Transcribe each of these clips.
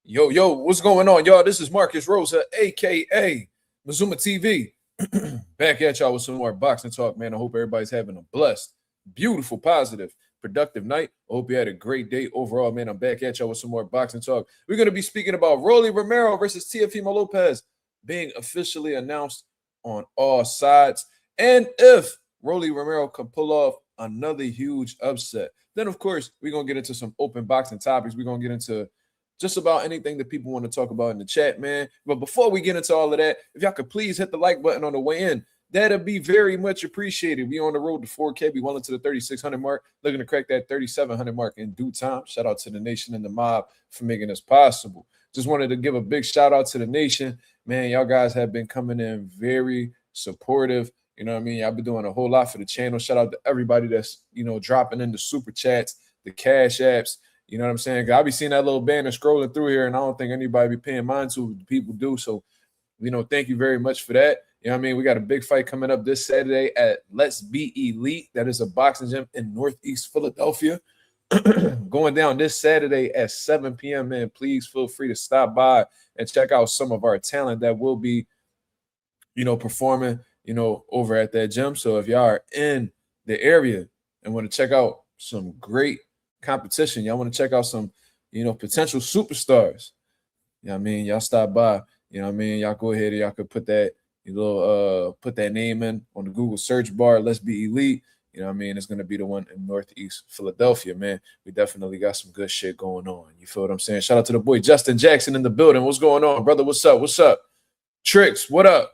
Yo, what's going on, y'all? This is Marcus Rosa, aka Mazuma TV, back at y'all with some more boxing talk, man. I hope everybody's having a blessed, beautiful, positive, productive night. I hope you had a great day overall, man. I'm back at y'all with some more boxing talk. We're going to be speaking about Rolly Romero versus Teofimo Lopez being officially announced on all sides, and if Rolly Romero can pull off another huge upset, then of course we're gonna get into some open boxing topics. We're gonna get into just about anything that people want to talk about in the chat, man. But before we get into all of that, if y'all could please hit the like button on the way in, that'd be very much appreciated. We on the road to 4K. We well into the 3,600 mark, looking to crack that 3,700 mark in due time. Shout out to the nation and the mob for making this possible. Just wanted to give a big shout out to the nation. Man, y'all guys have been coming in very supportive. You know what I mean? Y'all been doing a whole lot for the channel. Shout out to everybody that's, dropping in the super chats, the cash apps. You know what I'm saying? I be seeing that little banner scrolling through here, and I don't think anybody be paying mind to it. People do. So, thank you very much for that. You know what I mean? We got a big fight coming up this Saturday at Let's Be Elite. That is a boxing gym in Northeast Philadelphia. Going down this Saturday at 7 p.m., man. Please feel free to stop by and check out some of our talent that will be, performing, over at that gym. So if y'all are in the area and want to check out some great competition, y'all want to check out some, potential superstars, y'all stop by, y'all go ahead and y'all could put that put that name in on the Google search bar. Let's Be Elite. It's going to be the one in Northeast Philadelphia, man. We definitely got some good shit going on. You feel what I'm saying? Shout out to the boy Justin Jackson in the building. What's going on, brother? What's up? Tricks, what up?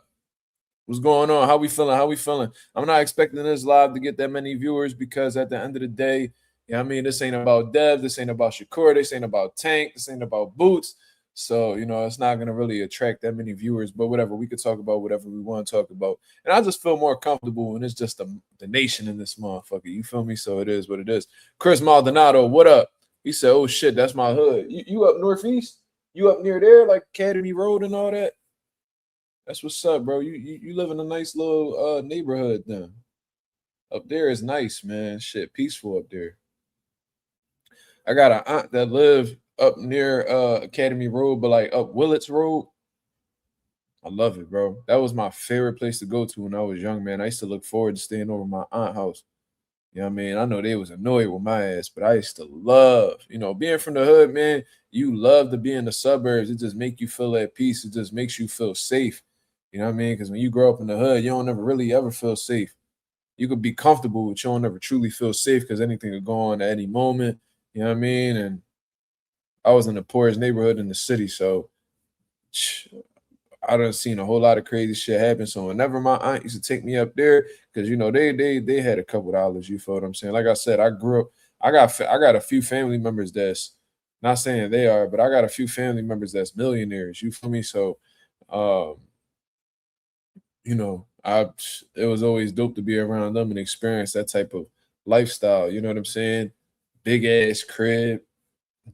What's going on? How we feeling? I'm not expecting this live to get that many viewers because at the end of the day, this ain't about Dev, this ain't about Shakur, this ain't about Tank, this ain't about Boots. So, it's not going to really attract that many viewers, but whatever, we could talk about whatever we want to talk about. And I just feel more comfortable when it's just the nation in this motherfucker. You feel me? So it is what it is. Chris Maldonado, what up? He said, oh shit, that's my hood. You up Northeast? You up near there, like Academy Road and all that? That's what's up, bro. You live in a nice little neighborhood then. Up there is nice, man. Shit, peaceful up there. I got an aunt that lived up near Academy Road, but like up Willits Road. I love it, bro. That was my favorite place to go to when I was young, man. I used to look forward to staying over my aunt's house. You know what I mean? I know they was annoyed with my ass, but I used to love, being from the hood, man. You love to be in the suburbs. It just make you feel at peace. It just makes you feel safe. You know what I mean? Because when you grow up in the hood, you don't ever really ever feel safe. You could be comfortable, but you don't ever truly feel safe because anything could go on at any moment. You know what I mean? And I was in the poorest neighborhood in the city, so I done seen a whole lot of crazy shit happen. So whenever my aunt used to take me up there, because they had a couple dollars. You feel what I'm saying? Like I said, I grew up. I got a few family members that's not saying they are, but I got a few family members that's millionaires. You feel me? So, it was always dope to be around them and experience that type of lifestyle. You know what I'm saying? Big ass crib,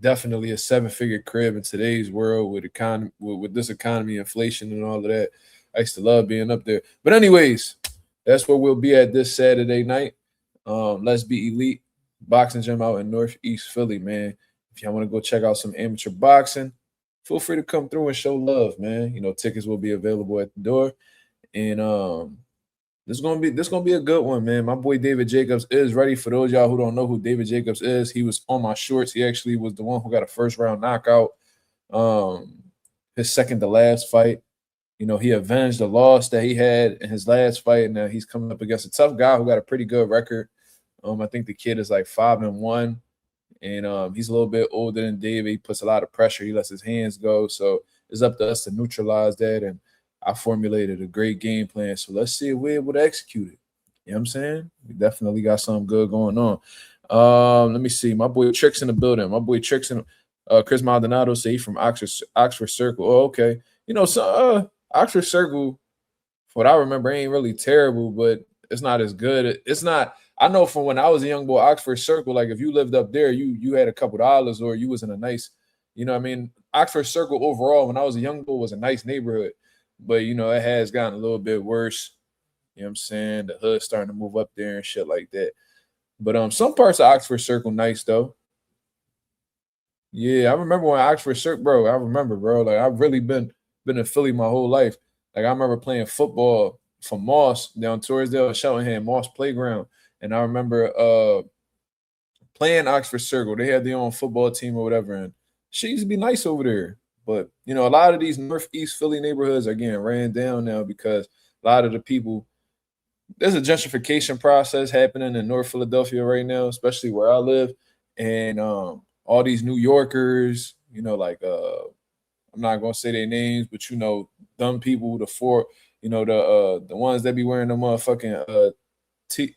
definitely a 7-figure crib in today's world with this economy, inflation, and all of that. I used to love being up there. But anyways, that's where we'll be at this Saturday night. Let's Be Elite boxing gym out in Northeast Philly, man. If y'all want to go check out some amateur boxing, feel free to come through and show love, man. Tickets will be available at the door. And this gonna be a good one, man. My boy David Jacobs is ready. For those y'all who don't know who David Jacobs is, he was on my shorts. He actually was the one who got a first round knockout. His second to last fight. He avenged the loss that he had in his last fight, and now he's coming up against a tough guy who got a pretty good record. I think the kid is like 5-1, and he's a little bit older than David. He puts a lot of pressure. He lets his hands go, so it's up to us to neutralize that. And I formulated a great game plan, so let's see if we're able to execute it. You know what I'm saying? We definitely got something good going on. Let me see. My boy Tricks in the building. My boy Tricks in Chris Maldonado say he's from Oxford Circle. Oh, okay. Oxford Circle, for what I remember, ain't really terrible, but it's not as good. It's not. I know from when I was a young boy, Oxford Circle, like if you lived up there, you had a couple dollars or you was in a nice, Oxford Circle overall, when I was a young boy, was a nice neighborhood. But, it has gotten a little bit worse. You know what I'm saying? The hood's starting to move up there and shit like that. But some parts of Oxford Circle nice, though. Yeah, I remember when Oxford Circ, bro. I remember, bro. Like I've really been in Philly my whole life. Like I remember playing football for Moss down Torresdale, Sheltonham, Moss Playground. And I remember playing Oxford Circle. They had their own football team or whatever, and she used to be nice over there. But a lot of these Northeast Philly neighborhoods are getting ran down now because a lot of the people there's a gentrification process happening in North Philadelphia right now, especially where I live, and all these New Yorkers, like I'm not gonna say their names, but dumb people, the ones that be wearing the motherfucking tea,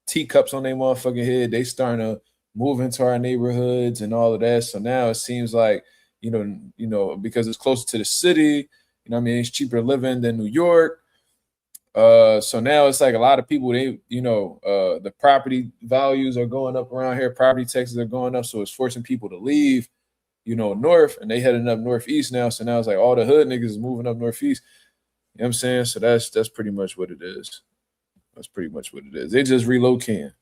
teacups on their motherfucking head. They starting to move into our neighborhoods and all of that. So now it seems like, because it's closer to the city, what I mean, it's cheaper living than New York. So now it's like a lot of people, the property values are going up around here, property taxes are going up, so it's forcing people to leave, north, and they heading up northeast now. So now it's like all the hood niggas is moving up northeast. You know what I'm saying? So that's pretty much what it is. That's pretty much what it is. They just relocating.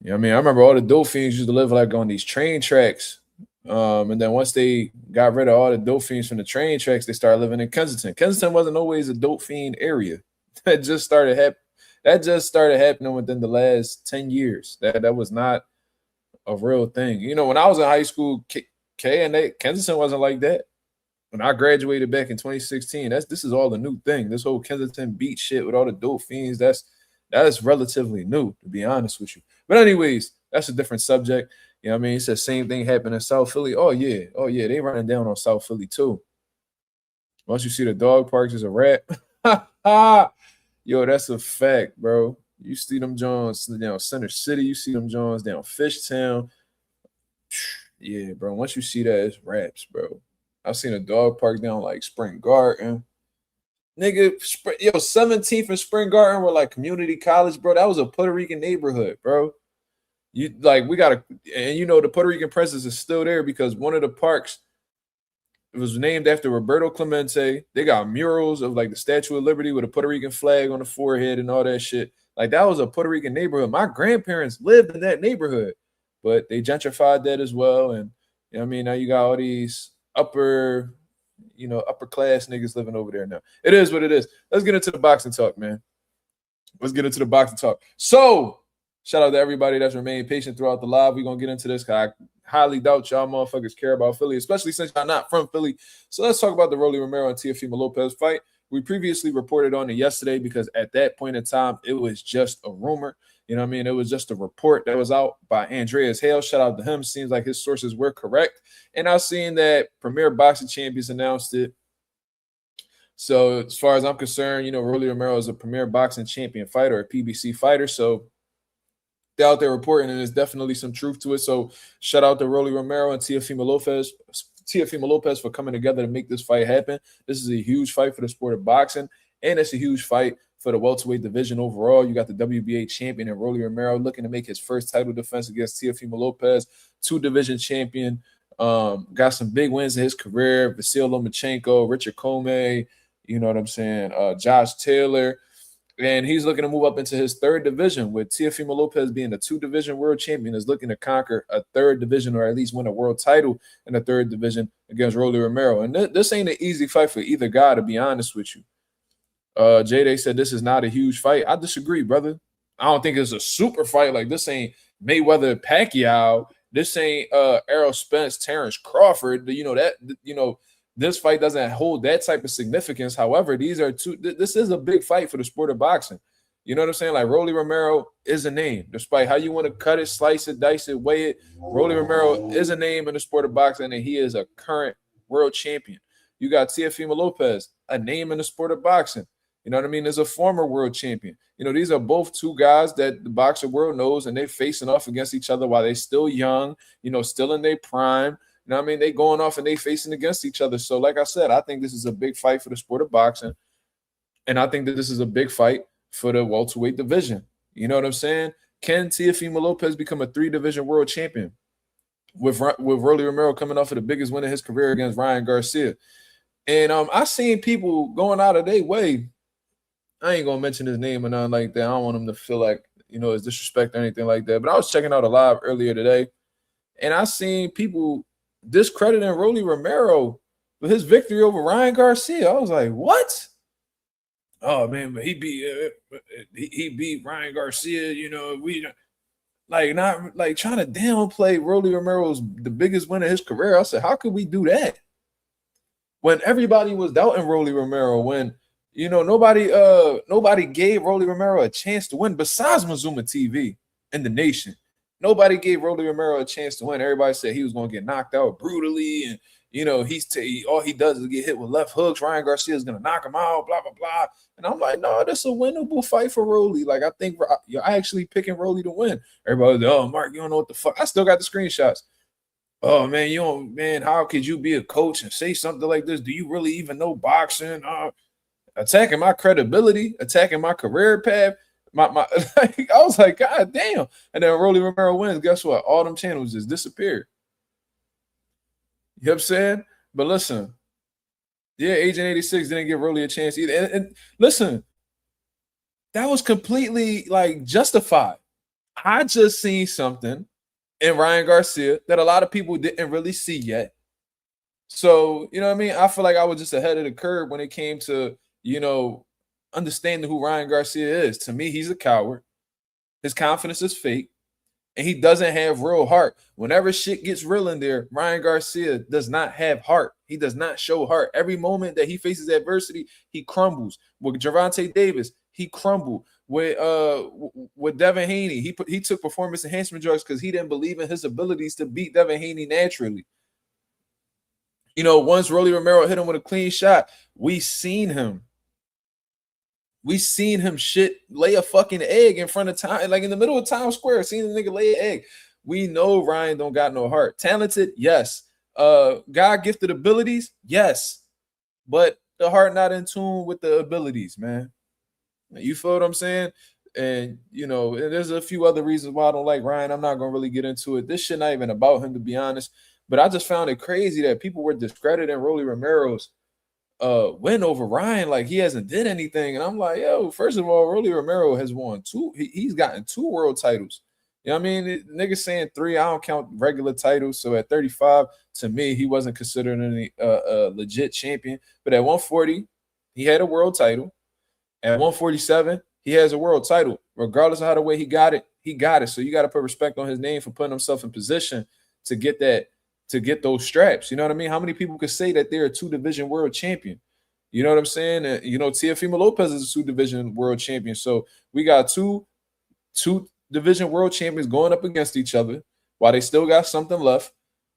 You know what I mean? I remember all the dope fiends used to live like on these train tracks. And then once they got rid of all the dope fiends from the train tracks, they started living in Kensington. Kensington wasn't always a dope fiend area. That just started happening within the last 10 years. That was not a real thing. When I was in high school, Kensington wasn't like that. When I graduated back in 2016, this is all a new thing. This whole Kensington beach shit with all the dope fiends, that's relatively new, to be honest with you. But anyways, that's a different subject. You know what I mean? It's the same thing happened in South Philly. Oh yeah, they running down on South Philly too. Once you see the dog parks, it's a wrap. Yo, that's a fact, bro. You see them Jones down Center City, you see them Jones down Fishtown. Yeah, bro. Once you see that, it's raps, bro. I've seen a dog park down like Spring Garden. Nigga, 17th and Spring Garden were like community college, bro. That was a Puerto Rican neighborhood, bro. We gotta, and the Puerto Rican presence is still there because one of the parks, it was named after Roberto Clemente. They got murals of like the Statue of Liberty with a Puerto Rican flag on the forehead and all that shit. Like that was a Puerto Rican neighborhood. My grandparents lived in that neighborhood, but they gentrified that as well. And I mean, now you got all these upper class niggas living over there now. It is what it is. Let's get into the boxing talk, man. Let's get into the boxing talk. So, shout out to everybody that's remained patient throughout the live. We're going to get into this. I highly doubt y'all motherfuckers care about Philly, especially since y'all not from Philly. So, let's talk about the Rolly Romero and Teofimo Lopez fight. We previously reported on it yesterday because at that point in time, it was just a rumor. You know what I mean? It was just a report that was out by Andreas Hale. Shout out to him. Seems like his sources were correct. And I've seen that Premier Boxing Champions announced it. So as far as I'm concerned, Rolly Romero is a Premier Boxing Champion fighter, a PBC fighter. So they're out there reporting, and there's definitely some truth to it. So shout out to Rolly Romero and Teofimo Lopez for coming together to make this fight happen. This is a huge fight for the sport of boxing, and it's a huge fight for the welterweight division overall. You got the WBA champion and Rolly Romero looking to make his first title defense against Teofimo Lopez, 2-division champion. Got some big wins in his career. Vasil Lomachenko, Richard Comey, you know what I'm saying? Josh Taylor. And he's looking to move up into his 3rd division, with Teofimo Lopez being a 2-division world champion, is looking to conquer a 3rd division or at least win a world title in the 3rd division against Rolly Romero. And this ain't an easy fight for either guy, to be honest with you. Jay said this is not a huge fight. I disagree, brother. I don't think it's a super fight. Like this ain't Mayweather Pacquiao. This ain't Errol Spence, Terrence Crawford. This fight doesn't hold that type of significance. However, these are this is a big fight for the sport of boxing. You know what I'm saying? Like Rolly Romero is a name, despite how you want to cut it, slice it, dice it, weigh it. Rolly Romero is a name in the sport of boxing, and he is a current world champion. You got Teofimo Lopez, a name in the sport of boxing. You know what I mean? As a former world champion. These are both two guys that the boxing world knows, and they're facing off against each other while they're still young, still in their prime. You know what I mean? They going off and they facing against each other. So, like I said, I think this is a big fight for the sport of boxing. And I think that this is a big fight for the welterweight division. You know what I'm saying? Can Teofimo Lopez become a 3-division world champion with Rolly Romero coming off of the biggest win of his career against Ryan Garcia? And I seen people going out of their way. I ain't gonna mention his name or nothing like that. I don't want him to feel like, it's disrespect or anything like that. But I was checking out a live earlier today, And I seen people discrediting Rolly Romero for his victory over Ryan Garcia. I was like, what? Oh man, but he beat Ryan Garcia. We like not like trying to downplay Rolly Romero's the biggest win of his career. I said, how could we do that when everybody was doubting Rolly Romero? When nobody gave Rolly Romero a chance to win besides Mazuma TV and the nation. Nobody gave Rolly Romero a chance to win. Everybody said he was going to get knocked out brutally, and all he does is get hit with left hooks. Ryan Garcia is going to knock him out, blah blah blah. And I'm like, no, that's a winnable fight for Rolly. Like, I think I actually picking Rolly to win. Everybody's like, oh, Mark, you don't know what the fuck. I still got the screenshots. Oh man, how could you be a coach and say something like this? Do you really even know boxing? Attacking my credibility, attacking my career path. My I was like, God damn. And then Rolly Romero wins. Guess what? All them channels just disappeared. You know what I'm saying? But listen, yeah, Agent 86 didn't give Rolly a chance either. And listen, that was completely like justified. I just seen something in Ryan Garcia that a lot of people didn't really see yet. So, you know what I mean? I feel like I was just ahead of the curve when it came to, understanding who Ryan Garcia is. To me, he's a coward. His confidence is fake. And he doesn't have real heart. Whenever shit gets real in there, Ryan Garcia does not have heart. He does not show heart. Every moment that he faces adversity, he crumbles. With Gervonta Davis, he crumbled. With Devin Haney, he took performance enhancement drugs because he didn't believe in his abilities to beat Devin Haney naturally. Once Rolly Romero hit him with a clean shot, we seen him lay a fucking egg in front of time, like in the middle of Times Square, seeing the nigga lay an egg. We know Ryan don't got no heart. Talented, yes. God gifted abilities, yes. But the heart not in tune with the abilities, man. You feel what I'm saying? And, there's a few other reasons why I don't like Ryan. I'm not going to really get into it. This shit not even about him, to be honest. But I just found it crazy that people were discrediting Rolly Romero's win over Ryan like he hasn't did anything. And I'm like, yo, first of all, Rolly Romero has won two. He's gotten 2 world titles. You know what I mean? Niggas saying 3. I don't count regular titles. So at 35, to me, he wasn't considered any legit champion. But at 140, he had a world title. At 147, he has a world title. Regardless of how the way he got it, he got it. So you got to put respect on his name for putting himself in position to get those straps. You know what I mean? How many people could say that they're a 2-division world champion? You know what I'm saying? Teofimo Lopez is a 2-division world champion. So we got two division world champions going up against each other while they still got something left.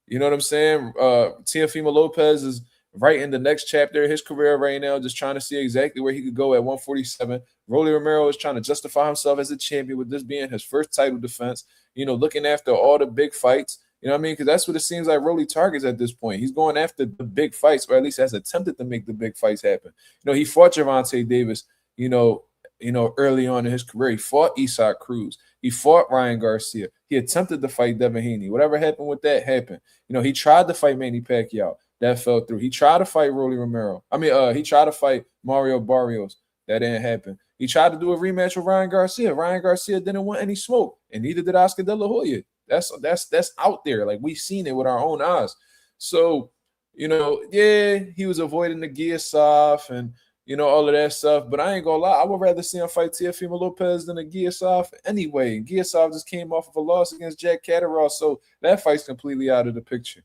You know what I'm saying? Teofimo Lopez is right in the next chapter of his career right now, just trying to see exactly where he could go at 147. Rolly Romero is trying to justify himself as a champion with this being his first title defense, looking after all the big fights. You know what I mean? Because that's what it seems like Rolly targets at this point. He's going after the big fights, or at least has attempted to make the big fights happen. He fought Gervonta Davis, early on in his career. He fought Isaac Cruz. He fought Ryan Garcia. He attempted to fight Devin Haney. Whatever happened with that happened. He tried to fight Manny Pacquiao. That fell through. He tried to fight Rolly Romero. He tried to fight Mario Barrios. That didn't happen. He tried to do a rematch with Ryan Garcia. Ryan Garcia didn't want any smoke, and neither did Oscar De La Hoya. That's out there. Like, we've seen it with our own eyes. So, he was avoiding the Giasov and all of that stuff. But I ain't gonna lie, I would rather see him fight Teofimo Lopez than a Giasov anyway. Giasov just came off of a loss against Jack Catterall, so that fight's completely out of the picture.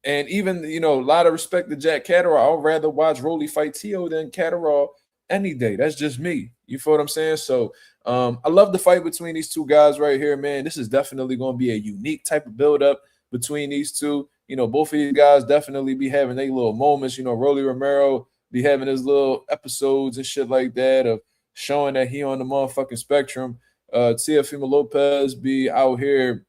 And even, a lot of respect to Jack Catterall, I'd rather watch Rolly fight Teo than Catterall any day. That's just me. You feel what I'm saying? So I love the fight between these two guys right here, man. This is definitely going to be a unique type of build-up between these two. Both of these guys definitely be having their little moments. Rolly Romero be having his little episodes and shit like that of showing that he on the motherfucking spectrum. Teofimo Lopez be out here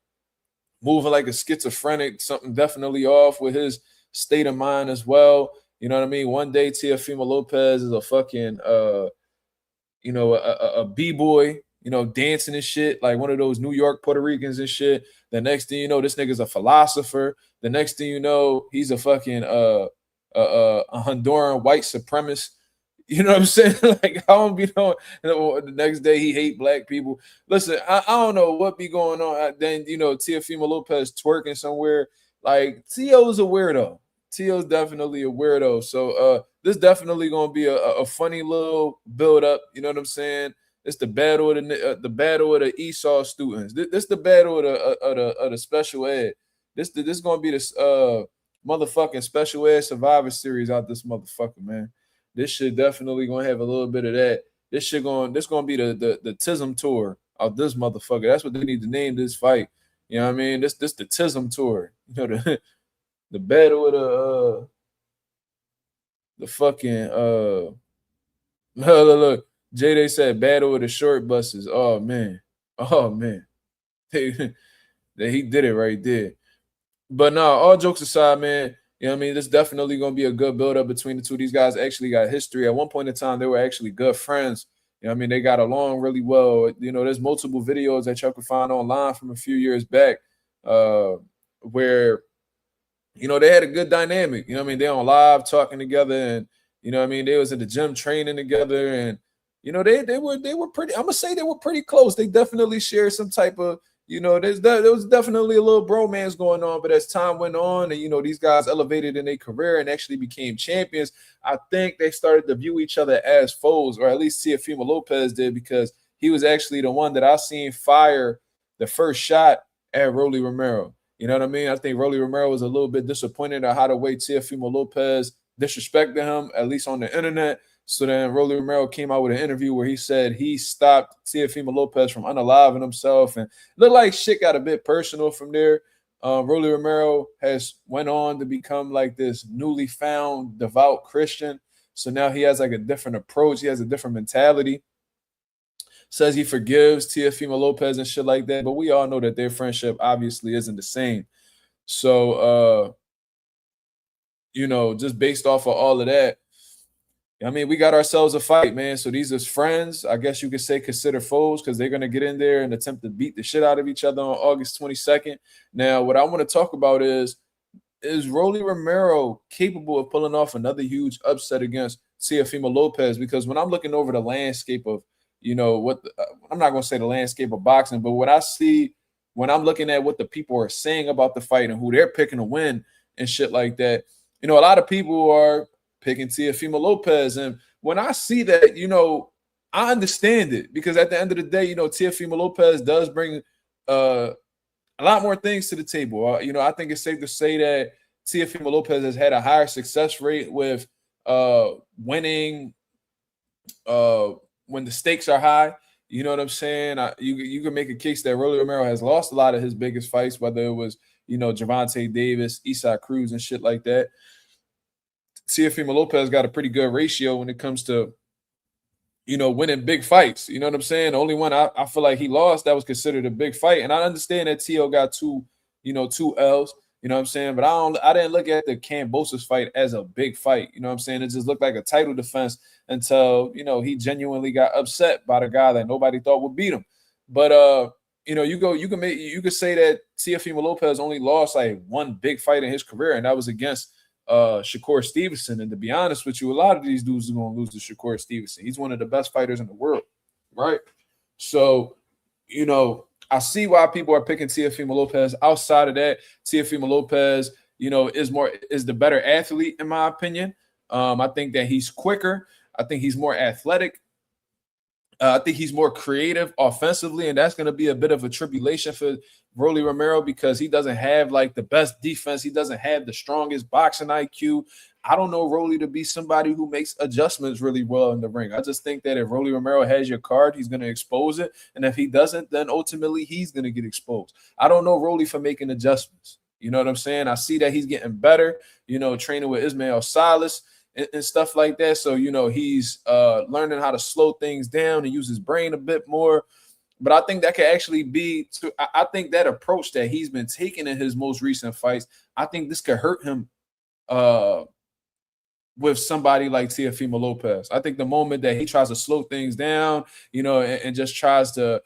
moving like a schizophrenic, something definitely off with his state of mind as well. You know what I mean? One day Teofimo Lopez is a fucking a b-boy, dancing and shit, like one of those New York Puerto Ricans and shit. The next thing you know, this nigga's a philosopher. The next thing you know, he's a fucking a Honduran white supremacist. You know what I'm saying? Like, I don't be knowing the next day he hate black people. Listen, I don't know what be going on. Then, Teofimo Lopez twerking somewhere. Like, Tio's a weirdo. Tio's definitely a weirdo. So this definitely gonna be a funny little build up. You know what I'm saying? It's the battle of the battle of the Esau students. This the battle of the special ed. This gonna be this motherfucking special ed survivor series out this motherfucker, man. This shit definitely gonna have a little bit of that. This gonna be the Tism tour of this motherfucker. That's what they need to name this fight. You know what I mean? This the Tism tour. You know, the battle of the fucking look. Jay, they said battle of the short buses. Oh man. Oh man. He did it right there. But no, all jokes aside, man, you know what I mean? This definitely going to be a good build up between the two. These guys actually got history. At one point in time, they were actually good friends. You know what I mean? They got along really well. You know, there's multiple videos that y'all can find online from a few years back where, they had a good dynamic. You know what I mean? They on live talking together, and, you know what I mean? They was in the gym training together, and, they were pretty, I'm going to say they were pretty close. They definitely shared some type of, there was definitely a little bromance going on, but as time went on and, these guys elevated in their career and actually became champions, I think they started to view each other as foes, or at least Teofimo Lopez did, because he was actually the one that I seen fire the first shot at Rolly Romero. You know what I mean? I think Rolly Romero was a little bit disappointed at how the way Teofimo Lopez disrespected him, at least on the internet. So then Rolly Romero came out with an interview where he said he stopped Teofimo Lopez from unaliving himself, and looked like shit got a bit personal from there. Rolly Romero has went on to become like this newly found devout Christian. So now he has like a different approach. He has a different mentality. Says he forgives Teofimo Lopez and shit like that. But we all know that their friendship obviously isn't the same. So, just based off of all of that, I mean, we got ourselves a fight, man. So these are friends. I guess you could say consider foes, because they're going to get in there and attempt to beat the shit out of each other on August 22nd. Now, what I want to talk about is Rolly Romero capable of pulling off another huge upset against Teofimo Lopez? Because when I'm looking over the landscape of, I'm not going to say the landscape of boxing, but what I see when I'm looking at what the people are saying about the fight and who they're picking to win and shit like that, a lot of people are picking Teofimo Lopez. And when I see that, I understand it, because at the end of the day, Teofimo Lopez does bring a lot more things to the table. I think it's safe to say that Teofimo Lopez has had a higher success rate with winning when the stakes are high. You know what I'm saying? You can make a case that Rolly Romero has lost a lot of his biggest fights, whether it was, Gervonta Davis, Isaac Cruz, and shit like that. Teofimo Lopez got a pretty good ratio when it comes to, winning big fights. You know what I'm saying? The only one I feel like he lost that was considered a big fight. And I understand that Teo got two L's. You know what I'm saying? But I didn't look at the Kambosos fight as a big fight. You know what I'm saying? It just looked like a title defense until, he genuinely got upset by the guy that nobody thought would beat him. But you could say that Teofimo Lopez only lost like one big fight in his career, and that was against Shakur Stevenson. And to be honest with you, a lot of these dudes are going to lose to Shakur Stevenson. He's one of the best fighters in the world, right? So, I see why people are picking Teofimo Lopez. Outside of that, Teofimo Lopez, is the better athlete in my opinion. I think that he's quicker. I think he's more athletic. I think he's more creative offensively, and that's going to be a bit of a tribulation for Rolly Romero, because he doesn't have like the best defense. He doesn't have the strongest boxing IQ. I don't know Rolly to be somebody who makes adjustments really well in the ring. I just think that if Rolly Romero has your card, he's going to expose it. And if he doesn't, then ultimately he's going to get exposed. I don't know Rolly for making adjustments. You know what I'm saying? I see that he's getting better, training with Ismail Salas and stuff like that. So, he's learning how to slow things down and use his brain a bit more. But I think that could actually be, I think that approach that he's been taking in his most recent fights, I think this could hurt him with somebody like Teofimo Lopez. I think the moment that he tries to slow things down, and just tries to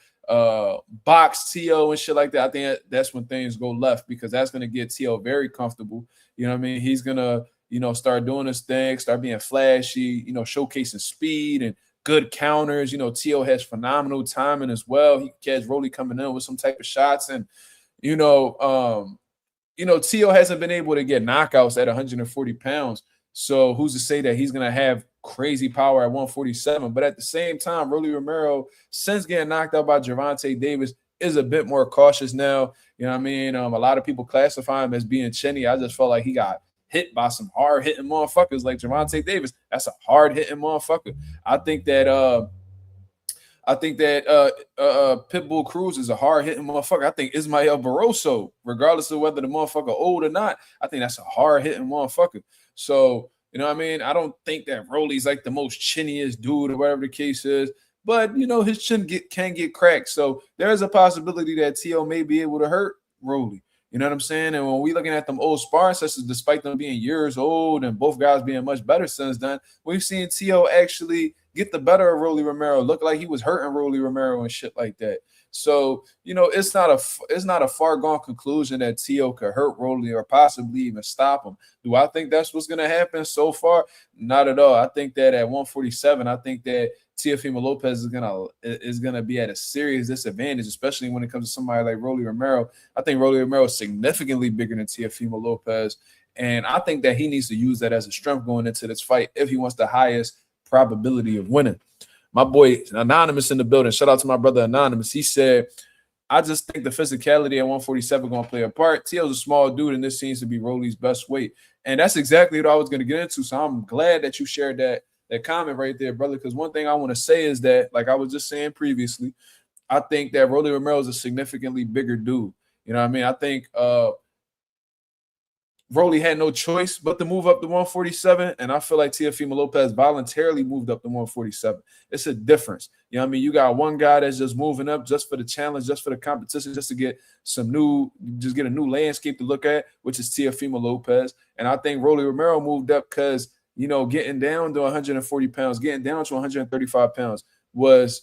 box Teo and shit like that, I think that's when things go left, because that's going to get Teo very comfortable. You know what I mean? He's going to start doing his thing, start being flashy, showcasing speed and good counters. Tio has phenomenal timing as well. He can catch Rolly coming in with some type of shots. And, Tio hasn't been able to get knockouts at 140 pounds. So who's to say that he's going to have crazy power at 147? But at the same time, Rolly Romero, since getting knocked out by Gervonta Davis, is a bit more cautious now. You know what I mean? A lot of people classify him as being chinny. I just felt like he got hit by some hard-hitting motherfuckers like Gervonta Davis. That's a hard-hitting motherfucker. I think that Pitbull Cruz is a hard-hitting motherfucker. I think Ismael Barroso, regardless of whether the motherfucker old or not, I think that's a hard-hitting motherfucker. So, you know what I mean? I don't think that Rolly's like the most chinniest dude or whatever the case is. But, his chin can get cracked. So there is a possibility that T.O. may be able to hurt Rolly. You know what I'm saying? And when we looking at them old sparring sessions, despite them being years old and both guys being much better since then, we've seen T.O. actually get the better of Rolly Romero, look like he was hurting Rolly Romero and shit like that. So, it's not a far gone conclusion that T.O. could hurt Rolly or possibly even stop him. Do I think that's what's going to happen so far? Not at all. I think that at 147, I think that Teofimo Lopez is gonna be at a serious disadvantage, especially when it comes to somebody like Rolly Romero. I think Rolly Romero is significantly bigger than Teofimo Lopez, and I think that he needs to use that as a strength going into this fight if he wants the highest probability of winning. My boy Anonymous in the building. Shout out to my brother Anonymous. He said, I just think the physicality at 147 going to play a part. Tio's a small dude, and this seems to be Rolly's best weight. And that's exactly what I was going to get into. So I'm glad that you shared that comment right there, brother, because one thing I want to say is that, like I was just saying previously, I think that Rolly Romero is a significantly bigger dude. You know what I mean? I think Rolly had no choice but to move up to 147, and I feel like Teofimo Lopez voluntarily moved up to 147. It's a difference. You know what I mean? You got one guy that's just moving up just for the challenge, just for the competition, just to get a new landscape to look at, which is Teofimo Lopez. And I think Rolly Romero moved up because, getting down to 140 pounds, getting down to 135 pounds was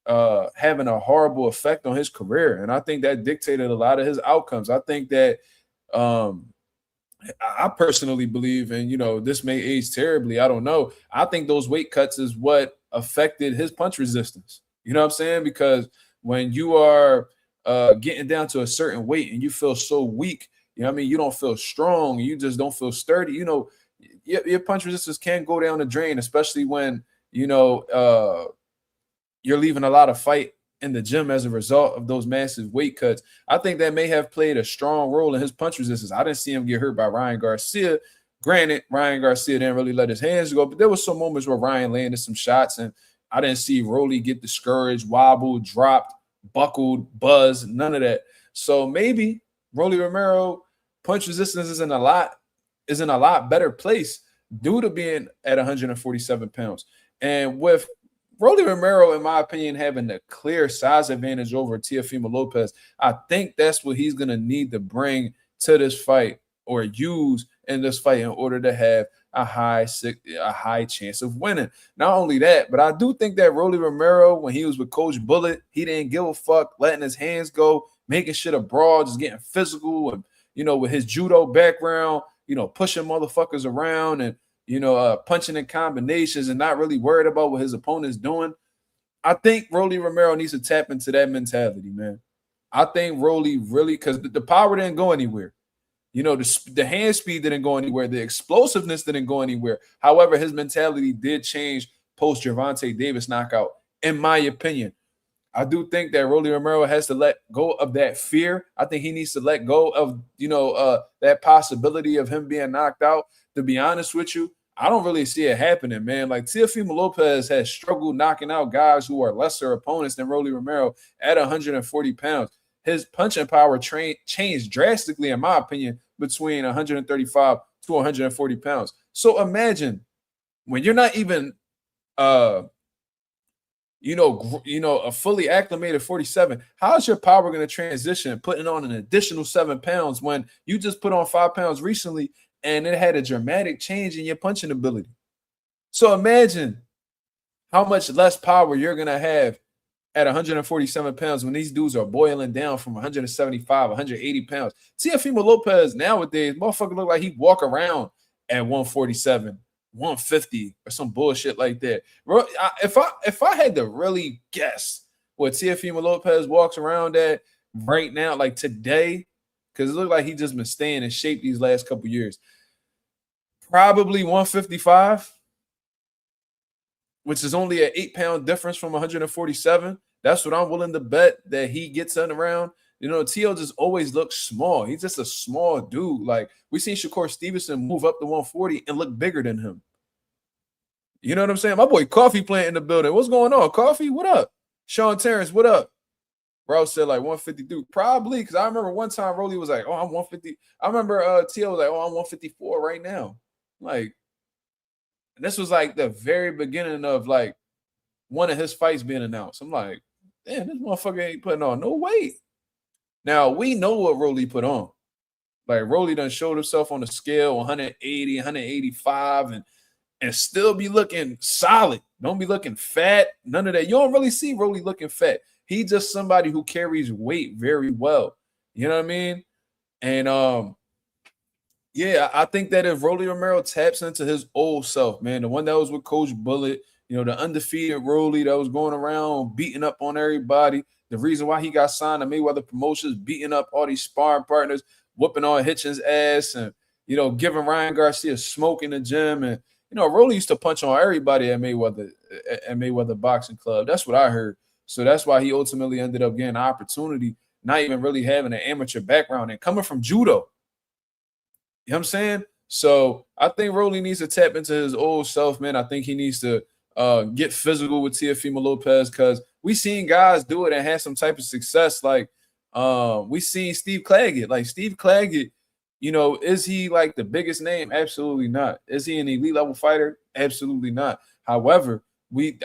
having a horrible effect on his career. And I think that dictated a lot of his outcomes. I think that I personally believe, and this may age terribly, I don't know. I think those weight cuts is what affected his punch resistance. You know what I'm saying? Because when you are getting down to a certain weight and you feel so weak, you don't feel strong, you just don't feel sturdy, your punch resistance can go down the drain, especially when you're leaving a lot of fight in the gym as a result of those massive weight cuts. I think that may have played a strong role in his punch resistance. I didn't see him get hurt by Ryan Garcia. Granted, Ryan Garcia didn't really let his hands go, but there was some moments where Ryan landed some shots, and I didn't see Rolly get discouraged, wobbled, dropped, buckled, buzzed, none of that. So maybe Rolly Romero punch resistance is in a lot better place due to being at 147 pounds. And with Rolly Romero, in my opinion, having a clear size advantage over Teofimo Lopez, I think that's what he's going to need to bring to this fight or use in this fight in order to have a high chance of winning. Not only that, but I do think that Rolly Romero, when he was with Coach Bullet, he didn't give a fuck, letting his hands go, making shit a brawl, just getting physical, and with his judo background, pushing motherfuckers around and punching in combinations and not really worried about what his opponent's doing. I think Rolly Romero needs to tap into that mentality, man. I think Rolly really, because the power didn't go anywhere. The hand speed didn't go anywhere. The explosiveness didn't go anywhere. However, his mentality did change post Gervonta Davis knockout, in my opinion. I do think that Rolly Romero has to let go of that fear. I think he needs to let go of, that possibility of him being knocked out. To be honest with you, I don't really see it happening, man. Like, Teofimo Lopez has struggled knocking out guys who are lesser opponents than Rolly Romero at 140 pounds. His punching power changed drastically, in my opinion, between 135 to 140 pounds. So imagine when you're not even a fully acclimated 47, how is your power going to transition putting on an additional 7 pounds when you just put on 5 pounds recently and it had a dramatic change in your punching ability? So imagine how much less power you're going to have at 147 pounds when these dudes are boiling down from 175, 180 pounds. Teofimo Lopez nowadays, motherfucker look like he walk around at 147, 150, or some bullshit like that. If I had to really guess what Teofimo Lopez walks around at right now, like today, because it looked like he just been staying in shape these last couple years, probably 155, which is only an 8-pound difference from 147. That's what I'm willing to bet that he gets in around. You know, T.O. just always looks small. He's just a small dude. Like, we seen Shakur Stevenson move up to 140 and look bigger than him. You know what I'm saying? My boy Coffee plant in the building. What's going on, Coffee? What up? Sean Terrence, what up? Bro said like 152. Probably, because I remember one time Rolly was like, oh, I'm 150. I remember T.O. was like, oh, I'm 154 right now. Like, this was like the very beginning of like one of his fights being announced. I'm like, damn, this motherfucker ain't putting on no weight. Now, we know what Rolly put on. Like, Rolly done showed himself on the scale 180, 185, and still be looking solid. Don't be looking fat. None of that. You don't really see Rolly looking fat. He's just somebody who carries weight very well. You know what I mean? And yeah, I think that if Rolly Romero taps into his old self, man, the one that was with Coach Bullet, you know, the undefeated Rolly that was going around beating up on everybody, the reason why he got signed to Mayweather Promotions, beating up all these sparring partners, whooping on Hitchens' ass, and, you know, giving Ryan Garcia smoke in the gym. And, you know, Rolly used to punch on everybody at Mayweather Boxing Club. That's what I heard. So that's why he ultimately ended up getting an opportunity, not even really having an amateur background and coming from judo. You know what I'm saying? So I think Rolly needs to tap into his old self, man. I think he needs to get physical with Teofimo Lopez, because we seen guys do it and have some type of success. Like we seen Steve Claggett. Like, Steve Claggett, you know, is he like the biggest name? Absolutely not. Is he an elite level fighter? Absolutely not. However,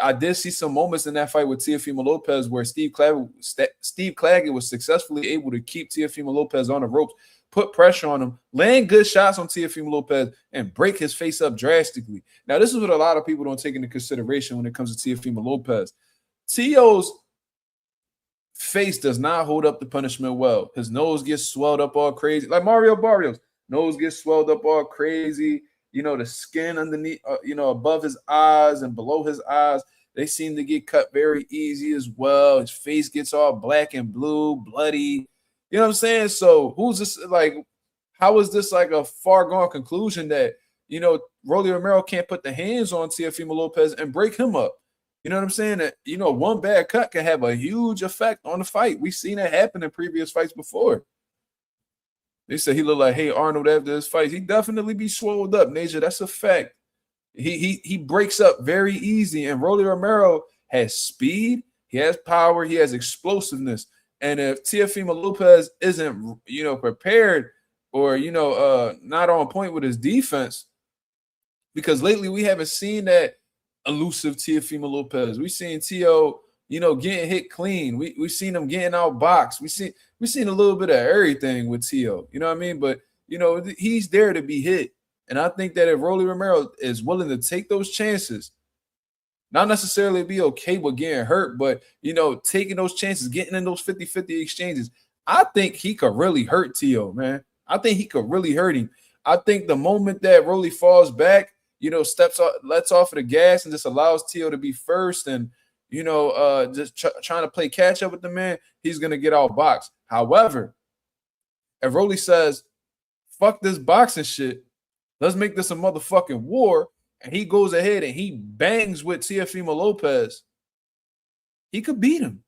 I did see some moments in that fight with Teofimo Lopez where Steve Claggett was successfully able to keep Teofimo Lopez on the ropes, put pressure on him, land good shots on Teofimo Lopez, and break his face up drastically. Now, this is what a lot of people don't take into consideration when it comes to Teofimo Lopez. T.O.'s face does not hold up the punishment well. His nose gets swelled up all crazy. Like Mario Barrios, nose gets swelled up all crazy. You know, the skin underneath, you know, above his eyes and below his eyes, they seem to get cut very easy as well. His face gets all black and blue, bloody. You know what I'm saying? So who's this, like, how is this like a far gone conclusion that, you know, Rolly Romero can't put the hands on Teofimo Lopez and break him up? You know what I'm saying? That, you know, one bad cut can have a huge effect on the fight. We've seen it happen in previous fights before. They said he looked like, hey, Arnold after his fights. He definitely be swelled up, Naja. That's a fact. He breaks up very easy. And Rolly Romero has speed, he has power, he has explosiveness. And if Teofimo Lopez isn't, you know, prepared or, you know, not on point with his defense, because lately we haven't seen that elusive Teofimo Lopez. We've seen T.O., you know, getting hit clean. We've seen him getting out boxed. We've seen a little bit of everything with T.O., you know what I mean? But, you know, he's there to be hit. And I think that if Rolly Romero is willing to take those chances, not necessarily be okay with getting hurt, but, you know, taking those chances, getting in those 50-50 exchanges, I think he could really hurt T.O., man. I think he could really hurt him. I think the moment that Rolly falls back, you know, lets off of the gas and just allows T.O. to be first and, you know, just trying to play catch up with the man, he's going to get out boxed. However, if Rolly says, fuck this boxing shit, let's make this a motherfucking war, and he goes ahead and he bangs with Teofimo Lopez, he could beat him.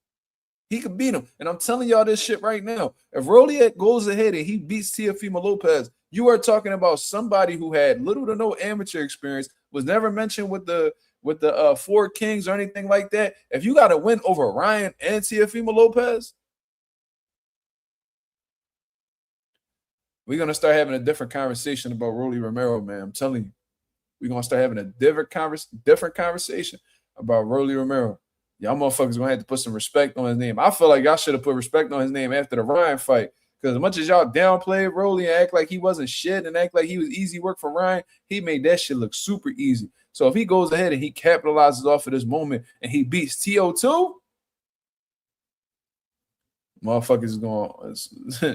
He could beat him. And I'm telling y'all this shit right now. If Rolly goes ahead and he beats Teofimo Lopez, you are talking about somebody who had little to no amateur experience, was never mentioned with the Four Kings or anything like that. If you got to win over Ryan and Teofimo Lopez, we're going to start having a different conversation about Rolly Romero, man. I'm telling you. We're going to start having a different conversation about Rolly Romero. Y'all motherfuckers going to have to put some respect on his name. I feel like y'all should have put respect on his name after the Ryan fight. Because as much as y'all downplayed Rolly and act like he wasn't shit and act like he was easy work for Ryan, he made that shit look super easy. So if he goes ahead and he capitalizes off of this moment and he beats TO2, Motherfuckers is going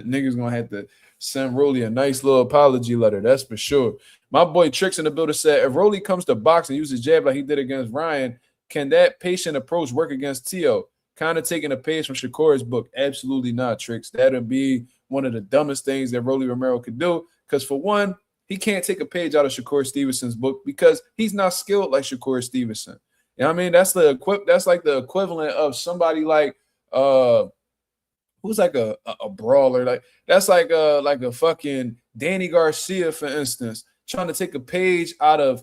niggas gonna have to send Rolly a nice little apology letter. That's for sure. My boy Tricks in the builder said, if Rolly comes to box and uses jab like he did against Ryan, can that patient approach work against Tio? Kind of taking a page from Shakur's book. Absolutely not, Tricks. That'd be one of the dumbest things that Rolly Romero could do. Because for one, he can't take a page out of Shakur Stevenson's book because he's not skilled like Shakur Stevenson. You know what I mean? That's like the equivalent of somebody who's like a brawler. Like that's like a fucking Danny Garcia, for instance, trying to take a page out of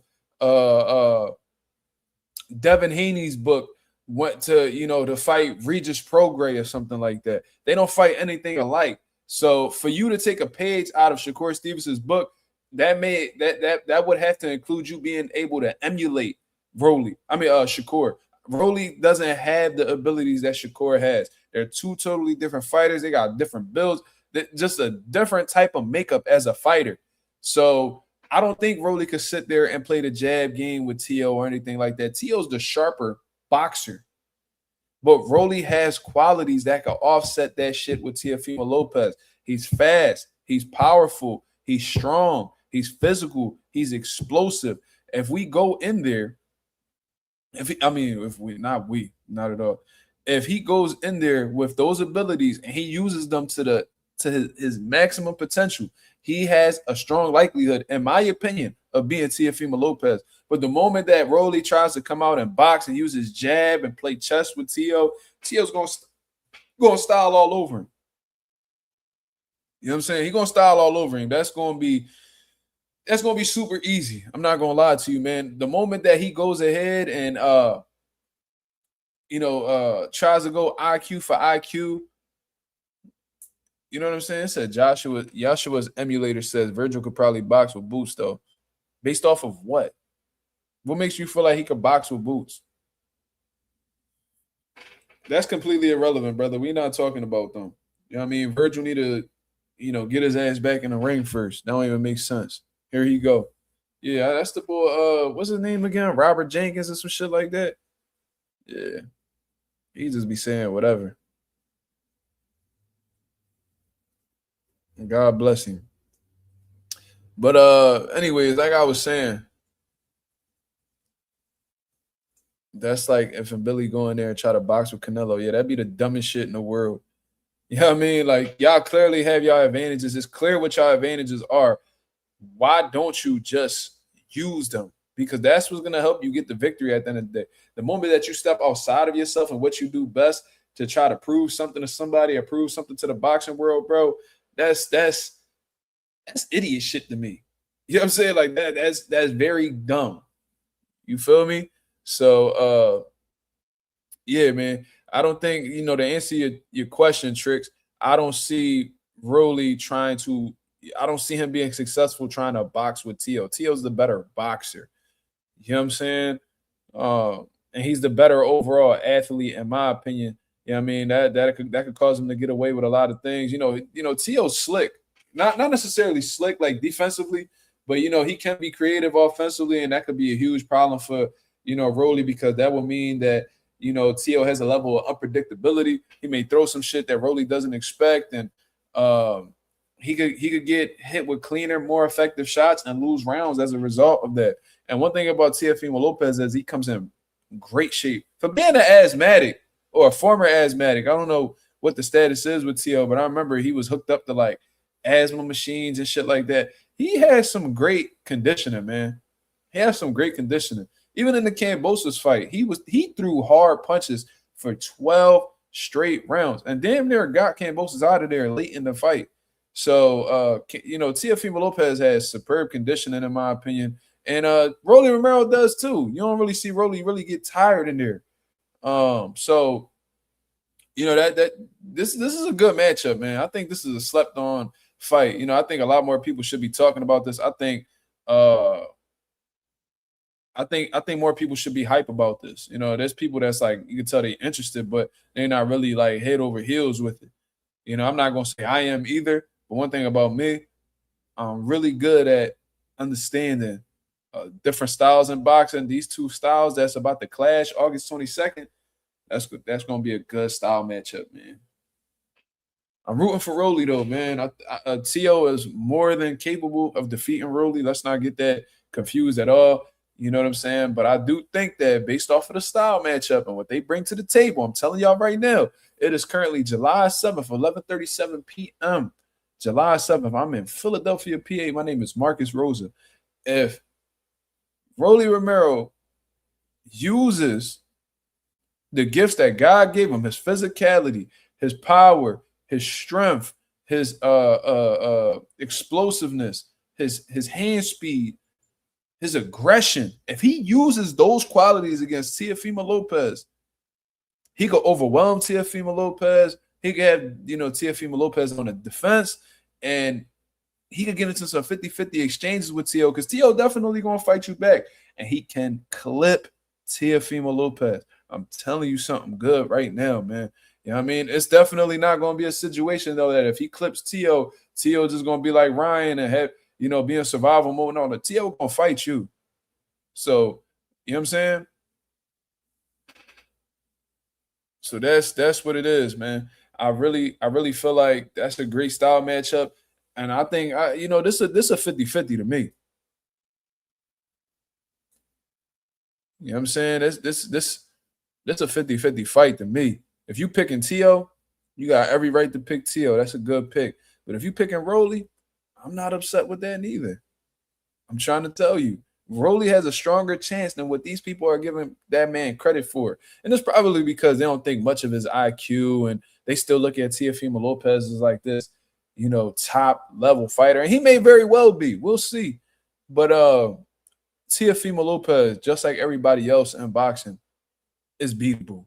Devin Haney's book, went to to fight Regis Prograis or something like that. They don't fight anything alike. So for you to take a page out of Shakur Stevenson's book, that would have to include you being able to emulate Shakur. Rolly doesn't have the abilities that Shakur has. They're two totally different fighters. They got different builds, just a different type of makeup as a fighter. So I don't think Rolly could sit there and play the jab game with Tio or anything like that. Tio's the sharper boxer. But Rolly has qualities that can offset that shit with Teofimo Lopez. He's fast. He's powerful. He's strong. He's physical. He's explosive. If we go in there, not at all. If he goes in there with those abilities and he uses them to his maximum potential, he has a strong likelihood, in my opinion, of being Teofimo Lopez. But the moment that Rolly tries to come out and box and use his jab and play chess with Tio's gonna style all over him. You know what I'm saying? He's gonna style all over him. That's gonna be super easy. I'm not gonna lie to you, man. The moment that he goes ahead and tries to go IQ for IQ, you know what I'm saying? It said Joshua's emulator says Virgil could probably box with boots, though. Based off of what? What makes you feel like he could box with boots? That's completely irrelevant, brother. We're not talking about them. You know what I mean? Virgil need to, get his ass back in the ring first. That don't even make sense. Here he go. Yeah, that's the boy. What's his name again? Robert Jenkins or some shit like that. Yeah, he just be saying whatever. God bless him. But anyways, like I was saying, that's like if Billy go in there and try to box with Canelo. Yeah, that'd be the dumbest shit in the world. You know what I mean? Like y'all clearly have y'all advantages. It's clear what y'all advantages are. Why don't you just use them? Because that's what's gonna help you get the victory at the end of the day. The moment that you step outside of yourself and what you do best to try to prove something to somebody or prove something to the boxing world, bro, that's idiot shit to me. You know what I'm saying? Like that's very dumb. You feel me? So yeah, man. I don't think, to answer your question, Tricks, I don't see Rolly I don't see him being successful trying to box with Tio. Tio's the better boxer. You know what I'm saying? And he's the better overall athlete, in my opinion. You know what I mean? That could cause him to get away with a lot of things. Tio's slick. Not necessarily slick like defensively, but he can be creative offensively, and that could be a huge problem for Rolly, because that will mean that Tio has a level of unpredictability. He may throw some shit that Rolly doesn't expect, and he could get hit with cleaner, more effective shots and lose rounds as a result of that. And one thing about Teofimo Lopez is he comes in great shape for being an asthmatic or a former asthmatic. I don't know what the status is with Tio, but I remember he was hooked up to like asthma machines and shit like that. He has some great conditioning, man. He has some great conditioning. Even in the Kambosos fight, he threw hard punches for 12 straight rounds and damn near got Kambosos out of there late in the fight. So Teofimo Lopez has superb conditioning, in my opinion. And Rolly Romero does too. You don't really see Rolly really get tired in there. So that this is a good matchup, man. I think this is a slept on fight. I think a lot more people should be talking about this. I think more people should be hype about this. There's people that's like, you can tell they're interested, but they're not really like head over heels with it. I'm not gonna say I am either, but one thing about me, I'm really good at understanding different styles in boxing. These two styles that's about to clash August 22nd. That's gonna be a good style matchup, man. I'm rooting for Rolly though, man. Tio is more than capable of defeating Rolly. Let's not get that confused at all. You know what I'm saying? But I do think that based off of the style matchup and what they bring to the table, I'm telling y'all right now, it is currently July 7th, 11:37 p.m. July 7th. I'm in Philadelphia, PA. My name is Marcus Rosa. If Rolly Romero uses the gifts that God gave him, his physicality, his power, his strength, his explosiveness, his hand speed, his aggression. If he uses those qualities against Teofimo Lopez, he could overwhelm Teofimo Lopez. He could have, Teofimo Lopez on the defense, and he could get into some 50-50 exchanges with Tio, because Tio definitely going to fight you back, and he can clip Teofimo Lopez. I'm telling you something good right now, man. You know what I mean? It's definitely not going to be a situation, though, that if he clips Tio just going to be like Ryan and have, be in survival mode. No, the Tio going to fight you. So, you know what I'm saying? So that's what it is, man. I really feel like that's a great style matchup. And I think, this a 50-50 to me. You know what I'm saying? This a 50-50 fight to me. If you picking Tio, you got every right to pick Tio. That's a good pick. But if you picking Rolly, I'm not upset with that neither. I'm trying to tell you, Rolly has a stronger chance than what these people are giving that man credit for. And it's probably because they don't think much of his IQ, and they still look at Teofimo Lopez as like this, top level fighter. And he may very well be. We'll see. But Teofimo Lopez, just like everybody else in boxing, is beatable.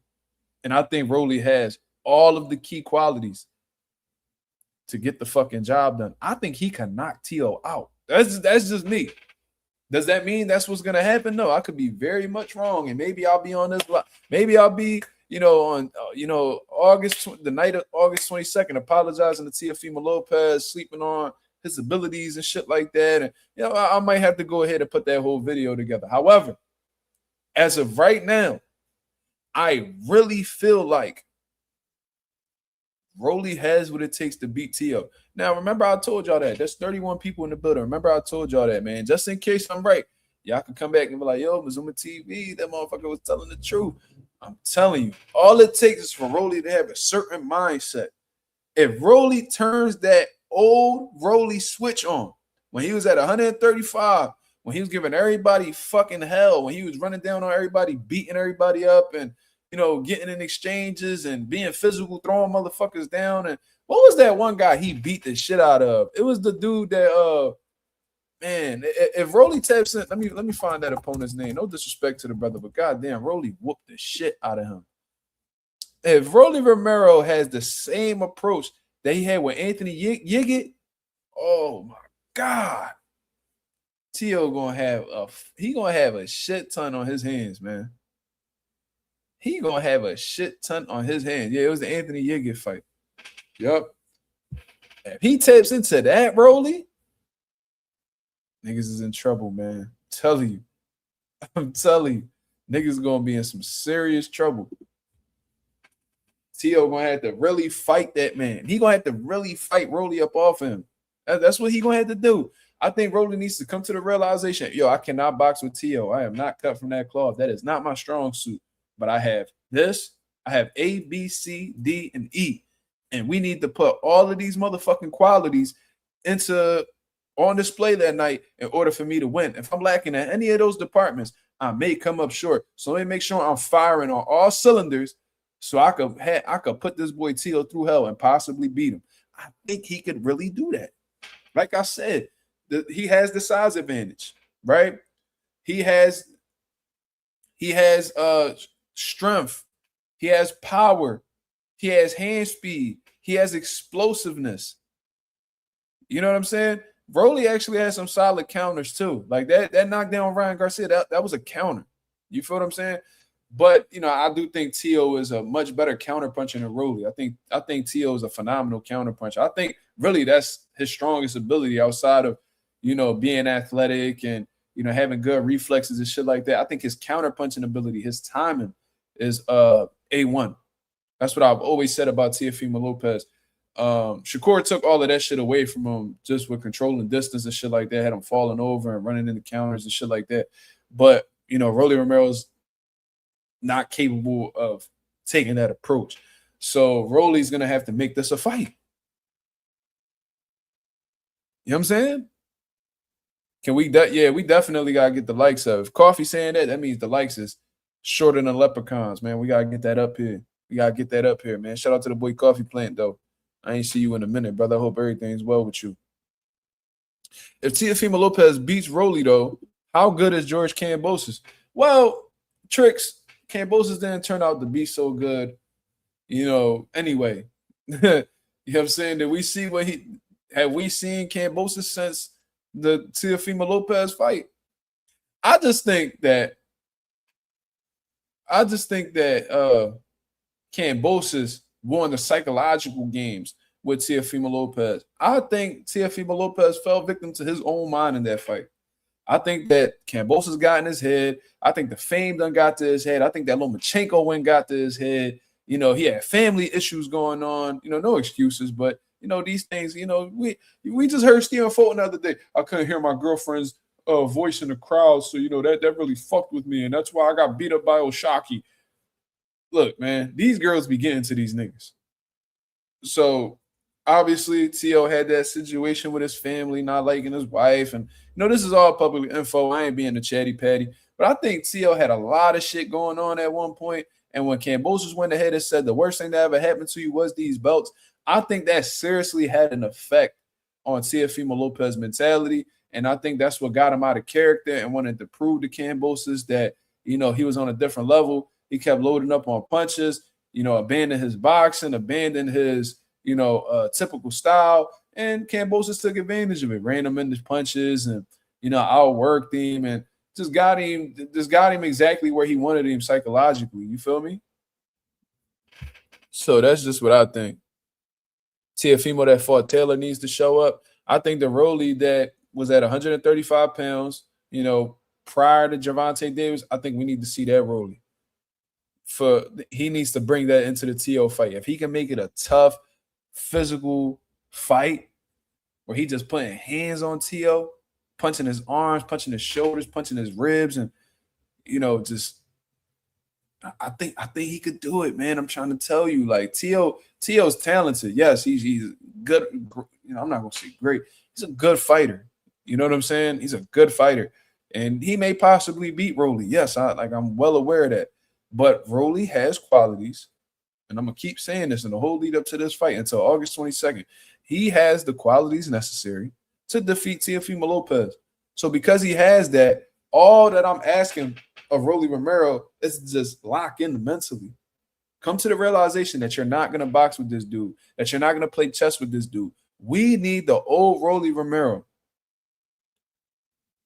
And I think Rolly has all of the key qualities to get the fucking job done. I think he can knock Tio out. That's just me. Does that mean that's what's gonna happen? No, I could be very much wrong, and maybe I'll be on this. Maybe I'll be, on the night of August 22nd, apologizing to Teofimo Lopez, sleeping on his abilities and shit like that. And I might have to go ahead and put that whole video together. However, as of right now, I really feel like Rolly has what it takes to beat Tio. Now, remember I told y'all that. There's 31 people in the building. Remember I told y'all that, man. Just in case I'm right, y'all can come back and be like, yo, Mazuma TV, that motherfucker was telling the truth. I'm telling you, all it takes is for Rolly to have a certain mindset. If Rolly turns that old Rolly switch on, when he was at 135, when he was giving everybody fucking hell, when he was running down on everybody, beating everybody up, and getting in exchanges and being physical, throwing motherfuckers down. And what was that one guy he beat the shit out of? It was the dude that man, if Rolly taps in, let me find that opponent's name. No disrespect to the brother, but goddamn, Rolly whooped the shit out of him. If Rolly Romero has the same approach that he had with Anthony Yiggett, oh my God. Tio gonna have a shit ton on his hands, man. He gonna have a shit ton on his hands. Yeah, it was the Anthony Yiggett fight. Yup. If he taps into that, Rolly, niggas is in trouble, man. I'm telling you, niggas gonna be in some serious trouble. Tio gonna have to really fight that man. He gonna have to really fight Rolly up off him. That's what he gonna have to do. I think Rolly needs to come to the realization, yo, I cannot box with Tio. I am not cut from that cloth. That is not my strong suit. But I have this. I have A, B, C, D, and E. And we need to put all of these motherfucking qualities on display that night in order for me to win. If I'm lacking in any of those departments, I may come up short. So let me make sure I'm firing on all cylinders so I could put this boy Tio through hell and possibly beat him. I think he could really do that. Like I said, he has the size advantage, right? He has strength, he has power, he has hand speed, he has explosiveness. You know what I'm saying? Rolly actually has some solid counters too. Like that knockdown Ryan Garcia, that was a counter. You feel what I'm saying? But I do think Tio is a much better counterpuncher than Rolly. I think Tio is a phenomenal counterpuncher. I think really that's his strongest ability outside of being athletic and having good reflexes and shit like that. I think his counterpunching ability, his timing is A1. That's what I've always said about Teofimo Lopez. Shakur took all of that shit away from him just with controlling distance and shit like that, had him falling over and running into counters and shit like that. But Rolly Romero's not capable of taking that approach. So Rolly's gonna have to make this a fight. You know what I'm saying? Can we yeah, we definitely gotta get the likes of. If Coffee saying that, that means the likes is shorter than leprechauns, man. We gotta get that up here. We gotta get that up here, man. Shout out to the boy Coffee Plant, though. I ain't see you in a minute, brother. I hope everything's well with you. If Teofimo Lopez beats Rolly, though, how good is George Kambosos? Well, Tricks, Kambosos didn't turn out to be so good, anyway. You know what I'm saying? Did we see have we seen Kambosos since the Teofimo Lopez fight? I just think that Kambosos won the psychological games with Teofimo Lopez. I think Teofimo Lopez fell victim to his own mind in that fight. I think that Kambosos got in his head. I think the fame done got to his head. I think that Lomachenko went got to his head. He had family issues going on. No excuses, but these things. We just heard Stephen Fulton the other day. I couldn't hear my girlfriend's voice in the crowd, so that really fucked with me, and that's why I got beat up by Oshaki. Look, man, these girls be getting to these niggas. So obviously, Tio had that situation with his family not liking his wife, and this is all public info. I ain't being a chatty patty, but I think Tio had a lot of shit going on at one point. And when Kambosos went ahead and said the worst thing that ever happened to you was these belts, I think that seriously had an effect on Teofimo Lopez's mentality. And I think that's what got him out of character and wanted to prove to Kambosos that, he was on a different level. He kept loading up on punches, abandoned his boxing, abandoned his, typical style. And Kambosos took advantage of it, ran him into punches and, outworked him and just got him exactly where he wanted him psychologically. You feel me? So that's just what I think. Teofimo that fought Taylor needs to show up. I think the Rolly that was at 135 pounds, prior to Gervonta Davis, I think we need to see that Rolly. He needs to bring that into the TO fight. If he can make it a tough, physical fight where he just putting hands on TO, punching his arms, punching his shoulders, punching his ribs, and I think he could do it, man. I'm trying to tell you, like T.O.'s talented. Yes, he's good. I'm not gonna say great. He's a good fighter. You know what I'm saying? He's a good fighter, and he may possibly beat Rolly. Yes, I'm well aware of that. But Rolly has qualities, and I'm gonna keep saying this in the whole lead up to this fight until August 22nd. He has the qualities necessary to defeat Teofimo Lopez. So because he has that, all that I'm asking of Rolly Romero is just lock in mentally. Come to the realization that you're not going to box with this dude, that you're not going to play chess with this dude. We need the old Rolly Romero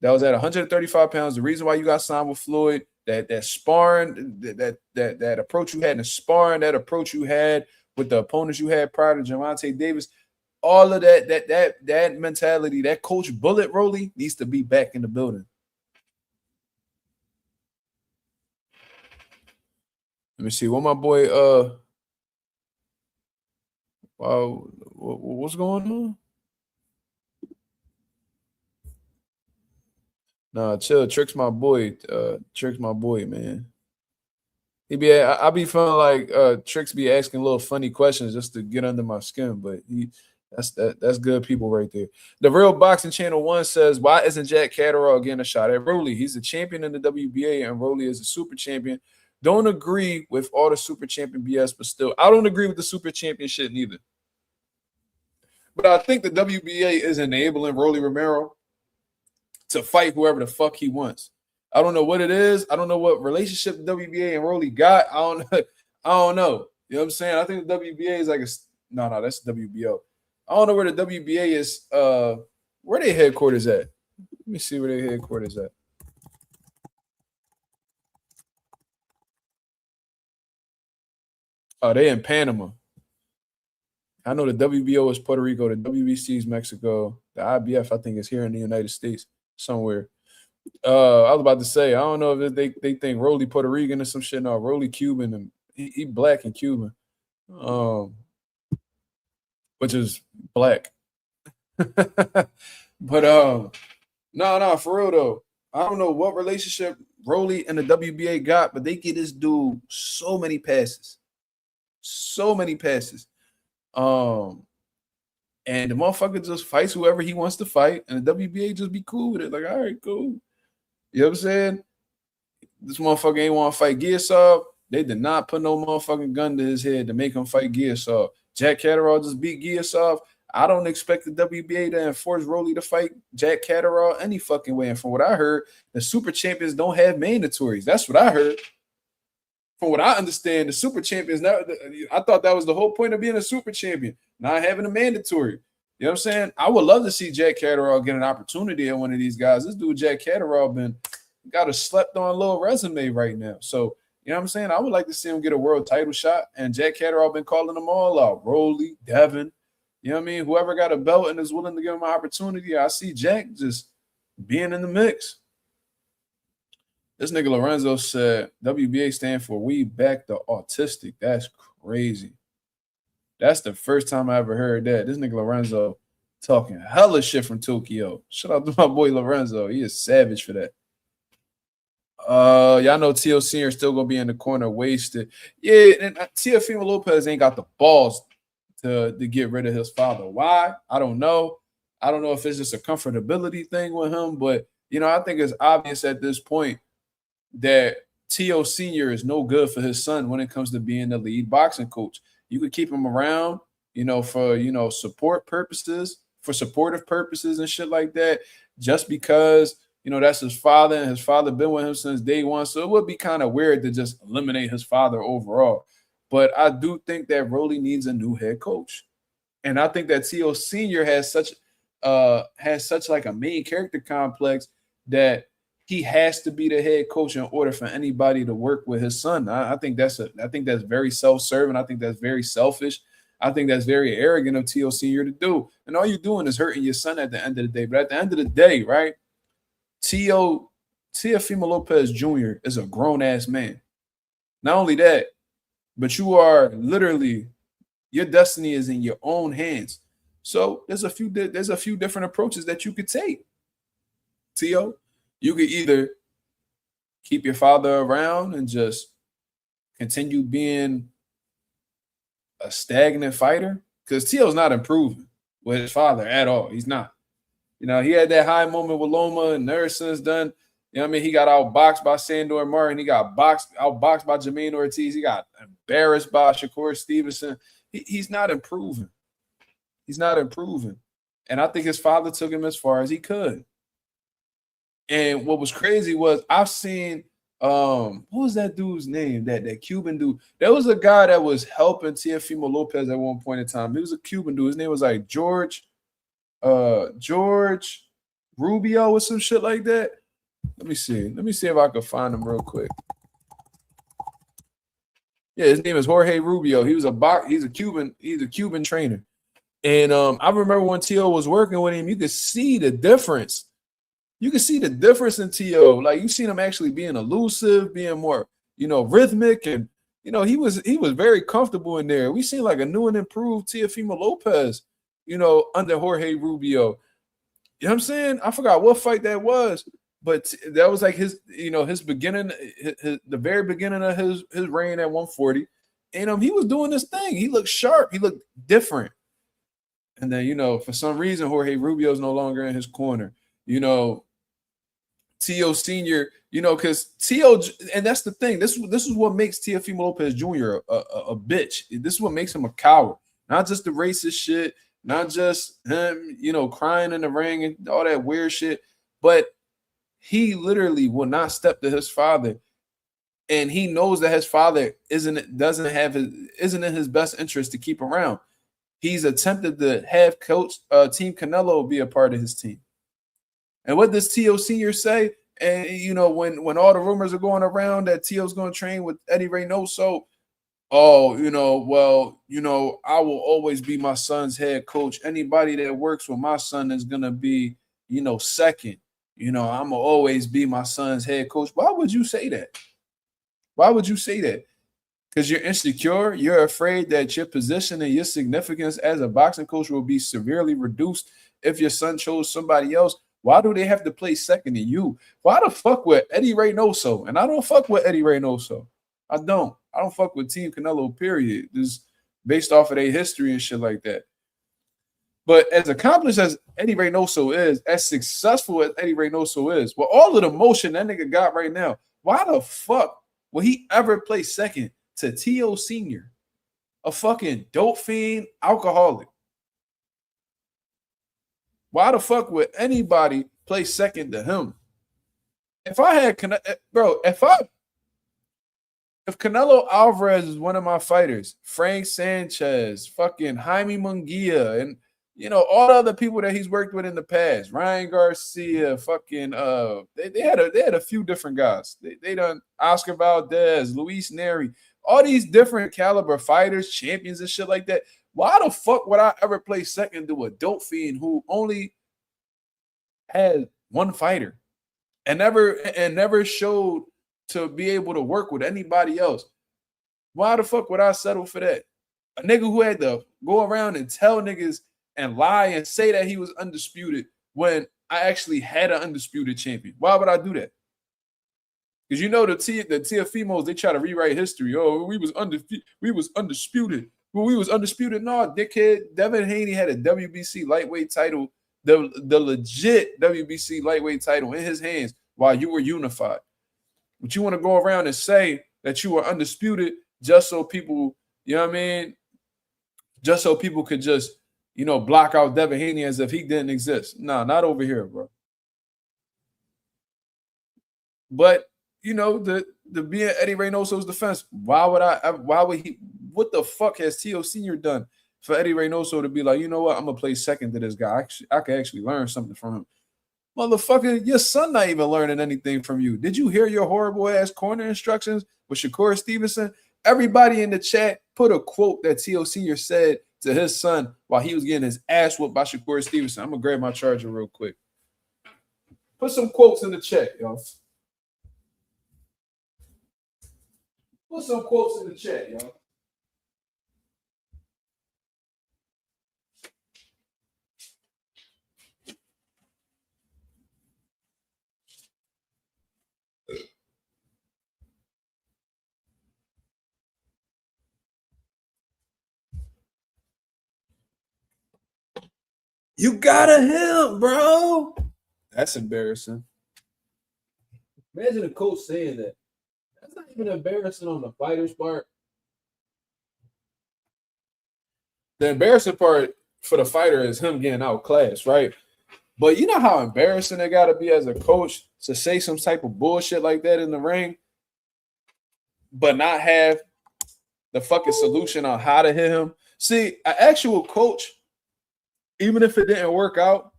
that was at 135 pounds. The reason why you got signed with Floyd, that sparring, that approach you had in the sparring, that approach you had with the opponents you had prior to Gervonta Davis, all of that mentality, that Coach Bullet Rolly needs to be back in the building. Let me see what my boy wow, what's going on? Nah, chill. Trick's my boy. Trick's my boy, man. I be feeling like Tricks be asking little funny questions just to get under my skin, but that's good people right there. The Real Boxing Channel 1 says, why isn't Jack Catterall getting a shot at Rolly? He's a champion in the WBA, and Rolly is a super champion. Don't agree with all the super champion BS, but still, I don't agree with the super champion shit neither. But I think the WBA is enabling Rolly Romero to fight whoever the fuck he wants. I don't know what it is. I don't know what relationship the WBA and Rolly got. I don't know. You know what I'm saying? I think the WBA is like no, that's the WBO. I don't know where the WBA is. Where their headquarters at? Let me see where their headquarters at. Oh, they in Panama. I know the WBO is Puerto Rico, the WBC is Mexico, the IBF I think is here in the United States somewhere. I was about to say I don't know if they think Rolly Puerto Rican or some shit. No, Rolly Cuban and he black and Cuban. which is black. But no, for real though. I don't know what relationship Rolly and the WBA got, but they get this dude so many passes. So many passes. And the motherfucker just fights whoever he wants to fight, and the WBA just be cool with it. Like, all right, cool. You know what I'm saying? This motherfucker ain't want to fight Gearsov. They did not put no motherfucking gun to his head to make him fight Gearsov. Jack Catterall just beat Gearsov. I don't expect the WBA to enforce Rolly to fight Jack Catterall any fucking way. And from what I heard, the super champions don't have mandatories. That's what I heard. From what I understand, the super champions, I thought that was the whole point of being a super champion, not having a mandatory. You know what I'm saying? I would love to see Jack Catterall get an opportunity at one of these guys. This dude, Jack Catterall, got a slept on little resume right now. So, you know what I'm saying? I would like to see him get a world title shot. And Jack Catterall been calling them all out. Rolly, Devin, you know what I mean? Whoever got a belt and is willing to give him an opportunity, I see Jack just being in the mix. This nigga Lorenzo said WBA stand for We Back the Autistic. That's crazy. That's the first time I ever heard that. This nigga Lorenzo talking hella shit from Tokyo. Shout out to my boy Lorenzo. He is savage for that. Y'all know Tio Sr. still gonna be in the corner wasted. Yeah, and Teofimo Lopez ain't got the balls to get rid of his father. Why? I don't know. I don't know if it's just a comfortability thing with him, but you know, I think it's obvious at this point that Tio Sr. is no good for his son when it comes to being the lead boxing coach. You could keep him around, you know, for, you know, support purposes, for supportive purposes and shit like that, just because, you know, that's his father and his father been with him since day one. So it would be kind of weird to just eliminate his father overall. But I do think that Rolly needs a new head coach. And I think that Tio Sr. has such like a main character complex that he has to be the head coach in order for anybody to work with his son. I think that's very self-serving. I think that's very selfish. I think that's very arrogant of Tio Sr. to do. And all you're doing is hurting your son at the end of the day. But at the end of the day, right, Teofimo Lopez Jr. is a grown-ass man. Not only that, but you are literally, your destiny is in your own hands. So there's a few different approaches that you could take. Tio, you could either keep your father around and just continue being a stagnant fighter, because Tio's not improving with his father at all. He's not. You know, he had that high moment with Loma, and ever since then, you know what I mean? He got outboxed by Sandor Martin. He got outboxed by Jermaine Ortiz. He got embarrassed by Shakur Stevenson. He's not improving. He's not improving. And I think his father took him as far as he could. And what was crazy was I've seen what was that dude's name? That Cuban dude. There was a guy that was helping Teofimo Lopez at one point in time. He was a Cuban dude. His name was like George Rubio or some shit like that. Let me see. Let me see if I can find him real quick. Yeah, his name is Jorge Rubio. He's a Cuban trainer. And I remember when Tio was working with him, you could see the difference. You can see the difference in Tio. Like, you seen him actually being elusive, being more, you know, rhythmic, and you know, he was very comfortable in there. We seen like a new and improved Teofimo Lopez, you know, under Jorge Rubio. You know what I'm saying? I forgot what fight that was, but that was like his, you know, his beginning, the very beginning of his reign at 140. And he was doing this thing. He looked sharp. He looked different. And then, you know, for some reason, Jorge Rubio's no longer in his corner. You know, Tio Sr., you know, because Tio, and that's the thing. This is what makes Teofimo Lopez Jr. a bitch. This is what makes him a coward. Not just the racist shit, not just him, you know, crying in the ring and all that weird shit, but he literally will not step to his father. And he knows that his father isn't in his best interest to keep around. He's attempted to have Coach Team Canelo be a part of his team. And what does Tio Sr. say? And, you know, when all the rumors are going around that Tio's going to train with Eddie Reynoso, oh, you know, well, you know, I will always be my son's head coach. Anybody that works with my son is going to be, you know, second. You know, I'm going to always be my son's head coach. Why would you say that? Why would you say that? because you're insecure. You're afraid that your position and your significance as a boxing coach will be severely reduced if your son chose somebody else. Why do they have to play second to you? Why the fuck with Eddie Reynoso? And I don't fuck with Eddie Reynoso. I don't. I don't fuck with Team Canelo, period. Just based off of their history and shit like that. But as accomplished as Eddie Reynoso is, as successful as Eddie Reynoso is, with all of the motion that nigga got right now, why the fuck will he ever play second to T.O. Sr., a fucking dope fiend, alcoholic? Why the fuck would anybody play second to him? If I had, bro, if Canelo Alvarez is one of my fighters, Frank Sanchez, fucking Jaime Munguia, and all the other people that he's worked with in the past, Ryan Garcia, fucking they had a few different guys. They done Oscar Valdez, Luis Neri, all these different caliber fighters, champions and shit like that. Why the fuck would I ever play second to a dope fiend who only had one fighter and never showed to be able to work with anybody else? Why the fuck would I settle for that? A nigga who had to go around and tell niggas and lie and say that he was undisputed when I actually had an undisputed champion. Why would I do that? Because the Teofimos, they try to rewrite history. Oh, we was undisputed. Well, we was undisputed. No, dickhead. Devin Haney had a WBC lightweight title, the legit WBC lightweight title in his hands while you were unified. But you want to go around and say that you were undisputed just so people, just so people could just, block out Devin Haney as if he didn't exist. No, not over here, bro. But, the being Eddie Reynoso's defense, what the fuck has T.O. Sr. done for Eddie Reynoso to be like, you know what, I'm going to play second to this guy. I can actually learn something from him. Motherfucker, your son not even learning anything from you. Did you hear your horrible ass corner instructions with Shakur Stevenson? Everybody in the chat put a quote that T.O. Sr. said to his son while he was getting his ass whooped by Shakur Stevenson. I'm going to grab my charger real quick. Put some quotes in the chat, y'all. Put some quotes in the chat, y'all. You gotta him, bro. That's embarrassing. Imagine a coach saying that. That's not even embarrassing on the fighter's part. The embarrassing part for the fighter is him getting outclassed, right? But you know how embarrassing it got to be as a coach to say some type of bullshit like that in the ring, but not have the fucking solution on how to hit him. See, an actual coach, even if it didn't work out,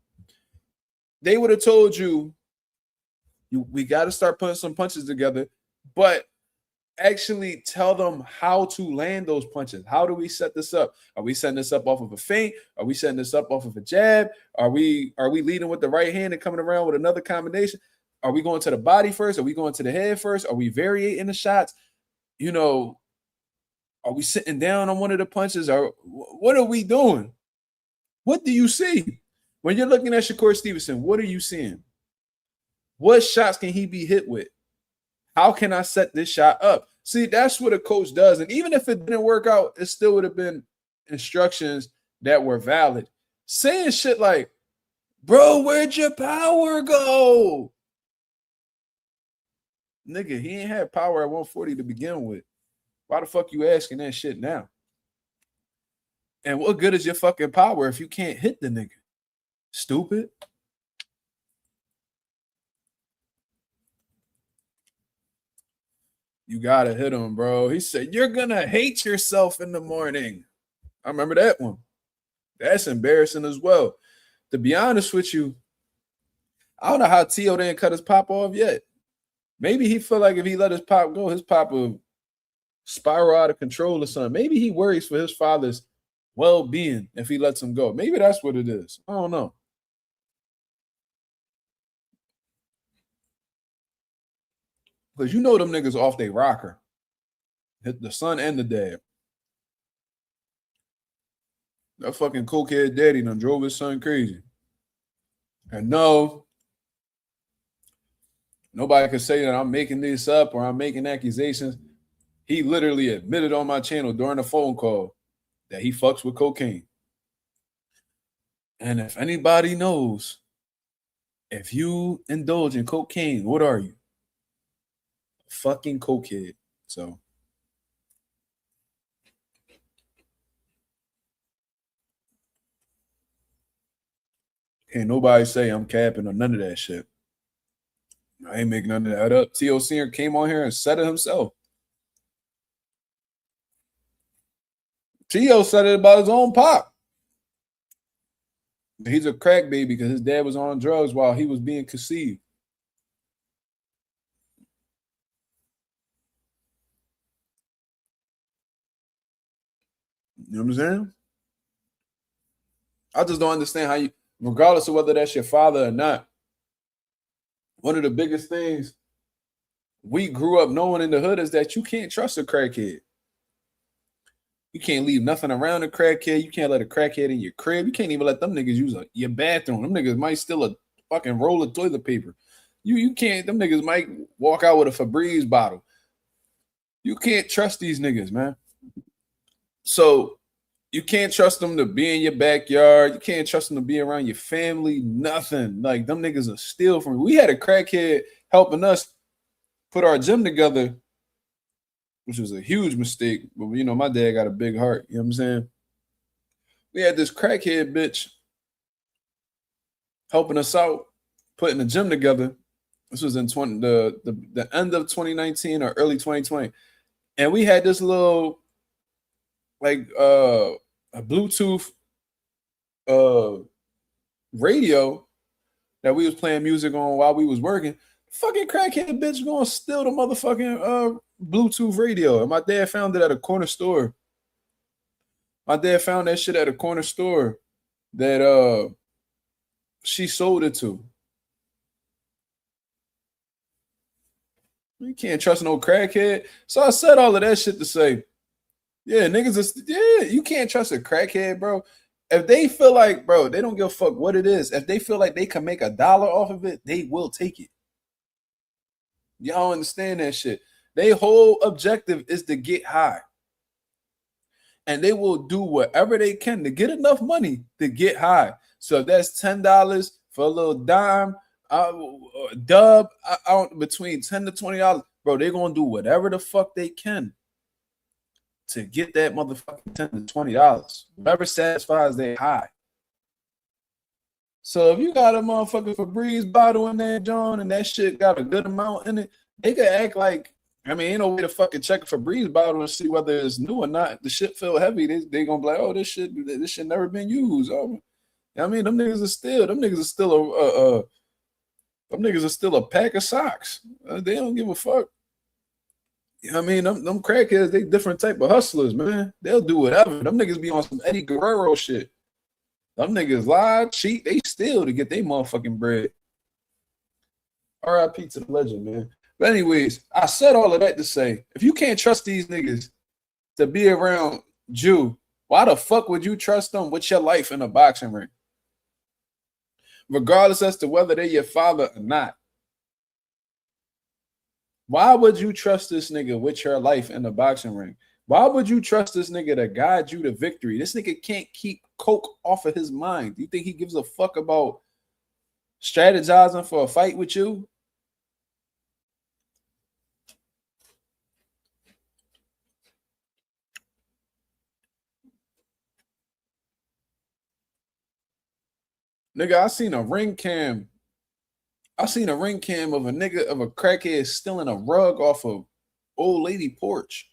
they would have told you, we got to start putting some punches together, but actually tell them how to land those punches. How do we set this up? Are we setting this up off of a feint? Are we setting this up off of a jab? Are we leading with the right hand and coming around with another combination? Are we going to the body first? Are we going to the head first? Are we varying the shots? Are we sitting down on one of the punches? Or what are we doing? What do you see? When you're looking at Shakur Stevenson, what are you seeing? What shots can he be hit with? How can I set this shot up? See, that's what a coach does. And even if it didn't work out, it still would have been instructions that were valid. Saying shit like, bro, where'd your power go? Nigga, he ain't had power at 140 to begin with. Why the fuck you asking that shit now? And what good is your fucking power if you can't hit the nigga? Stupid. You gotta hit him, bro. He said, you're gonna hate yourself in the morning. I remember that one. That's embarrassing as well. To be honest with you, I don't know how T.O. didn't cut his pop off yet. Maybe he feel like if he let his pop go, his pop will spiral out of control or something. Maybe he worries for his father's well-being if he lets him go. Maybe that's what it is. I don't know. Because them niggas off their rocker. Hit the son and the dad. That fucking cokehead daddy done drove his son crazy. And no, nobody could say that I'm making this up or I'm making accusations. He literally admitted on my channel during a phone call that he fucks with cocaine. And if anybody knows, if you indulge in cocaine, what are you? A fucking cokehead. So can't nobody say I'm capping or none of that shit. I ain't making none of that up. T.O. Senior came on here and said it himself. T.O. said it about his own pop. He's a crack baby because his dad was on drugs while he was being conceived. You know what I'm saying? I just don't understand how you, regardless of whether that's your father or not, one of the biggest things we grew up knowing in the hood is that you can't trust a crackhead. You can't leave nothing around a crackhead. You can't let a crackhead in your crib. You can't even let them niggas use your bathroom. Them niggas might steal a fucking roll of toilet paper. You can't, them niggas might walk out with a Febreze bottle. You can't trust these niggas, man. So you can't trust them to be in your backyard. You can't trust them to be around your family. Nothing. Like, them niggas are steal from you. We had a crackhead helping us put our gym together, which was a huge mistake. But, you know, my dad got a big heart. You know what I'm saying? We had this crackhead bitch helping us out, putting the gym together. This was in the end of 2019 or early 2020. And we had this little, like, a Bluetooth radio that we was playing music on while we was working. Fucking crackhead bitch gonna steal the motherfucking Bluetooth radio. And my dad found it at a corner store. My dad found that shit at a corner store that she sold it to. You can't trust no crackhead. So I said all of that shit to say, yeah, niggas you can't trust a crackhead, bro. If they feel like, bro, they don't give a fuck what it is. If they feel like they can make $1 off of it, they will take it. Y'all understand that shit. Their whole objective is to get high. And they will do whatever they can to get enough money to get high. So if that's $10 for a little dime, dub, between $10 to $20, bro, they're going to do whatever the fuck they can to get that motherfucking $10 to $20. Whatever satisfies their high. So if you got a motherfucking Febreze bottle in there, John, and that shit got a good amount in it, they could act like, I mean, ain't no way to fucking check a Febreze bottle and see whether it's new or not. The shit feel heavy. They gonna be like, oh, this shit never been used. Oh, I mean, them niggas are still a pack of socks. They don't give a fuck. You know what I mean? Them crackheads, they different type of hustlers, man. They'll do whatever. Them niggas be on some Eddie Guerrero shit. Them niggas lie, cheat, they steal to get their motherfucking bread. R.I.P. to the legend, man. But anyways, I said all of that to say, if you can't trust these niggas to be around you, why the fuck would you trust them with your life in a boxing ring? Regardless as to whether they're your father or not. Why would you trust this nigga with your life in a boxing ring? Why would you trust this nigga to guide you to victory? This nigga can't keep coke off of his mind. Do you think he gives a fuck about strategizing for a fight with you? Nigga, I seen a ring cam of a nigga, of a crackhead stealing a rug off of old lady porch.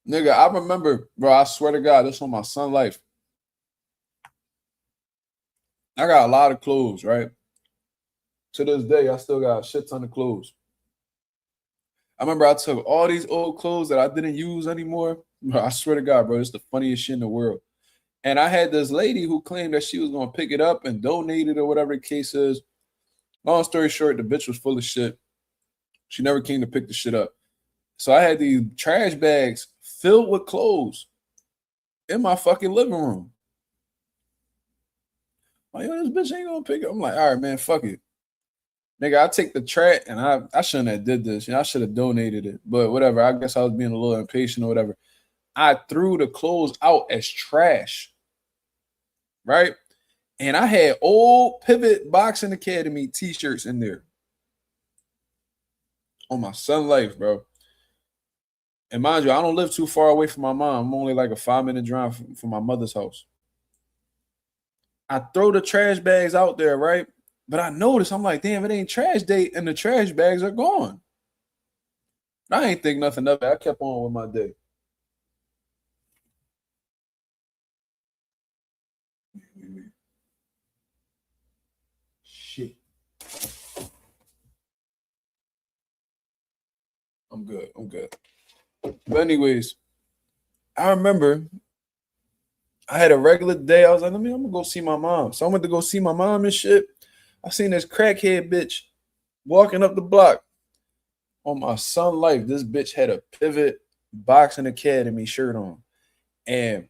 Nigga, I remember, bro, I swear to God, this on my son's life. I got a lot of clothes, right? To this day, I still got a shit ton of clothes. I remember I took all these old clothes that I didn't use anymore. Bro, I swear to God, bro, it's the funniest shit in the world. And I had this lady who claimed that she was gonna pick it up and donate it or whatever the case is. Long story short, the bitch was full of shit. She never came to pick the shit up. So I had these trash bags filled with clothes in my fucking living room. Like, yo, this bitch ain't gonna pick it. I'm like, all right, man, fuck it. Nigga, I take the trash, and I shouldn't have did this. I should have donated it. But whatever. I guess I was being a little impatient or whatever. I threw the clothes out as trash. Right? And I had old Pivot Boxing Academy t-shirts in there. On my son life, bro. And mind you, I don't live too far away from my mom. I'm only like a 5-minute drive from my mother's house. I throw the trash bags out there, right? But I noticed, I'm like, damn, it ain't trash day, and the trash bags are gone. I ain't think nothing of it. I kept on with my day. Shit. I'm good. I'm good. But anyways, I remember I had a regular day. I was like, I'm gonna go see my mom. So I went to go see my mom and shit. I seen this crackhead bitch walking up the block. On my son life, this bitch had a Pivot Boxing Academy shirt on. And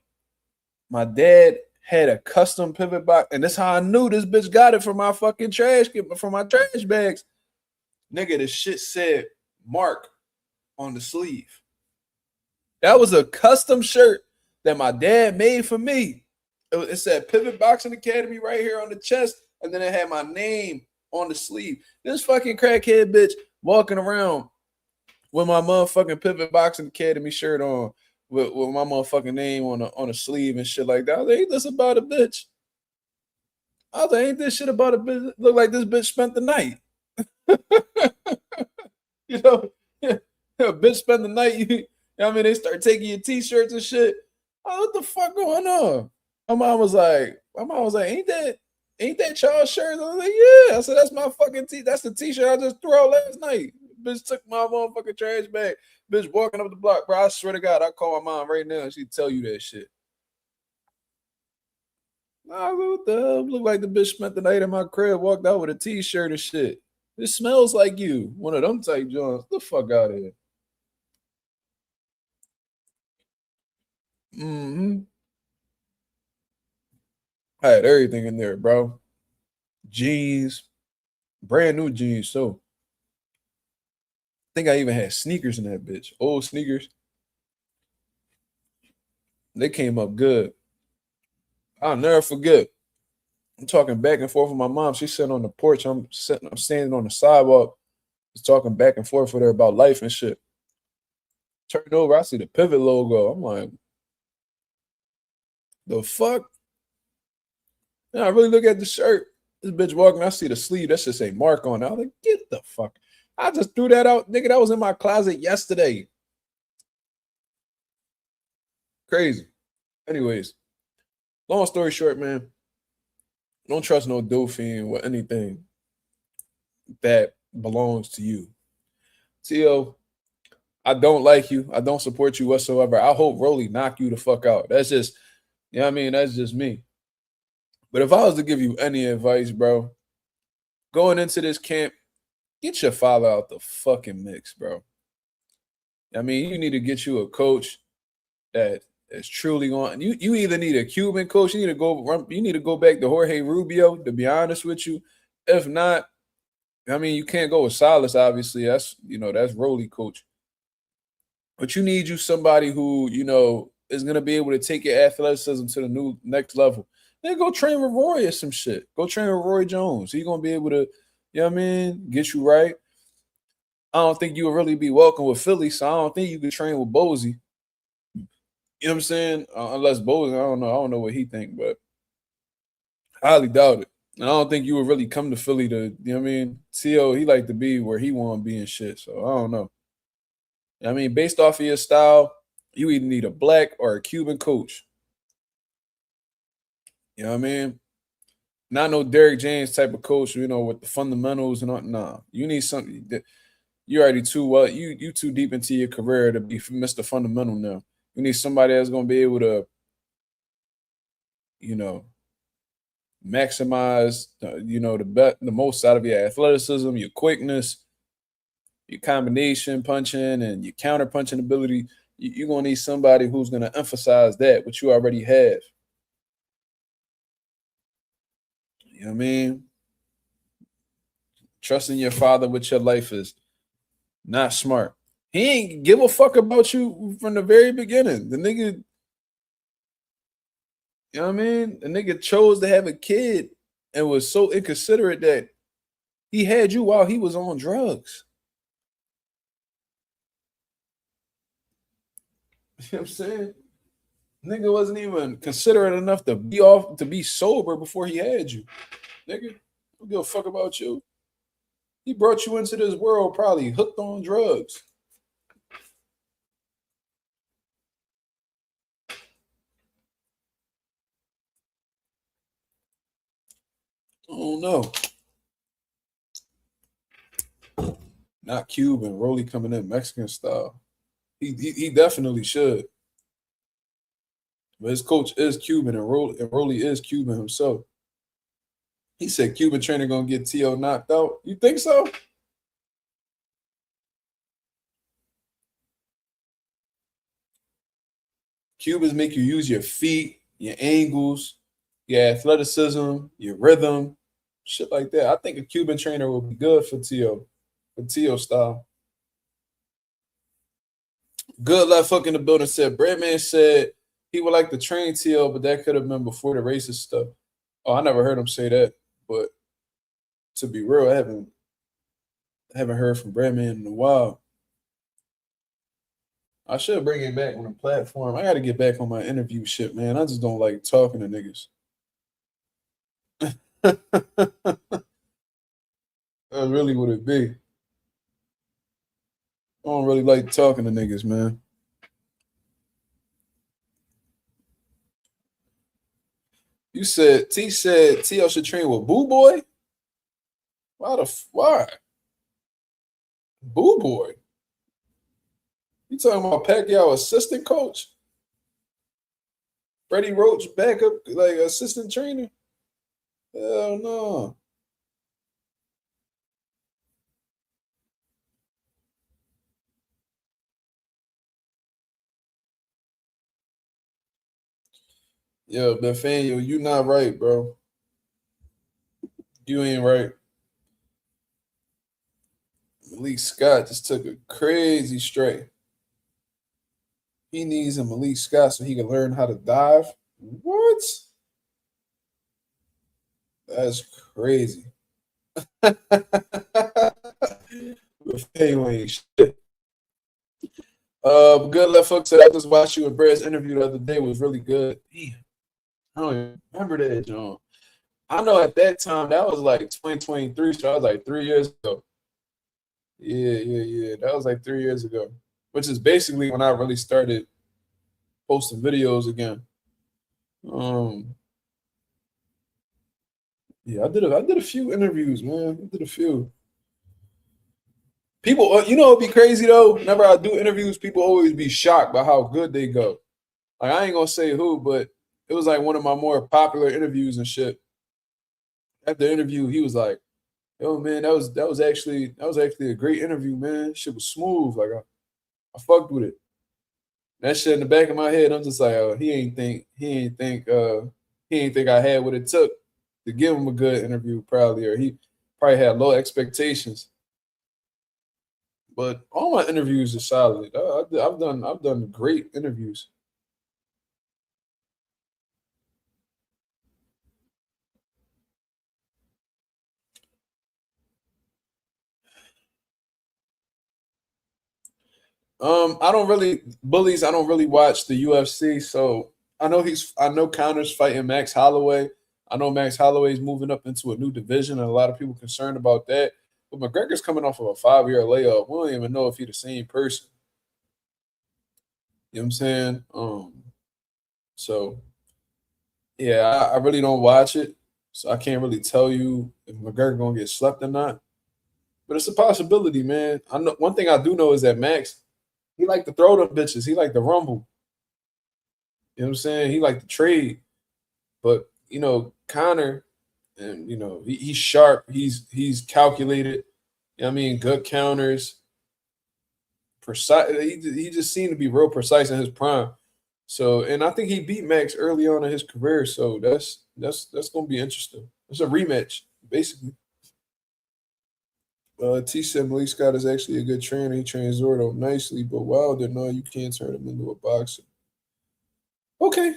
my dad had a custom pivot box. And that's how I knew this bitch got it from my fucking trash, from my trash bags. Nigga, this shit said Mark on the sleeve. That was a custom shirt that my dad made for me. It said Pivot Boxing Academy right here on the chest, and then it had my name on the sleeve. This fucking crackhead bitch walking around with my motherfucking Pivot Boxing Academy shirt on, with my motherfucking name on the sleeve and shit like that. I was like, ain't this about a bitch? I was like, ain't this shit about a bitch? Look like this bitch spent the night. You know, a bitch spend the night. You know what I mean? They start taking your t-shirts and shit. Oh, what the fuck going on? My mom was like, ain't that y'all shirts? I was like, yeah. I said, that's my fucking that's the t-shirt I just threw out last night. Bitch took my motherfucking trash bag. Bitch walking up the block, bro. I swear to God, I call my mom right now and she'd tell you that shit. Nah, what the hell? Look like the bitch spent the night in my crib, walked out with a t-shirt and shit. It smells like you. One of them type joints. The fuck out of here. Mm-hmm. I had everything in there, bro. Jeans, brand new jeans. So I think I even had sneakers in that bitch. Old sneakers. They came up good. I'll never forget. I'm talking back and forth with my mom. She's sitting on the porch. I'm standing on the sidewalk, just talking back and forth with her about life and shit. Turned over, I see the Pivot logo. I'm like, the fuck? And I really look at the shirt. This bitch walking, I see the sleeve. That should say Mark on it. I was like, get the fuck. I just threw that out. Nigga, that was in my closet yesterday. Crazy. Anyways, long story short, man, don't trust no dope fiend with anything that belongs to you. Tio, I don't like you. I don't support you whatsoever. I hope Rolly knock you the fuck out. That's just, you know what I mean? That's just me. But if I was to give you any advice, bro, going into this camp, get your father out the fucking mix, bro. I mean, you need to get you a coach that is truly on. You either need a Cuban coach, you need to go back to Jorge Rubio, to be honest with you. If not, I mean, you can't go with Silas, obviously. That's Rolly coach. But you need somebody who, is gonna be able to take your athleticism to the new next level. Then go train with Roy or some shit. Go train with Roy Jones. He's gonna be able to, you know what I mean, get you right. I don't think you would really be welcome with Philly, so I don't think you could train with Bozy. You know what I'm saying? Unless Bozy, I don't know what he think, but I highly doubt it. And I don't think you would really come to Philly to, you know what I mean? T.O., he like to be where he want to be and shit, so I don't know. I mean, based off of your style, you either need a black or a Cuban coach. You know what I mean? Not no Derrick James type of coach, with the fundamentals and all. Nah, you need something that you're already too well. You too deep into your career to be Mr. Fundamental now. You need somebody that's gonna be able to you know, maximize the most out of your athleticism, your quickness, your combination punching, and your counter punching ability. You're gonna need somebody who's gonna emphasize that, which you already have. You know what I mean? Trusting your father with your life is not smart. He ain't give a fuck about you from the very beginning. The nigga, you know what I mean? The nigga chose to have a kid and was so inconsiderate that he had you while he was on drugs. You know what I'm saying? Nigga wasn't even considerate enough to be sober before he had you. Nigga, don't give a fuck about you. He brought you into this world probably hooked on drugs. I don't know. Not Cuban. Rolly coming in Mexican style. He definitely should. But his coach is Cuban, and Rolly is Cuban himself. He said Cuban trainer gonna get T.O. knocked out. You think so? Cubans make you use your feet, your angles, your athleticism, your rhythm, shit like that. I think a Cuban trainer will be good for T.O. style. Good left hook in the building said Breadman said he would like to train T.O., but that could have been before the racist stuff. Oh, I never heard him say that, but to be real, I haven't heard from Breadman in a while. I should bring him back on the platform. I got to get back on my interview shit, man. I just don't like talking to niggas. That's really what it be. I don't really like talking to niggas, man. You said T.O. should train with Boo Boy? Why? Boo Boy? You talking about Pacquiao assistant coach? Freddie Roach backup like assistant trainer? Hell no. Yo, Nathaniel, you not right, bro. You ain't right. Malik Scott just took a crazy straight. He needs a Malik Scott so he can learn how to dive. What? That's crazy. Nathaniel ain't shit. Good luck, folks. I just watched you and Brad's interview the other day. It was really good. Damn. I don't even remember that, John. I know at that time that was like 2023, so that was like 3 years ago. Yeah. That was like 3 years ago, which is basically when I really started posting videos again. Yeah, I did a few interviews, man. I did a few. People, it'd be crazy though. Whenever I do interviews, people always be shocked by how good they go. Like I ain't gonna say who, but it was like one of my more popular interviews and shit. After the interview, he was like, "Yo, man, that was actually a great interview, man. Shit was smooth. Like I fucked with it." That shit in the back of my head, I'm just like, oh, he ain't think I had what it took to give him a good interview, probably, or he probably had low expectations. But all my interviews are solid. I've done great interviews. I don't really bullies. I don't really watch the UFC, so I know Connor's fighting Max Holloway. I know Max Holloway's moving up into a new division, and a lot of people concerned about that. But McGregor's coming off of a 5-year layoff. We don't even know if he's the same person. You know what I'm saying? So yeah, I really don't watch it, so I can't really tell you if McGregor gonna get slept or not. But it's a possibility, man. I know one thing I do know is that Max, he like to throw them bitches. He like to rumble. You know what I'm saying? He like to trade. But you know, Connor, and you know, he's sharp. He's calculated. You know what I mean, good counters, precise. He just seemed to be real precise in his prime. So, and I think he beat Max early on in his career. So that's gonna be interesting. It's a rematch, basically. T said Malik Scott is actually a good trainer. He trains Zordo nicely, but Wilder, no, you can't turn him into a boxer. Okay.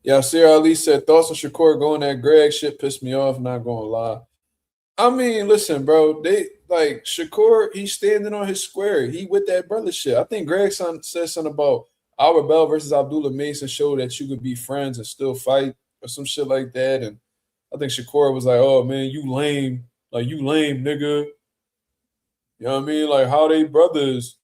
Yeah, Sarah Ali said thoughts on Shakur going at Greg shit pissed me off, not gonna lie. I mean, listen, bro, they like Shakur, he's standing on his square. He with that brother shit. I think Greg said something about Albert Bell versus Abdullah Mason showed that you could be friends and still fight or some shit like that. And I think Shakur was like, oh man, you lame. Like you lame, nigga. You know what I mean? Like how they brothers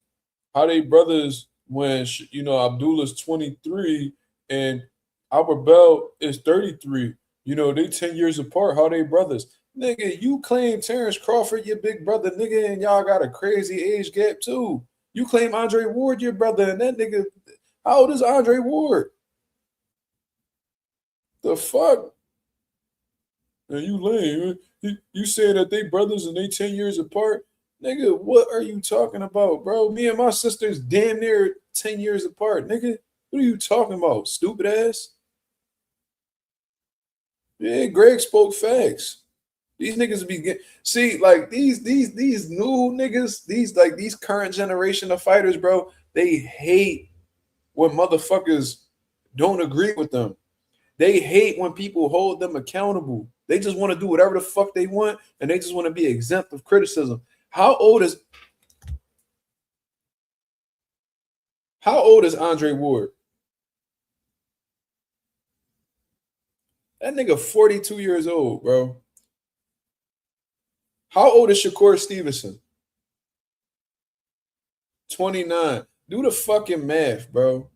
when you know Abdullah's 23 and Albert Bell is 33. You know, they 10 years apart. How they brothers? Nigga, you claim Terrence Crawford your big brother, nigga, and y'all got a crazy age gap too. You claim Andre Ward your brother, and that nigga, how old is Andre Ward? The fuck? And you lame. You saying that they brothers and they 10 years apart? Nigga, what are you talking about, bro? Me and my sister's damn near 10 years apart, nigga. What are you talking about, stupid ass? Yeah, Greg spoke facts. These niggas be see like these new niggas, these current generation of fighters, bro. They hate when motherfuckers don't agree with them. They hate when people hold them accountable. They just want to do whatever the fuck they want, and they just want to be exempt of criticism. How old is Andre Ward? That nigga 42 years old, bro. How old is Shakur Stevenson? 29. Do the fucking math, bro.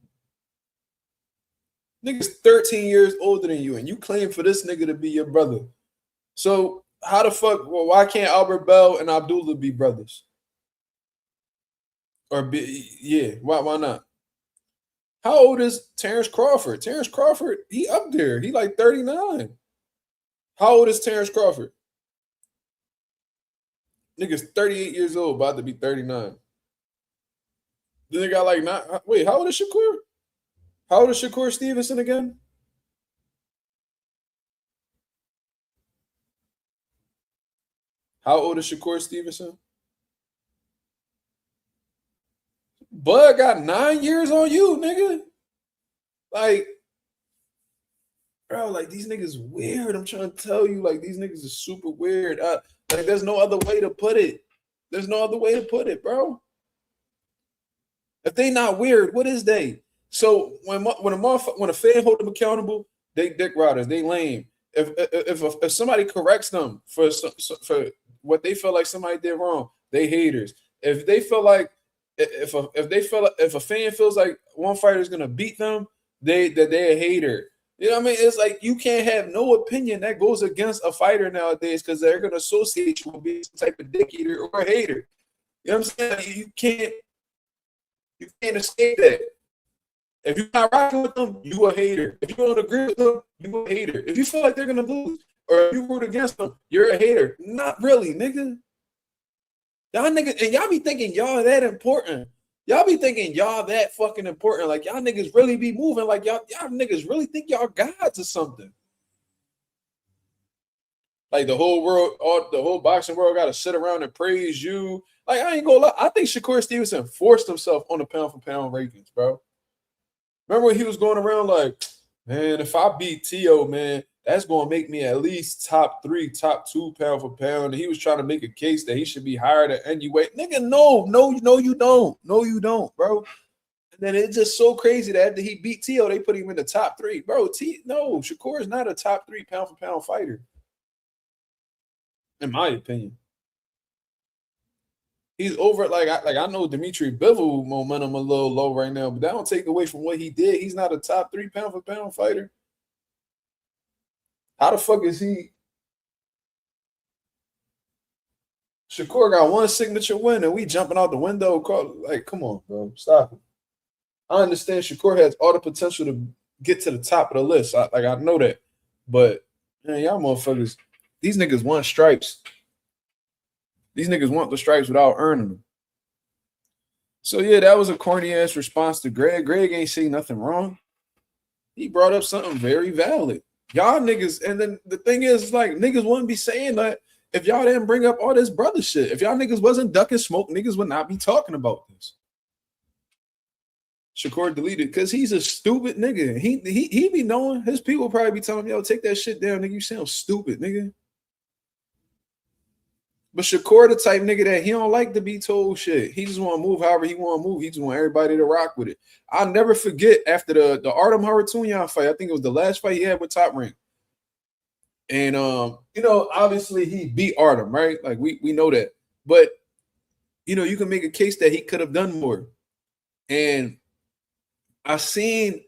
Nigga's 13 years older than you, and you claim for this nigga to be your brother. So how the fuck? Well, why can't Albert Bell and Abdullah be brothers? Or be yeah? Why not? How old is Terrence Crawford? Terrence Crawford, he up there. He like 39. How old is Terrence Crawford? Nigga's 38 years old, about to be 39. Then they got like not. Wait, how old is Shakur? How old is Shakur Stevenson again? How old is Shakur Stevenson? Bud got 9 years on you, nigga. Like, bro, like these niggas weird. I'm trying to tell you, like these niggas are super weird. Like, there's no other way to put it. There's no other way to put it, bro. If they not weird, what is they? So when a fan hold them accountable, they dick riders, they lame. If somebody corrects them for what they feel like somebody did wrong, they haters. If they feel like if a fan feels like one fighter is gonna beat them, they're a hater. You know what I mean? It's like you can't have no opinion that goes against a fighter nowadays because they're gonna associate you with being some type of dick eater or a hater. You know what I'm saying? You can't escape that. If you're not rocking with them, you a hater. If you don't agree with them, you a hater. If you feel like they're gonna lose or if you root against them, you're a hater. Not really, nigga. Y'all niggas, and y'all be thinking y'all that important. Y'all be thinking y'all that fucking important. Like y'all niggas really be moving. Like y'all niggas really think y'all gods or something. Like the whole world, the whole boxing world got to sit around and praise you. Like I ain't gonna lie, I think Shakur Stevenson forced himself on the pound for pound rankings, bro. Remember when he was going around like, man, if I beat Tio, man, that's gonna make me at least top 3, top 2 pound for pound. And he was trying to make a case that he should be higher than any weight. Nigga, no, you don't. No, you don't, bro. And then it's just so crazy that after he beat Tio, they put him in the top 3. Bro, no, Shakur is not a top 3 pound for pound fighter. In my opinion. He's over like I know Dimitri Bivol momentum a little low right now, but that don't take away from what he did. He's not a top 3 pound for pound fighter. How the fuck is he? Shakur got one signature win and we jumping out the window. Like, come on, bro. Stop it. I understand Shakur has all the potential to get to the top of the list. I know that, but man, y'all motherfuckers, these niggas want stripes. These niggas want the stripes without earning them. So yeah, that was a corny ass response to Greg. Greg ain't saying nothing wrong. He brought up something very valid. Y'all niggas, and then the thing is, like, niggas wouldn't be saying that if y'all didn't bring up all this brother shit. If y'all niggas wasn't ducking smoke, niggas would not be talking about this. Shakur deleted because he's a stupid nigga. He be knowing his people probably be telling him, yo, take that shit down, nigga. You sound stupid, nigga. But Shakur the type nigga that he don't like to be told shit. He just want to move however he want to move. He just want everybody to rock with it. I'll never forget after the Artem Haratunyan fight. I think it was the last fight he had with Top Rank. And you know, obviously he beat Artem, right? Like we know that. But you know, you can make a case that he could have done more. And I seen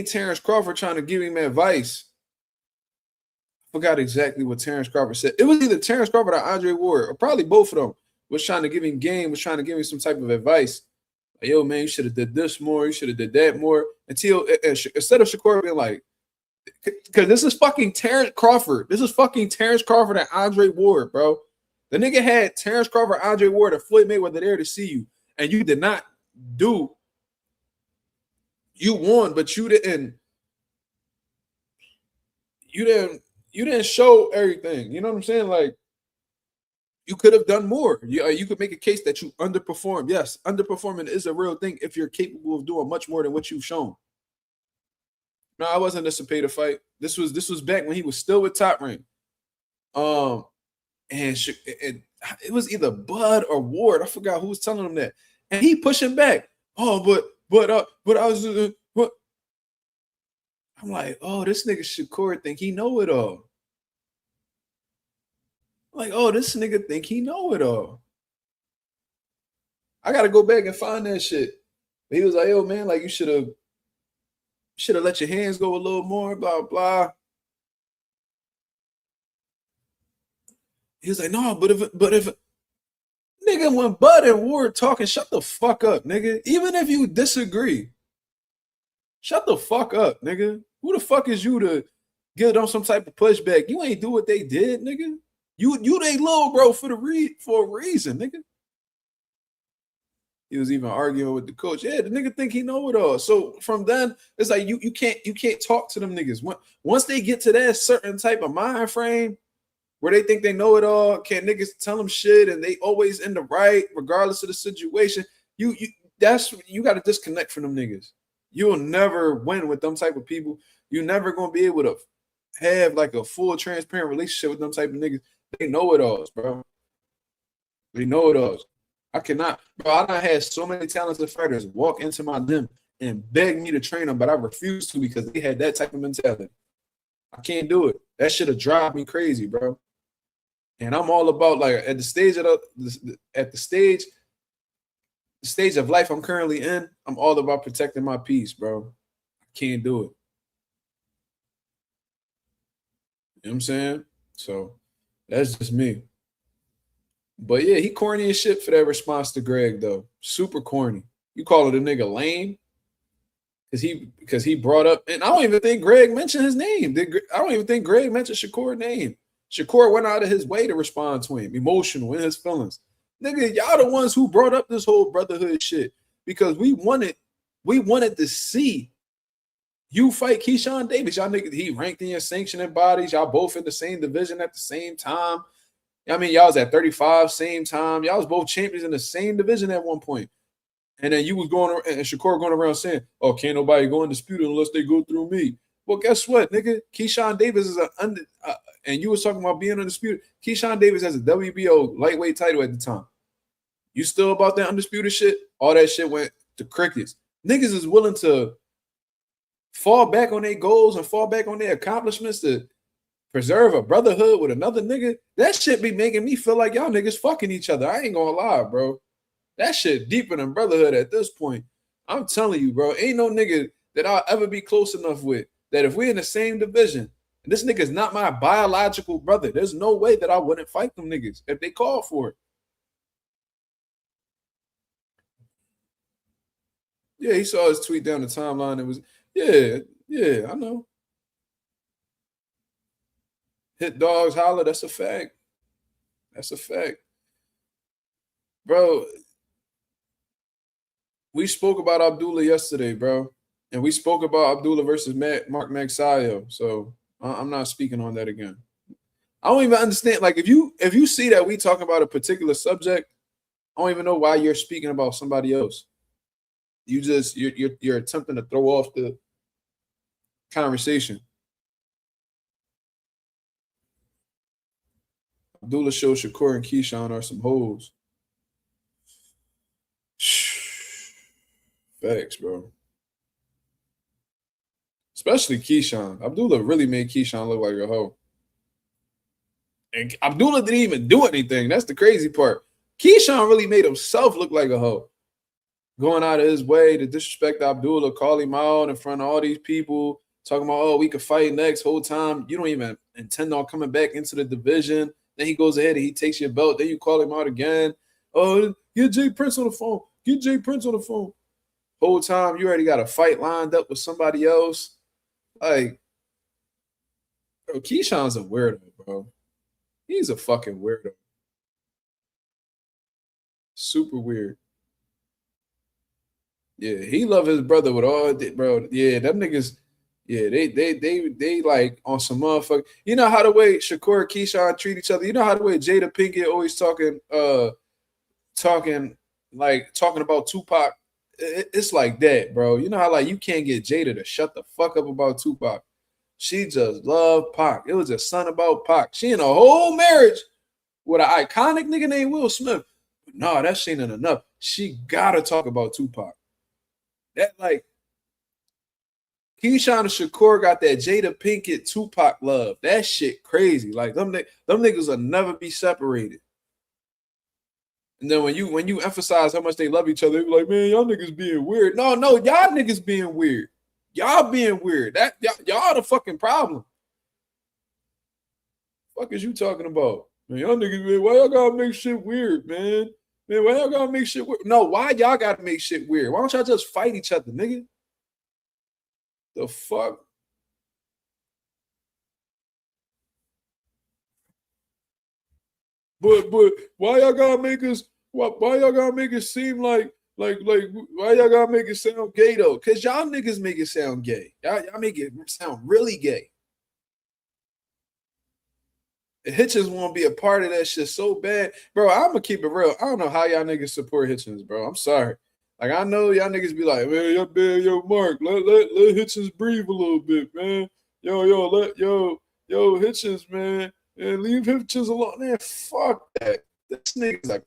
Terrence Crawford trying to give him advice. I forgot exactly what Terrence Crawford said. It was either Terrence Crawford or Andre Ward, or probably both of them, was trying to give him game, was trying to give him some type of advice. Like, yo, man, you should have did this more. You should have did that more. Until instead of Shakur being like, because this is fucking Terrence Crawford. This is fucking Terrence Crawford and Andre Ward, bro. The nigga had Terrence Crawford, Andre Ward, and Floyd Mayweather there to see you, and you did not do. You won, but you didn't show everything. You know what I'm saying? Like, you could have done more. You could make a case that you underperformed. Yes, underperforming is a real thing if you're capable of doing much more than what you've shown. No, I wasn't anticipating a fight. This was back when he was still with Top Rank. And it was either Bud or Ward. I forgot who was telling him that. And he pushing back. Oh, but I was what? I'm like, oh, this nigga Shakur think he know it all. Like, oh, this nigga think he know it all. I gotta go back and find that shit. But he was like, yo, man, like you should have let your hands go a little more, blah, blah. He was like, no, but if nigga, when Bud and Ward talking, shut the fuck up, nigga. Even if you disagree, shut the fuck up, nigga. Who the fuck is you to give them some type of pushback? You ain't do what they did, nigga. You they little bro for a reason, nigga. He was even arguing with the coach. Yeah, the nigga think he know it all. So from then, it's like you can't talk to them niggas. Once they get to that certain type of mind frame where they think they know it all, can't niggas tell them shit and they always in the right regardless of the situation. You got to disconnect from them niggas. You'll never win with them type of people. You're never gonna be able to have like a full transparent relationship with them type of niggas. They know it all, bro. They know it all. I cannot, bro. I done had so many talented fighters walk into my gym and beg me to train them, but I refuse to because they had that type of mentality. I can't do it. That should have drive me crazy, bro. And I'm all about like at the stage of the stage of life I'm currently in, I'm all about protecting my peace, bro. I can't do it. You know what I'm saying? So that's just me. But yeah, he corny as shit for that response to Greg, though. Super corny. You call it a nigga lame? Because he brought up, and I don't even think Greg mentioned his name. I don't even think Greg mentioned Shakur's name. Shakur went out of his way to respond to him, emotional in his feelings. Nigga, y'all the ones who brought up this whole brotherhood shit because we wanted to see you fight Keyshawn Davis. Y'all niggas, he ranked in your sanctioning bodies. Y'all both in the same division at the same time. I mean, y'all was at 35, same time. Y'all was both champions in the same division at one point. And then you was going and Shakur going around saying, oh, can't nobody go undisputed unless they go through me. Well, guess what, nigga? Keyshawn Davis is and you was talking about being undisputed. Keyshawn Davis has a WBO lightweight title at the time. You still about that undisputed shit? All that shit went to crickets. Niggas is willing to fall back on their goals and fall back on their accomplishments to preserve a brotherhood with another nigga. That shit be making me feel like y'all niggas fucking each other. I ain't gonna lie, bro. That shit deeper than brotherhood at this point. I'm telling you, bro, ain't no nigga that I'll ever be close enough with that if we're in the same division, and this nigga's not my biological brother, there's no way that I wouldn't fight them niggas if they call for it. Yeah, he saw his tweet down the timeline. Yeah, I know. Hit dogs holler. That's a fact. That's a fact, bro. We spoke about Abdullah yesterday, bro, and we spoke about Abdullah versus Mark Magsayo. So I'm not speaking on that again. I don't even understand. Like, if you see that we talking about a particular subject, I don't even know why you're speaking about somebody else. You're attempting to throw off the conversation. Abdullah shows Shakur and Keyshawn are some hoes. Facts, bro. Especially Keyshawn. Abdullah really made Keyshawn look like a hoe. And Abdullah didn't even do anything. That's the crazy part. Keyshawn really made himself look like a hoe. Going out of his way to disrespect Abdullah, call him out in front of all these people, talking about, oh, we could fight next. Whole time, you don't even intend on coming back into the division. Then he goes ahead and he takes your belt. Then you call him out again. Oh, get Jay Prince on the phone. Get Jay Prince on the phone. Whole time, you already got a fight lined up with somebody else. Like, bro, Keyshawn's a weirdo, bro. He's a fucking weirdo. Super weird. Yeah, he love his brother with all, bro. Yeah, them niggas. Yeah, they like on some motherfucker. You know how the way Shakur and Keyshawn treat each other. You know how the way Jada Pinkett always talking about Tupac. It's like that, bro. You know how like you can't get Jada to shut the fuck up about Tupac. She just loved Pac. It was a son about Pac. She in a whole marriage with an iconic nigga named Will Smith. But no, that shit ain't enough. She gotta talk about Tupac. That like Keyshawn and Shakur got that Jada Pinkett Tupac love. That shit crazy. Like them niggas will never be separated. And then when you emphasize how much they love each other, they be like, man, y'all niggas being weird. No, y'all niggas being weird. Y'all being weird. That y'all the fucking problem. Fuck is you talking about? Man, y'all niggas, man, why y'all gotta make shit weird, man? Man, why y'all gotta make shit weird? No, why y'all gotta make shit weird? Why don't y'all just fight each other, nigga? The fuck? But why y'all gotta make us why y'all gotta make it seem like why y'all gotta make it sound gay though? Cause y'all niggas make it sound gay. Y'all make it sound really gay. The Hitchens want to be a part of that shit so bad. Bro, I'm gonna keep it real. I don't know how y'all niggas support Hitchens, bro. I'm sorry. Like I know y'all niggas be like, man, yo, Mark, let Hitchens breathe a little bit, man. Yo, Hitchens, man. And leave Hitchens alone. Man, fuck that. This nigga's like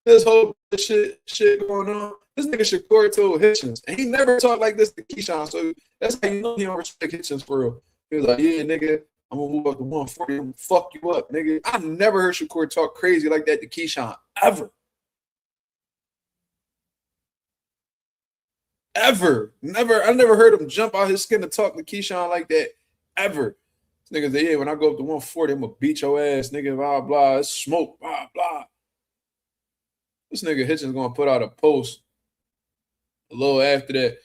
this whole shit going on. This nigga Shakur told Hitchens, and he never talked like this to Keyshawn. So that's how you know he don't respect Hitchens for real. He was like, yeah, nigga, I'm gonna move up to 140 and fuck you up, nigga. I never heard Shakur talk crazy like that to Keyshawn ever. Ever. Never. I never heard him jump out his skin to talk to Keyshawn like that. Ever. This nigga say, yeah, when I go up to 140, I'm gonna beat your ass, nigga, blah, blah. It's smoke, blah, blah. This nigga Hitchens gonna put out a post a little after that.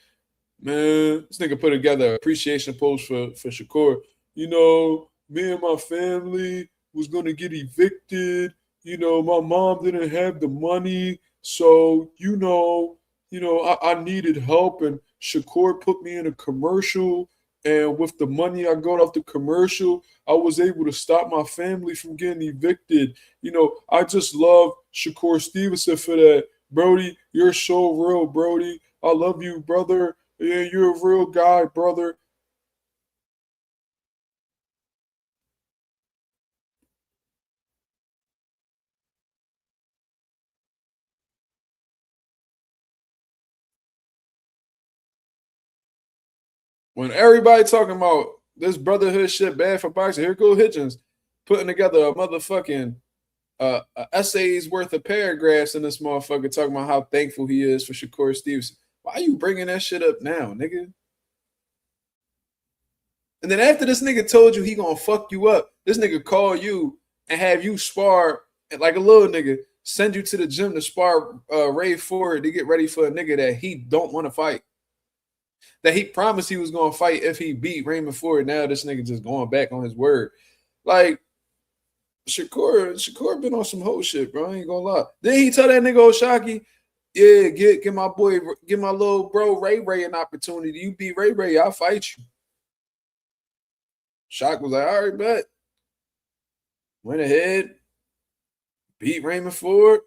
Man, this nigga put together an appreciation post for Shakur. You know, me and my family was gonna get evicted. You know, my mom didn't have the money, so I needed help, and Shakur put me in a commercial. And with the money I got off the commercial, I was able to stop my family from getting evicted. You know, I just love Shakur Stevenson for that. Brody, you're so real, Brody. I love you, brother. Yeah, you're a real guy, brother. When everybody talking about this brotherhood shit bad for boxing, here go Hitchens putting together a motherfucking essays worth of paragraphs in this motherfucker talking about how thankful he is for Shakur Stevenson. Why are you bringing that shit up now, nigga? And then after this nigga told you he gonna fuck you up, this nigga call you and have you spar like a little nigga, send you to the gym to spar Ray Ford to get ready for a nigga that he don't want to fight. that he promised he was gonna fight if he beat Raymond Ford. Now this nigga just going back on his word. Like Shakur been on some whole shit, bro. I ain't gonna lie. Then he tell that nigga Oshaki, yeah, get my boy, get my little bro Ray an opportunity. You beat Ray, I'll fight you. Shock was like, all right, bet. Went ahead, beat Raymond Ford.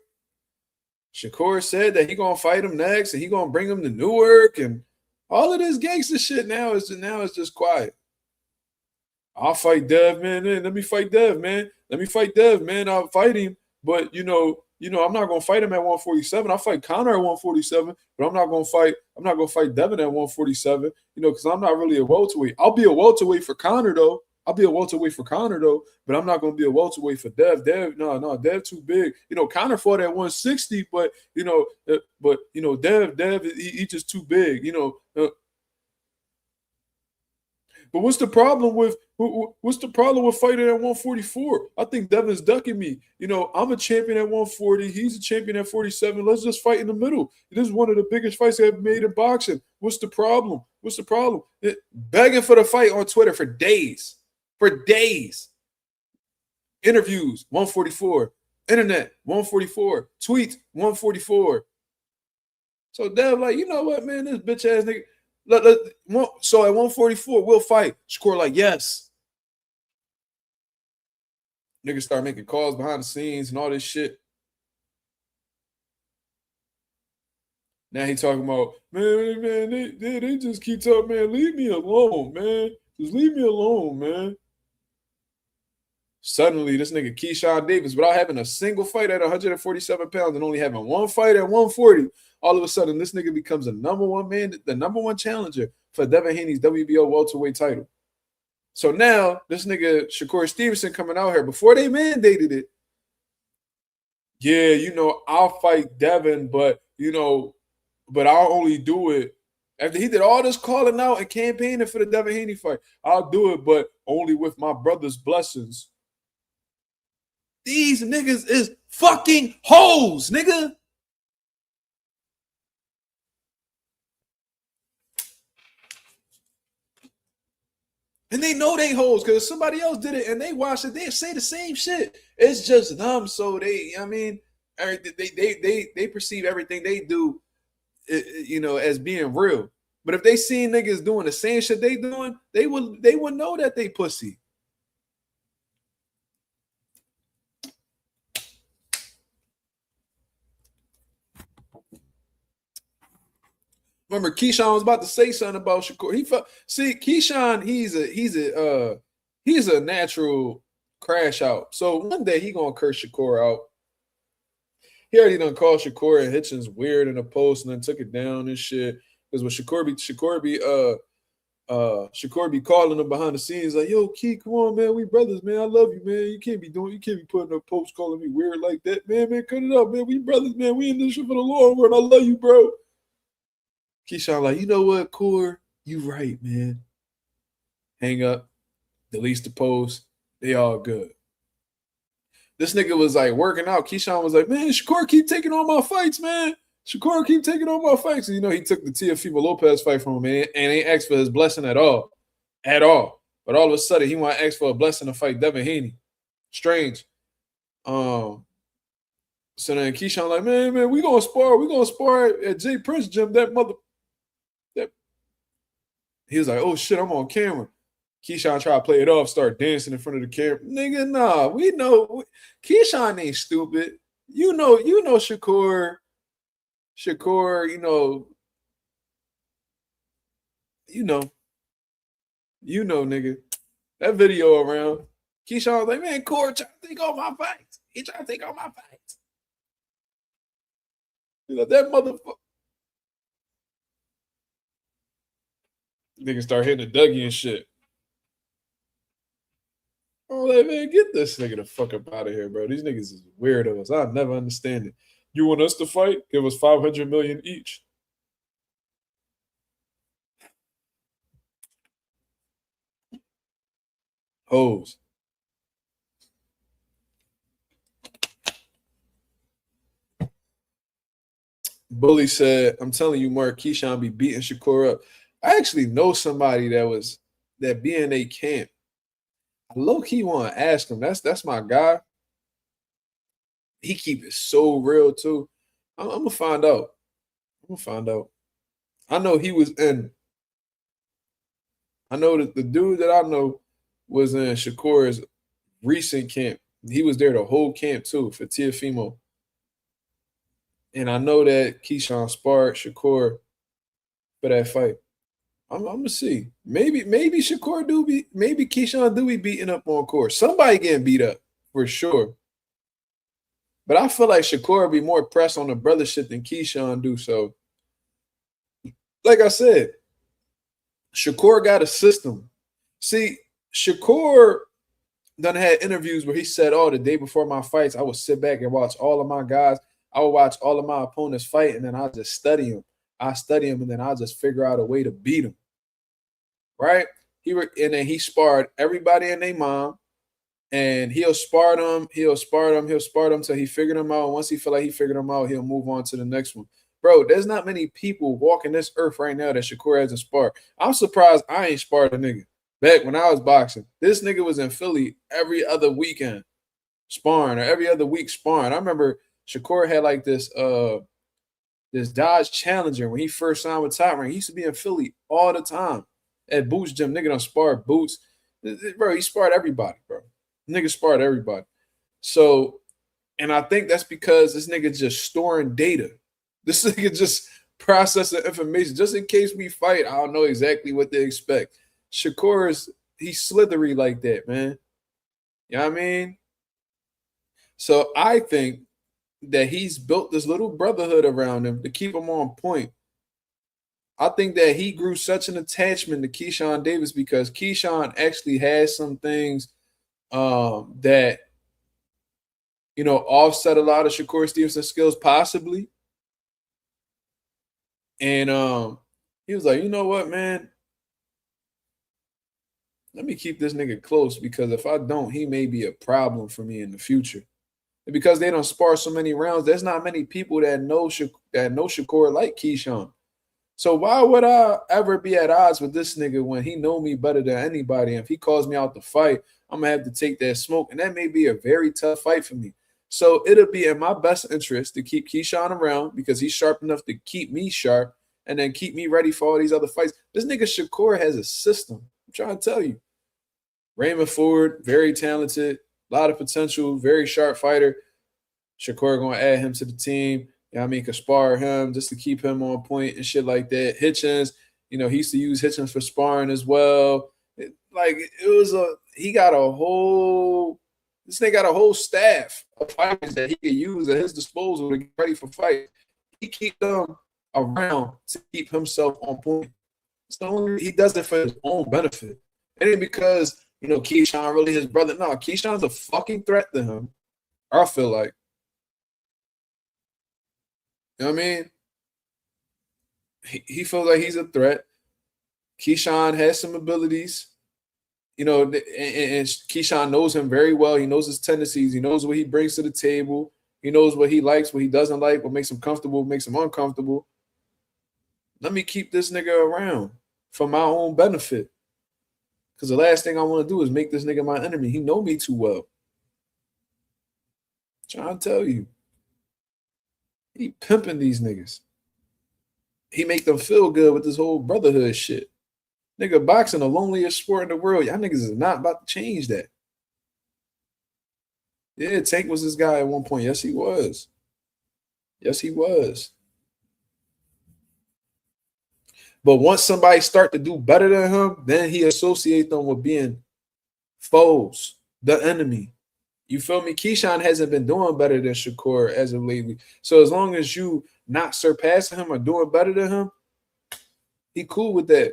Shakur said that he gonna fight him next, and he gonna bring him to Newark, and all of this gangster shit now is just quiet. I'll fight Dev, man. Let me fight Dev, man. I'll fight him, but I'm not gonna fight him at 147. I'll fight Conor at 147, but I'm not gonna fight Devin at 147. Because I'm not really a welterweight. I'll be a welterweight for Conor though. But I'm not gonna be a welterweight for Dev. Dev too big. Conor fought at 160, but Dev, he just too big. But what's the problem with fighting at 144? I think Devin's ducking me. I'm a champion at 140. He's a champion at 47. Let's just fight in the middle. This is one of the biggest fights I've made in boxing. What's the problem? Begging for the fight on Twitter for days. Interviews, 144. Internet, 144. Tweets, 144. So Dev, like, you know what, man? This bitch ass nigga. So at 144, we'll fight. Shakur like, yes. Niggas start making calls behind the scenes and all this shit. Now he talking about, man, they just keep talking, man, leave me alone, man. Just leave me alone, man. Suddenly, this nigga Keyshawn Davis, without having a single fight at 147 pounds and only having one fight at 140, all of a sudden, this nigga becomes the number one challenger for Devin Haney's WBO welterweight title. So now, this nigga Shakur Stevenson coming out here before they mandated it. Yeah, I'll fight Devin, but I'll only do it after he did all this calling out and campaigning for the Devin Haney fight. I'll do it, but only with my brother's blessings. These niggas is fucking hoes, nigga. And they know they hoes because somebody else did it and they watched it. They say the same shit. It's just them. So they perceive everything they do, as being real. But if they seen niggas doing the same shit they doing, they would know that they pussy. Remember, Keyshawn was about to say something about Shakur. Keyshawn, he's a natural crash out. So one day he gonna curse Shakur out. He already done called Shakur and Hitchens weird in a post and then took it down and shit. Because when Shakur be calling him behind the scenes like, yo, Key, come on, man, we brothers, man. I love you, man. You can't be putting up posts calling me weird like that, man. Cut it up, man. We brothers, man. We in this shit for the long run. I love you, bro. Keyshawn like, you know what, Core? You right, man. Hang up, deletes the post. They all good. This nigga was like working out. Keyshawn was like, man, Shakur keep taking all my fights, man. Shakur keep taking all my fights. And, he took the Teofimo Lopez fight from him, man, and ain't asked for his blessing at all. But all of a sudden, he want to ask for a blessing to fight Devin Haney. Strange. So then Keyshawn like, man, we gonna spar at Jay Prince gym. He was like, oh shit, I'm on camera. Keyshawn try to play it off, start dancing in front of the camera. Nigga, nah, we know Keyshawn ain't stupid. You know Shakur, nigga. That video around. Keyshawn was like, man, Core trying to take all my fights. He trying to take all my fights. That motherfucker. Niggas start hitting the Dougie and shit. Oh, like, man, get this nigga the fuck up out of here, bro. These niggas is weirdos. I'll never understand it. You want us to fight? Give us $500 million each. Hoes. Bully said, I'm telling you, Mark, Keyshawn be beating Shakur up. I actually know somebody that be in a camp. I low key want to ask him. That's my guy. He keep it so real too. I'm gonna find out. I'm gonna find out. I know he was in. I know that the dude that I know was in Shakur's recent camp. He was there the whole camp too for Teofimo. And I know that Keyshawn sparred Shakur for that fight. I'm gonna see. Maybe Shakur do be maybe Keyshawn do be beating up on court. Somebody getting beat up for sure. But I feel like Shakur be more pressed on the brother shit than Keyshawn do. So, like I said, Shakur got a system. See, Shakur done had interviews where he said, "Oh, the day before my fights, I would sit back and watch all of my guys. I would watch all of my opponents fight, and then I just study them. I study them, and then I just figure out a way to beat them." Right? And then he sparred everybody and their mom, and he'll spar them, he'll spar them till he figured them out. Once he feel like he figured them out, he'll move on to the next one. Bro, there's not many people walking this earth right now that Shakur hasn't sparred. I'm surprised I ain't sparred a nigga. Back when I was boxing, this nigga was in Philly every other weekend sparring, or every other week sparring. I remember Shakur had like this Dodge Challenger when he first signed with Top Rank. He used to be in Philly all the time at Boots Gym. Nigga done sparred Boots. Bro, he sparred everybody, bro. Nigga sparred everybody. So, and I think that's because this nigga just storing data. This nigga just processing information. Just in case we fight, I don't know exactly what they expect. Shakur he's slithery like that, man. You know what I mean? So I think that he's built this little brotherhood around him to keep him on point. I think that he grew such an attachment to Keyshawn Davis because Keyshawn actually has some things that, you know, offset a lot of Shakur Stevenson's skills, possibly. And he was like, you know what, man? Let me keep this nigga close because if I don't, he may be a problem for me in the future. And because they don't spar so many rounds, there's not many people that know Shakur like Keyshawn. So why would I ever be at odds with this nigga when he know me better than anybody? And if he calls me out to fight, I'm gonna have to take that smoke, and that may be a very tough fight for me. So it'll be in my best interest to keep Keyshawn around because he's sharp enough to keep me sharp and then keep me ready for all these other fights. This nigga Shakur has a system. I'm trying to tell you. Raymond Ford, very talented, a lot of potential, very sharp fighter. Shakur gonna add him to the team. You know what I mean? Could spar him just to keep him on point and shit like that. Hitchens, you know, he used to use Hitchens for sparring as well. He got a whole staff of fighters that he could use at his disposal to get ready for fight. He keep them around to keep himself on point. He does it for his own benefit. It ain't because, you know, Keyshawn really his brother. No, Keyshawn's a fucking threat to him. I feel like. You know what I mean? He feels like he's a threat. Keyshawn has some abilities, you know, and Keyshawn knows him very well. He knows his tendencies. He knows what he brings to the table. He knows what he likes, what he doesn't like, what makes him comfortable, what makes him uncomfortable. Let me keep this nigga around for my own benefit. Because the last thing I want to do is make this nigga my enemy. He know me too well. I'm trying to tell you. He pimping these niggas. He make them feel good with this whole brotherhood shit. Nigga, boxing the loneliest sport in the world. Y'all niggas is not about to change that. Yeah, Tank was this guy at one point. Yes, he was. Yes, he was. But once somebody start to do better than him, then he associate them with being foes, the enemy. You feel me? Keyshawn hasn't been doing better than Shakur as of lately. So as long as you not surpassing him or doing better than him, he cool with that.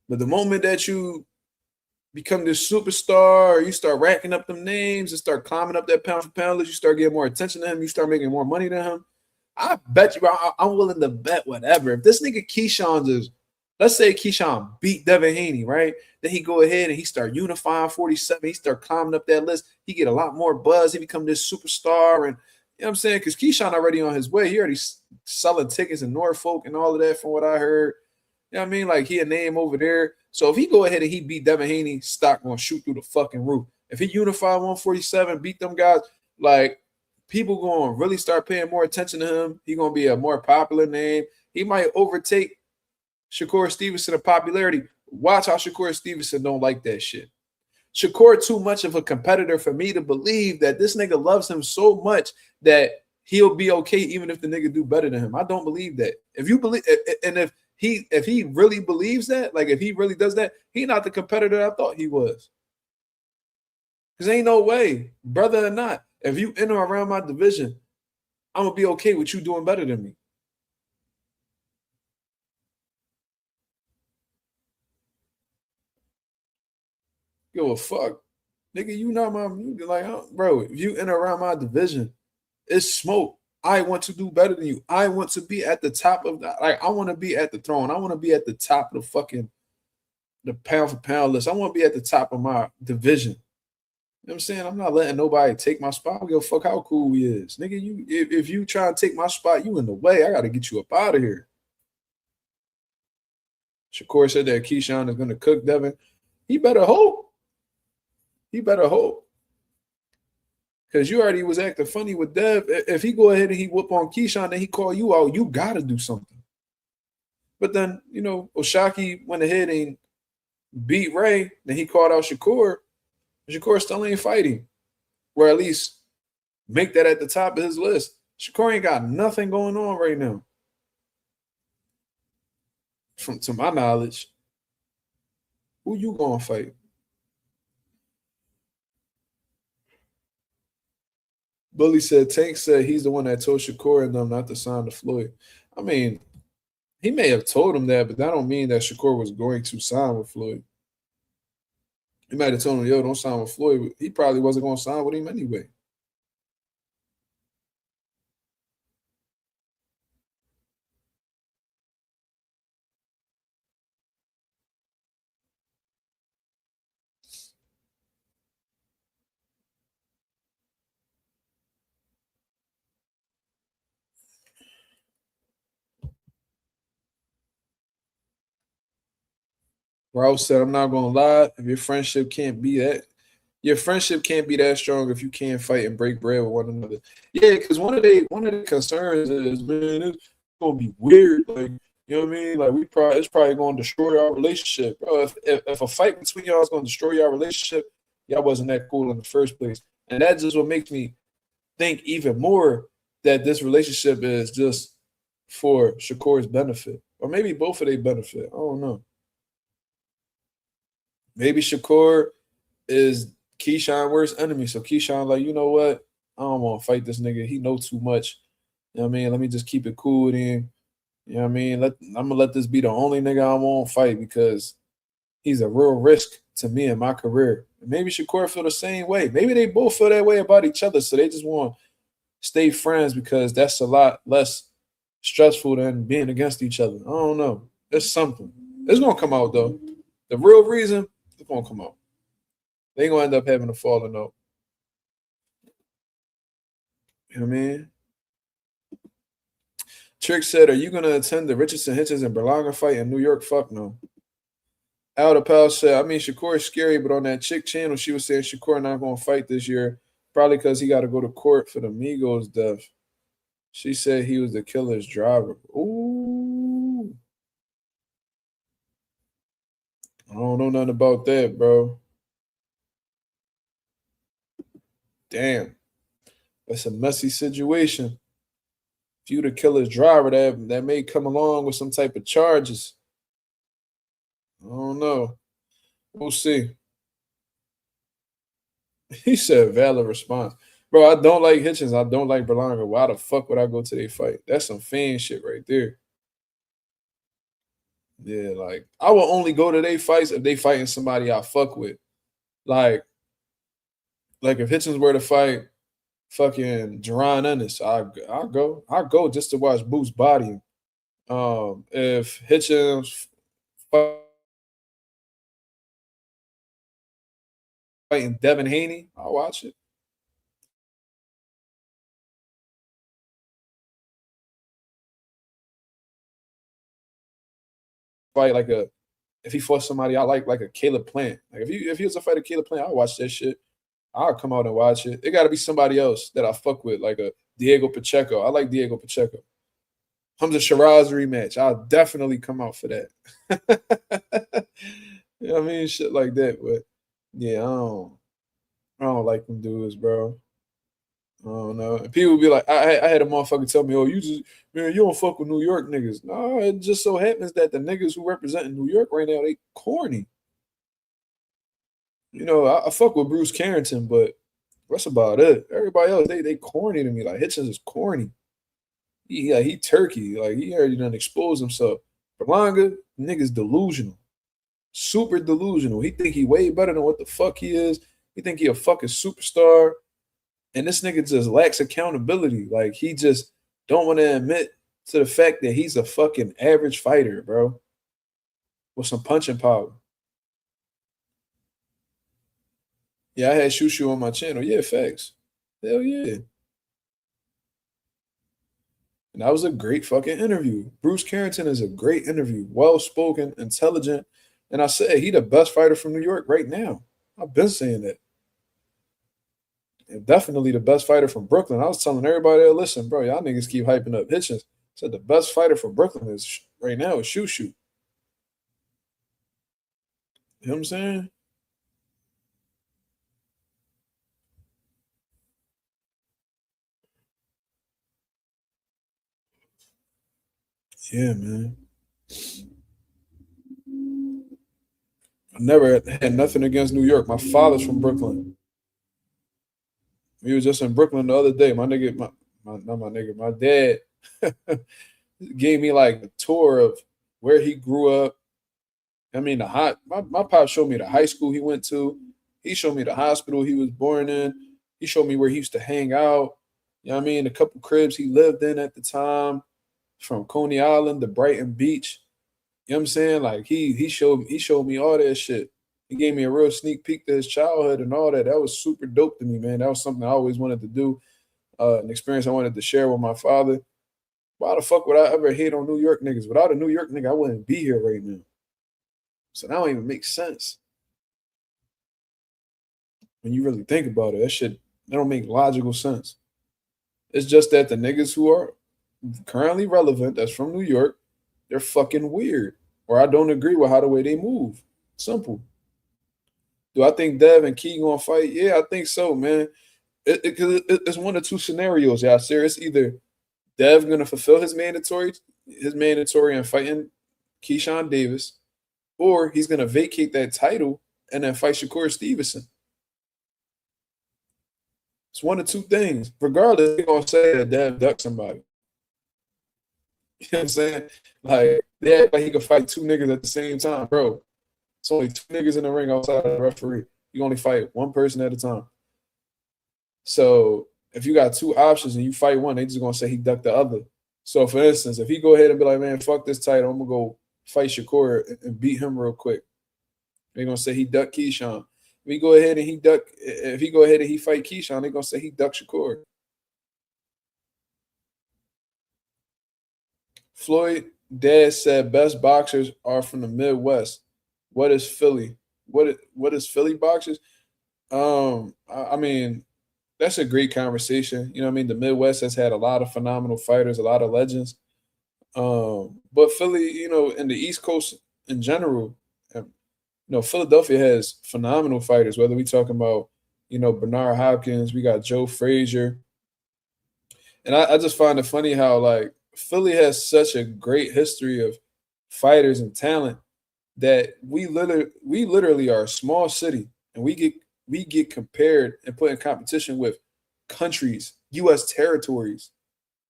But the moment that you become this superstar, or you start racking up them names and start climbing up that pound for pound list, you start getting more attention to him, you start making more money than him, I bet you I'm willing to bet whatever. If this nigga Keyshawn is, let's say Keyshawn beat Devin Haney, right? Then he go ahead and he start unifying 47. He start climbing up that list. He get a lot more buzz. He become this superstar. And you know what I'm saying? Because Keyshawn already on his way. He already selling tickets in Norfolk and all of that from what I heard. You know what I mean? Like he a name over there. So if he go ahead and he beat Devin Haney, stock gonna shoot through the fucking roof. If he unify 147, beat them guys, like people gonna really start paying more attention to him. He gonna be a more popular name. He might overtake Shakur Stevenson in popularity. Watch how Shakur Stevenson don't like that shit. Shakur too much of a competitor for me to believe that this nigga loves him so much that he'll be okay even if the nigga do better than him. I don't believe that. If you believe, and if he really believes that, like if he really does that, he not the competitor I thought he was. Because ain't no way, brother or not, if you enter around my division, I'm gonna be okay with you doing better than me. Give a fuck, nigga. You not my like, bro. If you enter around my division, it's smoke. I want to do better than you. I want to be at the top of the like. I want to be at the throne. I want to be at the top of the fucking the pound for pound list. I want to be at the top of my division. You know what I'm saying? I'm not letting nobody take my spot. I don't give a fuck how cool he is. Nigga, you if you try to take my spot, you in the way. I gotta get you up out of here. Shakur said that Keyshawn is gonna cook Devin. He better hope. He better hope. Because you already was acting funny with Dev. If he go ahead and he whoop on Keyshawn, then he call you out, you gotta do something. But then, you know, Oshaki went ahead and beat Ray. Then he called out Shakur. Shakur still ain't fighting. Or at least make that at the top of his list. Shakur ain't got nothing going on right now. From to my knowledge. Who you gonna fight? Bully said Tank said he's the one that told Shakur and them not to sign to Floyd. I mean, he may have told him that, but that don't mean that Shakur was going to sign with Floyd. He might have told him, yo, don't sign with Floyd. He probably wasn't going to sign with him anyway. Rouse said, I'm not going to lie. If your friendship can't be that, your friendship can't be that strong if you can't fight and break bread with one another. Yeah, because one of the concerns is, man, it's gonna be weird. Like, you know what I mean? Like it's probably gonna destroy our relationship. Bro, if a fight between y'all is gonna destroy your relationship, y'all wasn't that cool in the first place. And that's just what makes me think even more that this relationship is just for Shakur's benefit. Or maybe both of their benefit. I don't know. Maybe Shakur is Keyshawn worst enemy. So Keyshawn, like, you know what? I don't want to fight this nigga. He know too much. You know what I mean? Let me just keep it cool with him. You know what I mean? I'm gonna let this be the only nigga I won't fight because he's a real risk to me in my career. And maybe Shakur feel the same way. Maybe they both feel that way about each other. So they just want to stay friends because that's a lot less stressful than being against each other. I don't know. It's something. It's gonna come out though. The real reason, it's gonna come out. They gonna end up having a falling out. You know what I mean? Trick said, "Are you gonna attend the Richardson Hitchens and Berlanga fight in New York?" Fuck no. Alda Powell said, "I mean, Shakur is scary, but on that chick channel, she was saying Shakur not gonna fight this year, probably because he got to go to court for the Migos death. She said he was the killer's driver. Ooh, I don't know nothing about that, bro. Damn, that's a messy situation. If you the killer's driver, that may come along with some type of charges. I don't know. We'll see." He said valid response. Bro, I don't like Hitchens. I don't like Berlanga. Why the fuck would I go to their fight? That's some fan shit right there. Yeah, like I will only go to their fights if they fighting somebody I fuck with. Like, like if Hitchens were to fight fucking Jerron Ennis, I go. I go just to watch Boost body him. If Hitchens fighting Devin Haney, I'll watch it. fight like a if he fought somebody I like a Caleb Plant. Like if he was a fighter Caleb Plant, I'll watch that shit. I'll come out and watch it. It got to be somebody else that I fuck with, like a Diego Pacheco. I like Diego Pacheco. Hamza Shiraz rematch. I'll definitely come out for that. You know what I mean? Shit like that. But yeah, I don't like them dudes, bro. I don't know. And people be like, I had a motherfucker tell me, "Oh, you just man, you don't fuck with New York niggas." No, it just so happens that the niggas who represent New York right now, they corny. You know, I fuck with Bruce Carrington, but that's about it. Everybody else, they corny to me. Like Hitchens is corny. He turkey. Like he already done exposed himself. Berlanga, nigga's delusional. Super delusional. He think he way better than what the fuck he is. He think he a fucking superstar. And this nigga just lacks accountability. Like he just don't want to admit to the fact that he's a fucking average fighter, bro. With some punching power. Yeah, I had Shushu on my channel. Yeah, facts. Hell yeah. And that was a great fucking interview. Bruce Carrington is a great interview. Well spoken, intelligent. And I said he the best fighter from New York right now. I've been saying that. And definitely the best fighter from Brooklyn. I was telling everybody, listen, bro, y'all niggas keep hyping up Hitchens. I said the best fighter from Brooklyn is right now is Shushu. You know what I'm saying? Yeah, man. I never had nothing against New York. My father's from Brooklyn. We was just in Brooklyn the other day. My nigga, not my nigga, my dad gave me like a tour of where he grew up. I mean, my pop showed me the high school he went to. He showed me the hospital he was born in. He showed me where he used to hang out. You know what I mean? A couple cribs he lived in at the time, from Coney Island to Brighton Beach. You know what I'm saying? Like he showed me all that shit. He gave me a real sneak peek to his childhood and all that. That was super dope to me, man. That was something I always wanted to do. An experience I wanted to share with my father. Why the fuck would I ever hate on New York niggas? Without a New York nigga, I wouldn't be here right now. So that don't even make sense when you really think about it. That don't make logical sense. It's just that the niggas who are currently relevant, that's from New York, they're fucking weird. Or I don't agree with how the way they move. Simple. Do I think Dev and Key gonna fight? Yeah, I think so, man. It's one of two scenarios, y'all. Serious. Either Dev gonna fulfill his mandatory and fighting Keyshawn Davis, or he's gonna vacate that title and then fight Shakur Stevenson. It's one of two things. Regardless, they're gonna say that Dev ducked somebody. You know what I'm saying? Like they act like he could fight two niggas at the same time, bro. It's only two niggas in the ring outside of the referee. You only fight one person at a time. So if you got two options and you fight one, they just gonna say he ducked the other. So for instance, if he go ahead and be like, man, fuck this title, I'm gonna go fight Shakur and beat him real quick. They're gonna say he ducked Keyshawn. If he go ahead and he fight Keyshawn, they're gonna say he ducked Shakur. Floyd dad said best boxers are from the Midwest. What is Philly? What is Philly boxers? I mean, that's a great conversation. You know what I mean? The Midwest has had a lot of phenomenal fighters, a lot of legends. But Philly, you know, and the East Coast in general, you know, Philadelphia has phenomenal fighters, whether we talking about, you know, Bernard Hopkins, we got Joe Frazier. And I just find it funny how like Philly has such a great history of fighters and talent that we literally are a small city and we get compared and put in competition with countries, US territories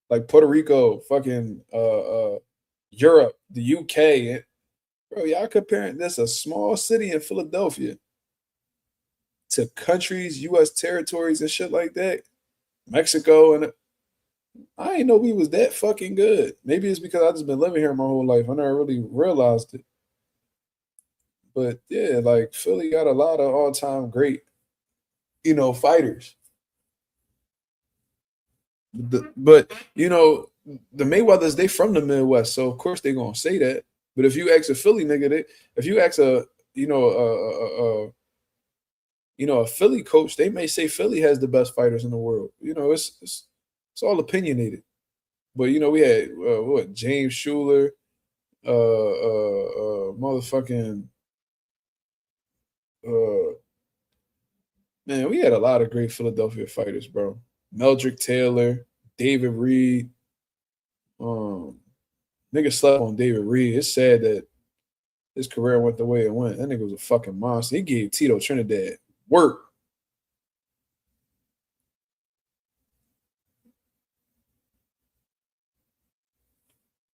like Puerto Rico, fucking Europe, the UK. Bro, y'all comparing this a small city in Philadelphia to countries, US territories and shit like that. Mexico and I didn't know we was that fucking good. Maybe it's because I just been living here my whole life. I never really realized it. But yeah, like Philly got a lot of all-time great, you know, fighters. But you know, the Mayweathers, they from the Midwest, so of course they gonna say that. But if you ask a Philly nigga, if you ask a you know a Philly coach, they may say Philly has the best fighters in the world. It's all opinionated. But we had what James Schuler, motherfucking uh, man, we had a lot of great Philadelphia fighters, bro. Meldrick Taylor, David Reed. Um, Nigga slept on David Reed. It's sad that his career went the way it went. That nigga was a fucking monster. He gave Tito Trinidad work.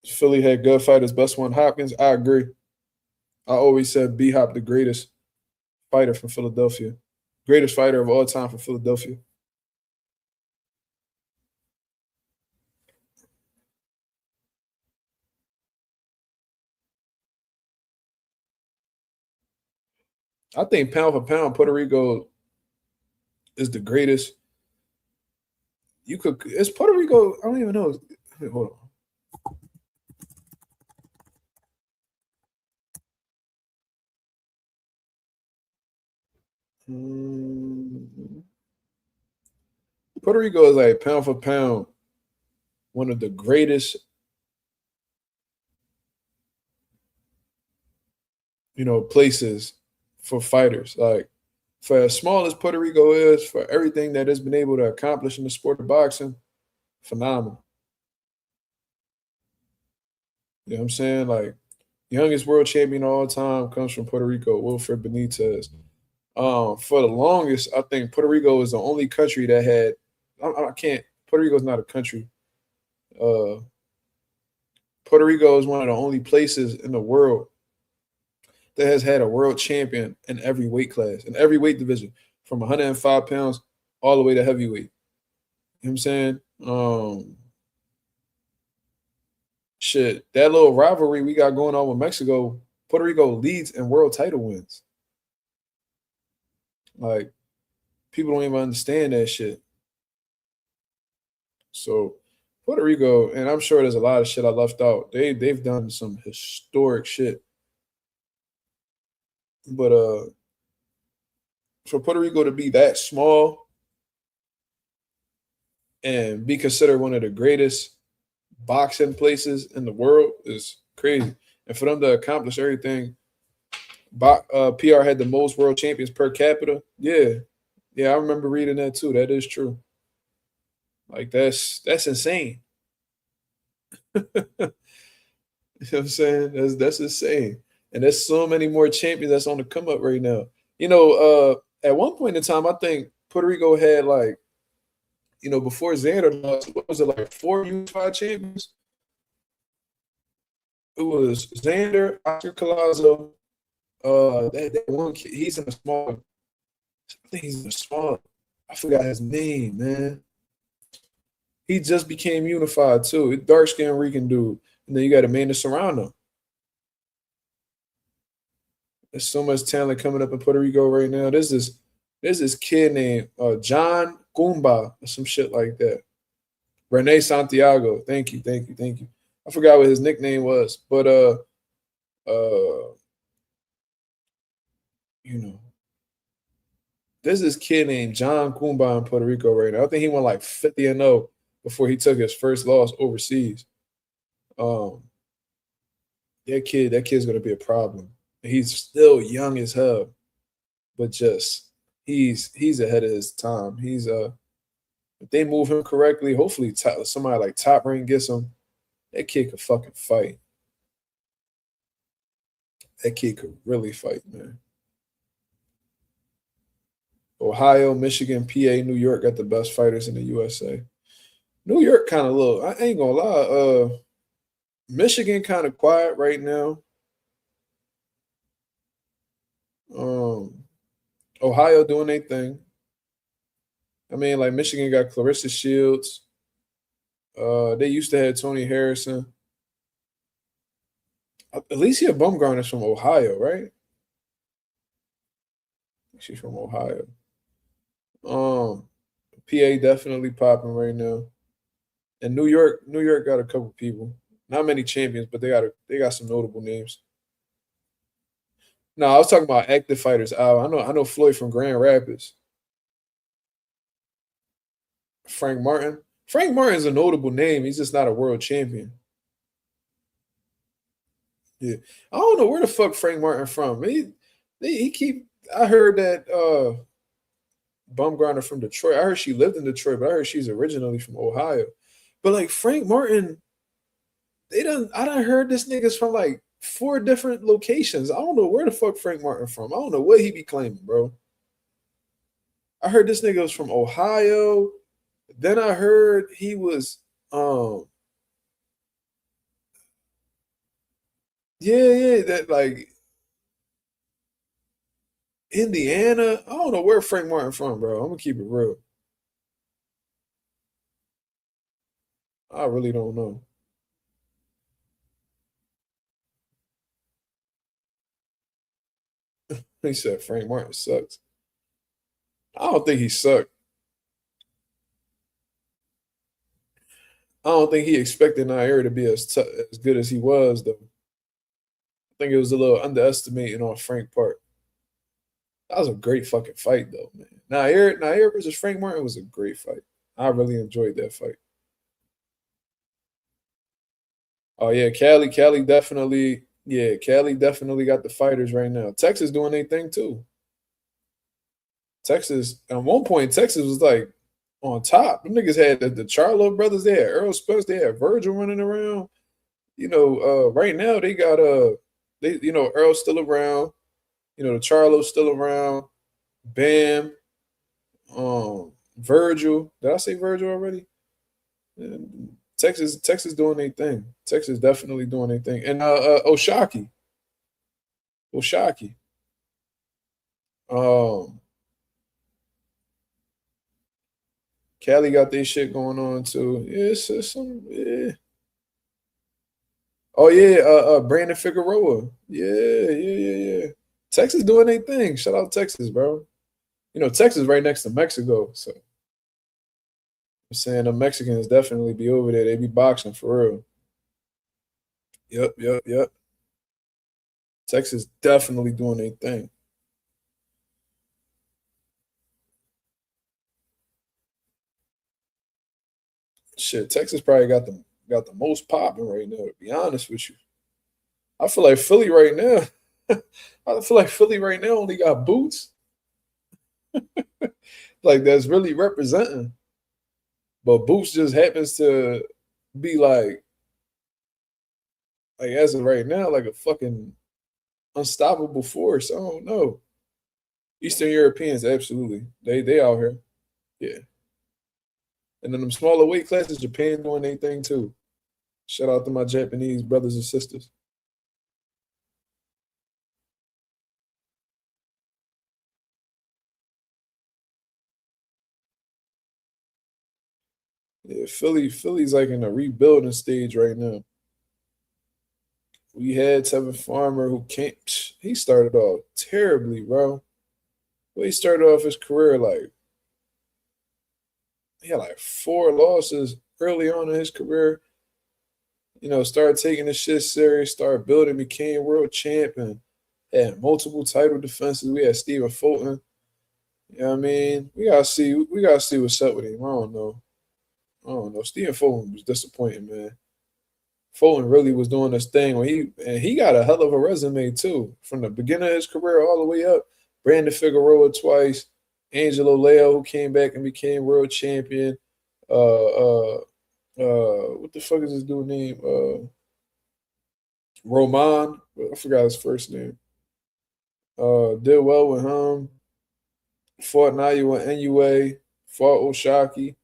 Philly had good fighters. Best one, Hopkins. I agree. I always said B Hop the greatest fighter from Philadelphia. Greatest fighter of all time for Philadelphia. I think pound for pound, Puerto Rico is the greatest. It's Puerto Rico. I don't even know. Wait, hold on. Puerto Rico is like pound for pound one of the greatest, places for fighters. Like for as small as Puerto Rico is, for everything that it's been able to accomplish in the sport of boxing, phenomenal. You know what I'm saying? Like youngest world champion of all time comes from Puerto Rico, Wilfred Benitez. For the longest, I think Puerto Rico is the only country that had. I can't. Puerto Rico is not a country. Uh, Puerto Rico is one of the only places in the world that has had a world champion in every weight class, in every weight division, from 105 pounds all the way to heavyweight. You know what I'm saying? Shit, that little rivalry we got going on with Mexico, Puerto Rico leads in world title wins. Like, people don't even understand that shit. So, Puerto Rico, and I'm sure there's a lot of shit I left out. They've done some historic shit. But for Puerto Rico to be that small and be considered one of the greatest boxing places in the world is crazy. And for them to accomplish everything, PR had the most world champions per capita. Yeah, I remember reading that too. That is true. Like that's insane. You know what I'm saying? That's insane. And there's so many more champions that's on the come up right now. At one point in time, I think Puerto Rico had like, before Xander lost, what was it, like four unified champions? It was Xander, Oscar Collazo, that one kid, he's in a small, I think he's in a small, I forgot his name, man. He just became unified too. Dark skinned Rican dude. And then you got Amanda Serrano. There's so much talent coming up in Puerto Rico right now. There's this kid named John Goomba or some shit like that. Rene Santiago. Thank you, thank you, thank you. I forgot what his nickname was, but uh, you know, there's this kid named John Goomba in Puerto Rico right now. I think he won like 50-0 before he took his first loss overseas. Um, that kid's gonna be a problem. He's still young as hell, but just he's ahead of his time. If they move him correctly, hopefully somebody like Top Ring gets him. That kid could fucking fight. That kid could really fight, man. Ohio, Michigan, PA, New York got the best fighters in the USA. New York kind of low. I ain't gonna lie. Michigan kind of quiet right now. Um, Ohio doing their thing. I mean, like Michigan got Clarissa Shields. They used to have Tony Harrison. Alicia Bumgarner's from Ohio, right? She's from Ohio. Um, PA definitely popping right now, and New York got a couple people. Not many champions, but they got some notable names. No, I was talking about active fighters. I know Floyd from Grand Rapids. Frank Martin. Frank Martin's a notable name. He's just not a world champion. Yeah, I don't know where the fuck Frank Martin from. He keep. I heard that Bumgarner from Detroit. I heard she lived in Detroit, but I heard she's originally from Ohio. But like Frank Martin, I done heard this nigga's from like four different locations. I don't know where the fuck Frank Martin from. I don't know what he be claiming, bro. I heard this nigga was from Ohio. Then I heard he was yeah, that like Indiana. I don't know where Frank Martin from, bro. I'm gonna keep it real. I really don't know. He said Frank Martin sucks. I don't think he sucked. I don't think he expected Nair to be as good as he was, though. I think it was a little underestimating on Frank part. That was a great fucking fight, though, man. Nair versus Frank Martin was a great fight. I really enjoyed that fight. Oh yeah, Cali definitely. Yeah, Cali definitely got the fighters right now. Texas doing their thing too. Texas at one point, Texas was like on top. Them niggas had the Charlo brothers. They had Earl Spence. They had Virgil running around. Right now they got Earl's still around. The Charlo's still around. Bam, Virgil. Did I say Virgil already? And Texas doing their thing. Texas definitely doing their thing. And Oshaki. Um, Cali got their shit going on too. Yeah, it's some yeah. Oh yeah, Brandon Figueroa. Yeah. Texas doing their thing. Shout out Texas, bro. Texas right next to Mexico, so I'm saying the Mexicans definitely be over there. They be boxing for real. Yep. Texas definitely doing their thing. Shit, Texas probably got the most popping right now. To be honest with you, I feel like Philly right now. I feel like Philly right now only got Boots, like that's really representing. But Boots just happens to be like as of right now, like a fucking unstoppable force. I don't know. Eastern Europeans, absolutely. They out here. Yeah. And then them smaller weight classes, Japan doing their thing too. Shout out to my Japanese brothers and sisters. Yeah, Philly's like in a rebuilding stage right now. We had Tevin Farmer who came. He started off terribly, bro. Well, he started off his career like he had like four losses early on in his career. Started taking the shit serious, started building, became world champion, had multiple title defenses. We had Stephen Fulton. You know what I mean? We gotta see what's up with him. I don't know. Stephen Fulton was disappointing, man. Fulton really was doing this thing when he got a hell of a resume too. From the beginning of his career all the way up. Brandon Figueroa twice, Angelo Leo, who came back and became world champion. Uh what the fuck is his dude name? Roman. I forgot his first name. Did well with him. Fought Nayu and NUA. Fought Oshaki.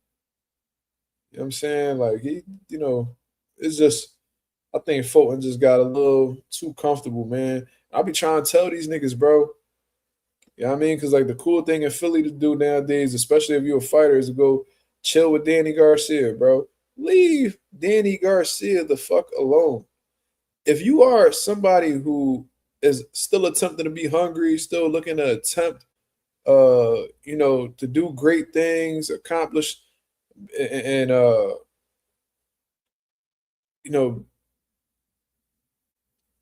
You know what I'm saying? Like it's just I think Fulton just got a little too comfortable, man. I be trying to tell these niggas, bro. You know what I mean? Because like the cool thing in Philly to do nowadays, especially if you're a fighter, is to go chill with Danny Garcia, bro. Leave Danny Garcia the fuck alone. If you are somebody who is still attempting to be hungry, still looking to attempt to do great things, accomplish and you know,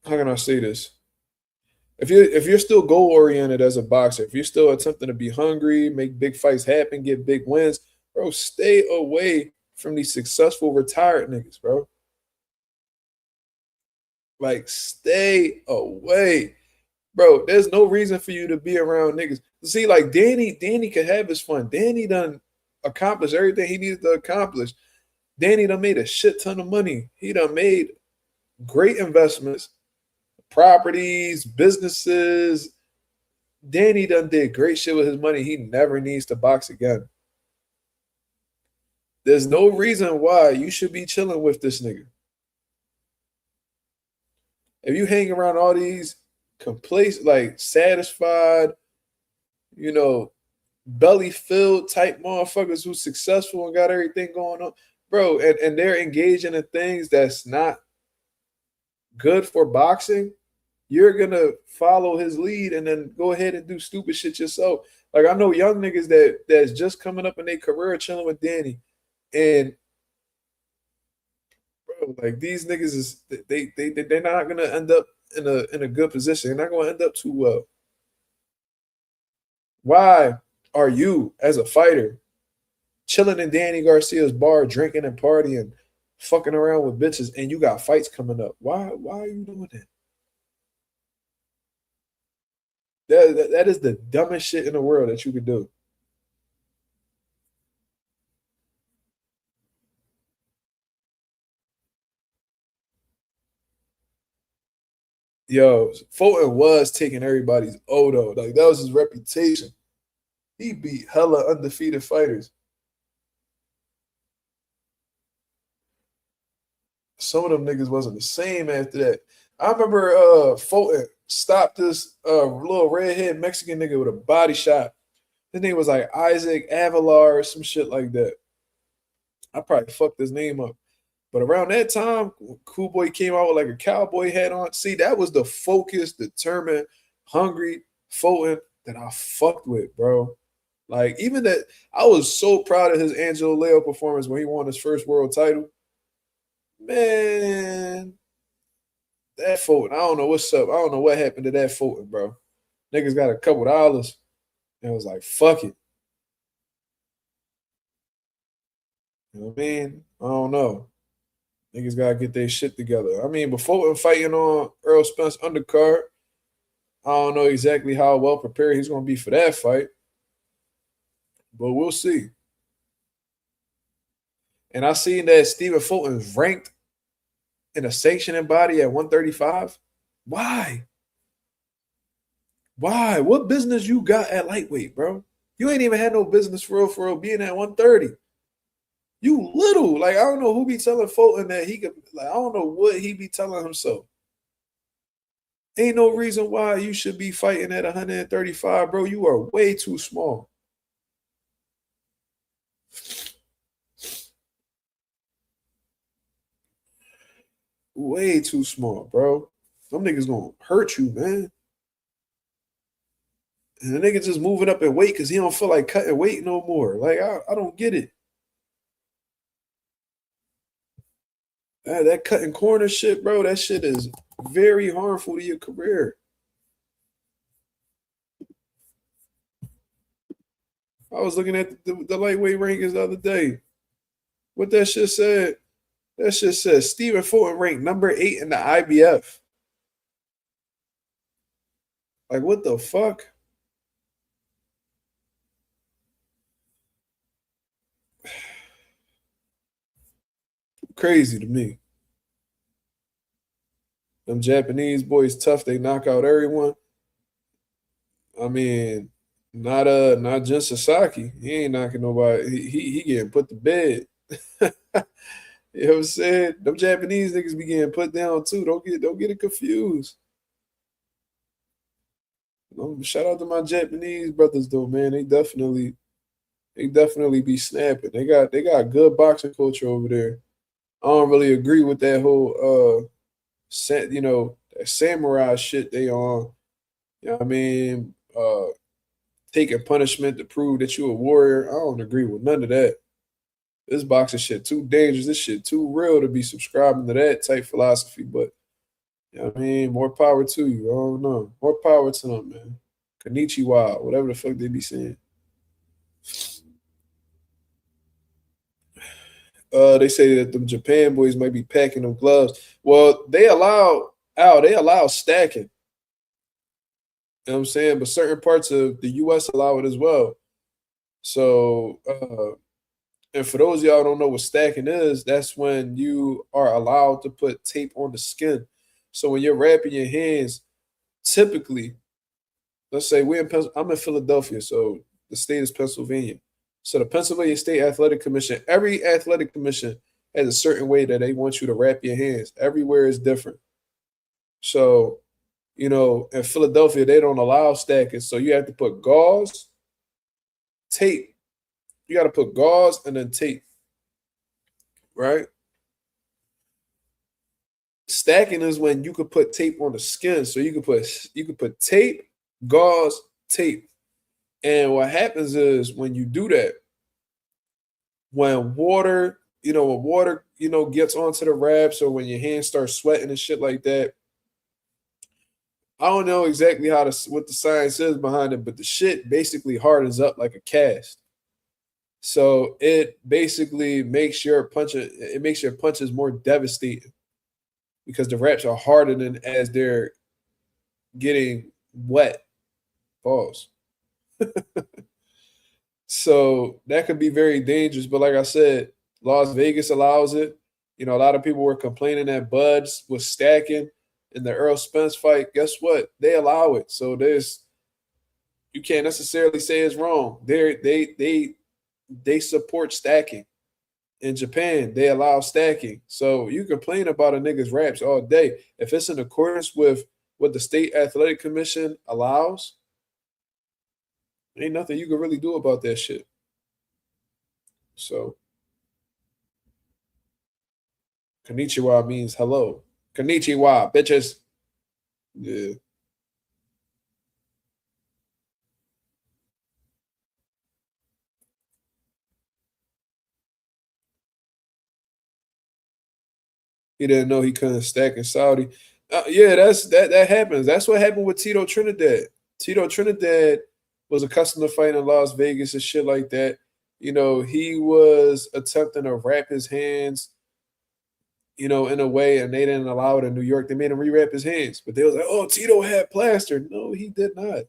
how can I say this? If you're still goal oriented as a boxer, if you're still attempting to be hungry, make big fights happen, get big wins, bro, stay away from these successful retired niggas, bro. Like, stay away, bro. There's no reason for you to be around niggas. See, like Danny could have his fun. Danny done accomplished everything he needed to accomplish. Danny done made a shit ton of money. He done made great investments, properties, businesses. Danny done did great shit with his money. He never needs to box again. There's no reason why you should be chilling with this nigga. If you hang around all these complacent, like satisfied, you know, belly filled type motherfuckers who's successful and got everything going on, bro, and they're engaging in things that's not good for boxing, you're gonna follow his lead and then go ahead and do stupid shit yourself. Like, I know young niggas that's just coming up in their career chilling with Danny, and bro, like these niggas is they're not gonna end up in a good position. They're not gonna end up too well. Why are you as a fighter chilling in Danny Garcia's bar, drinking and partying, fucking around with bitches, and you got fights coming up? Why are you doing that? That is the dumbest shit in the world that you could do. Yo, Fulton was taking everybody's odo. Like, that was his reputation. He beat hella undefeated fighters. Some of them niggas wasn't the same after that. I remember Fulton stopped this little redhead Mexican nigga with a body shot. His name was like Isaac Avalar or some shit like that. I probably fucked his name up. But around that time, Cool Boy came out with like a cowboy hat on. See, that was the focused, determined, hungry Fulton that I fucked with, bro. Like, even that, I was so proud of his Angelo Leo performance when he won his first world title. Man, that Fulton, I don't know what's up. I don't know what happened to that Fulton, bro. Niggas got a couple dollars and was like, fuck it. You know what I mean? I don't know. Niggas gotta get their shit together. I mean, before fighting on Earl Spence undercard, I don't know exactly how well prepared he's gonna be for that fight, but we'll see. And I seen that Stephen Fulton's ranked in a sanctioning body at 135. Why? Why? What business you got at lightweight, bro? You ain't even had no business for real being at 130. You little. Like, I don't know who be telling Fulton that he could, like, I don't know what he be telling himself. Ain't no reason why you should be fighting at 135, bro. You are way too small. Way too small, bro. Some niggas gonna hurt you, man. And the nigga just moving up in weight because he don't feel like cutting weight no more. Like, I don't get it. That cutting corner shit, bro, that shit is very harmful to your career. I was looking at the lightweight rankings the other day. What that shit said? That shit says Stephen Fulton ranked number 8 in the IBF. Like, what the fuck? Crazy to me. Them Japanese boys tough. They knock out everyone. I mean, not just Sasaki. He ain't knocking nobody. He getting put to bed. You know what I'm saying? Them Japanese niggas be getting put down too. Don't get it confused. Shout out to my Japanese brothers though, man. They definitely be snapping. They got good boxing culture over there. I don't really agree with that whole that samurai shit they on. You know what I mean? Taking punishment to prove that you a warrior. I don't agree with none of that. This boxing shit too dangerous. This shit too real to be subscribing to that type philosophy. But I mean, more power to you. I don't know. More power to them, man. Konnichiwa, whatever the fuck they be saying. They say that the Japan boys might be packing them gloves. Well, they allow stacking. You know what I'm saying? But certain parts of the US allow it as well. So and for those of y'all who don't know what stacking is, that's when you are allowed to put tape on the skin. So when you're wrapping your hands, typically, let's say I'm in Philadelphia, so the state is Pennsylvania. So the Pennsylvania State Athletic Commission, every athletic commission has a certain way that they want you to wrap your hands. Everywhere is different. So, in Philadelphia, they don't allow stacking. So you have to put gauze, tape. You got to put gauze and then tape, right? Stacking is when you could put tape on the skin. So you could put tape, gauze, tape. And what happens is when you do that, when water, gets onto the wraps or when your hands start sweating and shit like that, I don't know exactly what the science is behind it, but the shit basically hardens up like a cast. So it basically makes your punches more devastating because the wraps are hardening as they're getting wet. Pause. So that could be very dangerous. But like I said, Las Vegas allows it. A lot of people were complaining that Buds was stacking in the Earl Spence fight. Guess what? They allow it. So you can't necessarily say it's wrong. They support stacking. In Japan, they allow stacking. So you complain about a nigga's raps all day. If it's in accordance with what the state athletic commission allows, ain't nothing you can really do about that shit. So Konnichiwa means hello. Konnichiwa, bitches. Yeah. He didn't know he couldn't stack in Saudi. Yeah, that happens. That's what happened with Tito Trinidad. Tito Trinidad was accustomed to fighting in Las Vegas and shit like that. He was attempting to wrap his hands, in a way, and they didn't allow it in New York. They made him rewrap his hands, but they was like, "Oh, Tito had plaster." No, he did not.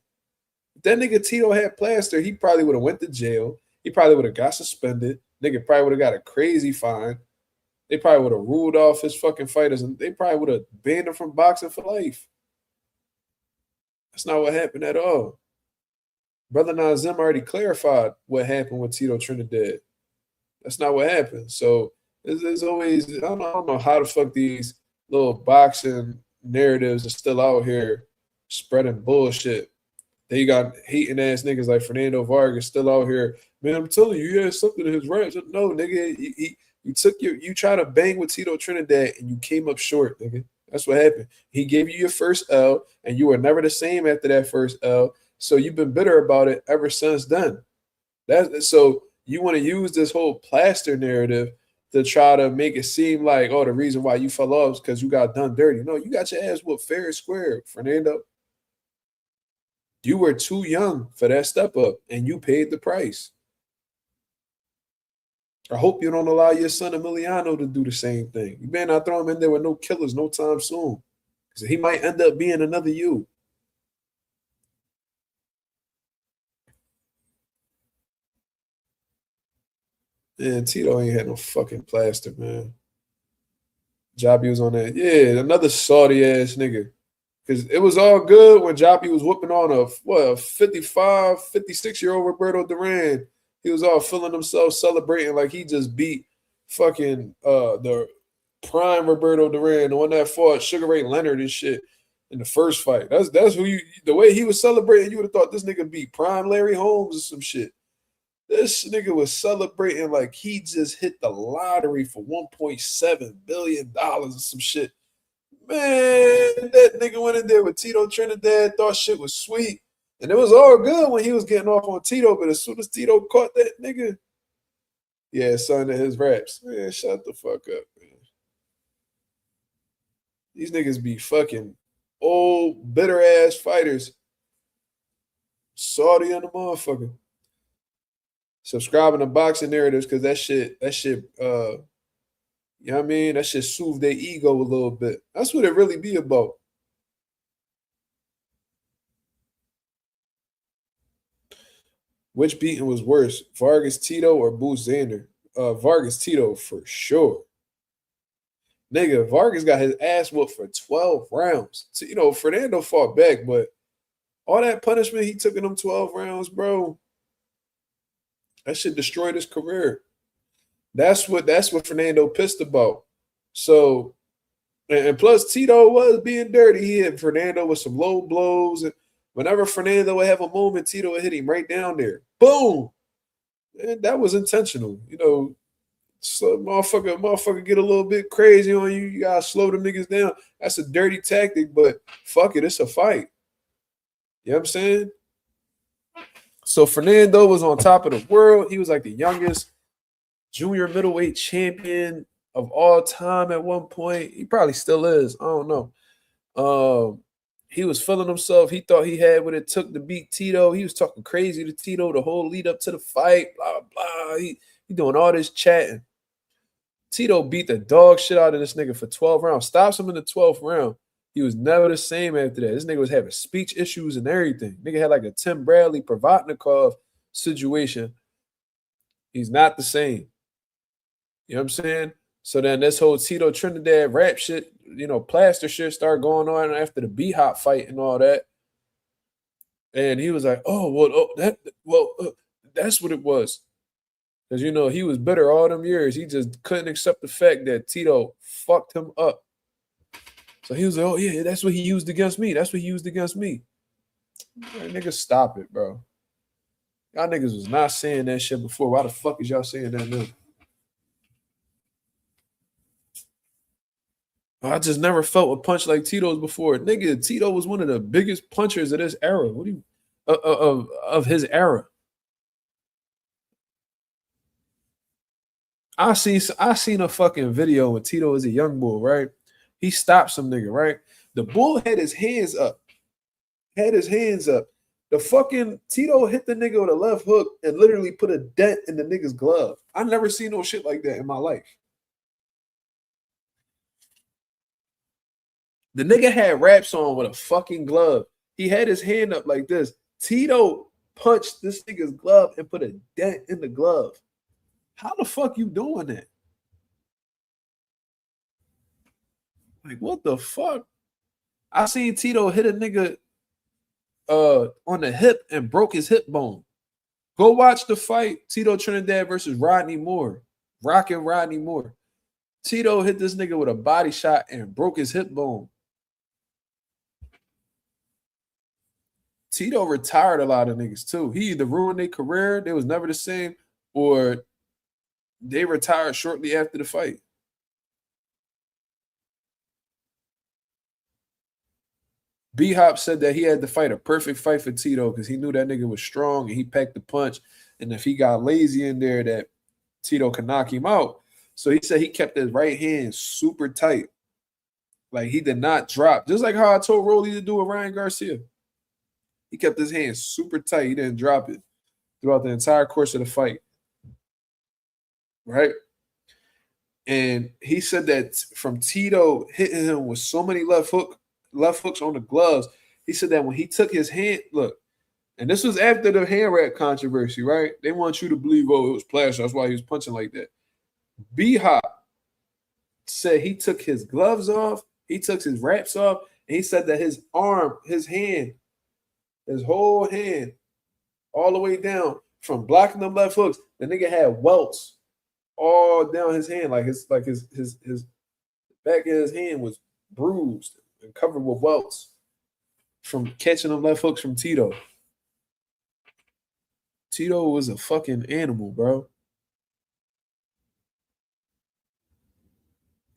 If that nigga Tito had plaster, he probably would have went to jail. He probably would have got suspended. Nigga probably would have got a crazy fine. They probably would have ruled off his fucking fighters, and they probably would have banned him from boxing for life. That's not what happened at all. Brother Nazim already clarified what happened with Tito Trinidad. That's not what happened. So there's always I don't know how the fuck these little boxing narratives are still out here spreading bullshit. They got hating ass niggas like Fernando Vargas still out here. Man, I'm telling you, he had something in his raps. No, nigga, you try to bang with Tito Trinidad and you came up short, nigga. That's what happened. He gave you your first L, and you were never the same after that first L. So you've been bitter about it ever since then. So you want to use this whole plaster narrative to try to make it seem like, oh, the reason why you fell off is because you got done dirty. No, you got your ass whooped fair and square, Fernando. You were too young for that step up, and you paid the price. I hope you don't allow your son Emiliano to do the same thing. You better not throw him in there with no killers no time soon, because he might end up being another you. Man, Tito ain't had no fucking plaster, man. Jobby was on that. Yeah, another salty ass nigga. Because it was all good when Joppy was whooping on a 55, 56-year-old Roberto Duran. He was all feeling himself, celebrating like he just beat fucking the prime Roberto Duran, the one that fought Sugar Ray Leonard and shit in the first fight. That's who the way he was celebrating, you would have thought this nigga beat prime Larry Holmes or some shit. This nigga was celebrating like he just hit the lottery for $1.7 billion or some shit. Man, that nigga went in there with Tito Trinidad, thought shit was sweet. And it was all good when he was getting off on Tito, but as soon as Tito caught that nigga, yeah, son of his raps. Man, shut the fuck up, man. These niggas be fucking old, bitter ass fighters. Salty on the motherfucker. Subscribing to boxing narratives because you know what I mean? That shit soothe their ego a little bit. That's what it really be about. Which beating was worse, Vargas Tito or Boost Xander? Vargas Tito for sure. Nigga, Vargas got his ass whooped for 12 rounds. So, you know, Fernando fought back, but all that punishment he took in them 12 rounds, bro, that shit destroyed his career. That's what Fernando pissed about. So, and plus Tito was being dirty. He hit Fernando with some low blows. And whenever Fernando would have a moment, Tito would hit him right down there. Boom. And that was intentional. You know, so motherfucker get a little bit crazy on you. You gotta slow them niggas down. That's a dirty tactic, but fuck it, it's a fight. You know what I'm saying? So Fernando was on top of the world. He was like the youngest junior middleweight champion of all time at one point. He probably still is. I don't know. He was feeling himself. He thought he had what it took to beat Tito. He was talking crazy to Tito the whole lead up to the fight. Blah, blah. He doing all this chatting. Tito beat the dog shit out of this nigga for 12 rounds. Stops him in the 12th round. He was never the same after that. This nigga was having speech issues and everything. Nigga had like a Tim Bradley, Provatnikov situation. He's not the same. You know what I'm saying? So then this whole Tito Trinidad rap shit, you know, plaster shit started going on after the B-Hop fight and all that. And he was like, that's what it was. Because, you know, he was bitter all them years. He just couldn't accept the fact that Tito fucked him up. So he was like, oh, yeah, that's what he used against me. That's what he used against me. Man, nigga, stop it, bro. Y'all niggas was not saying that shit before. Why the fuck is y'all saying that now? I just never felt a punch like Tito's before. Nigga, Tito was one of the biggest punchers of this era. What do you of his era? I seen a fucking video when Tito was a young bull, right? He stopped some nigga, right? The bull had his hands up. The fucking Tito hit the nigga with a left hook and literally put a dent in the nigga's glove. I never seen no shit like that in my life. The nigga had wraps on with a fucking glove. He had his hand up like this. Tito punched this nigga's glove and put a dent in the glove. How the fuck you doing that? Like, what the fuck? I seen Tito hit a nigga on the hip and broke his hip bone. Go watch the fight, Tito Trinidad versus Rodney Moore. Rockin' Rodney Moore. Tito hit this nigga with a body shot and broke his hip bone. Tito retired a lot of niggas too. He either ruined their career, they was never the same, or they retired shortly after the fight. B-Hop said that he had to fight a perfect fight for Tito because he knew that nigga was strong and he packed the punch. And if he got lazy in there, that Tito could knock him out. So he said he kept his right hand super tight. Like he did not drop. Just like how I told Rolly to do with Ryan Garcia. He kept his hand super tight. He didn't drop it throughout the entire course of the fight. Right? And he said that from Tito hitting him with so many left hooks on the gloves, he said that when he took his hand, look, and this was after the hand wrap controversy, right? They want you to believe, oh, it was plaster. That's why he was punching like that. B-Hop said he took his gloves off, he took his wraps off, and he said that his arm, his hand, his whole hand, all the way down from blocking them left hooks, the nigga had welts all down his hand, like his back of his hand was bruised and covered with welts from catching them left hooks from Tito. Tito was a fucking animal, bro.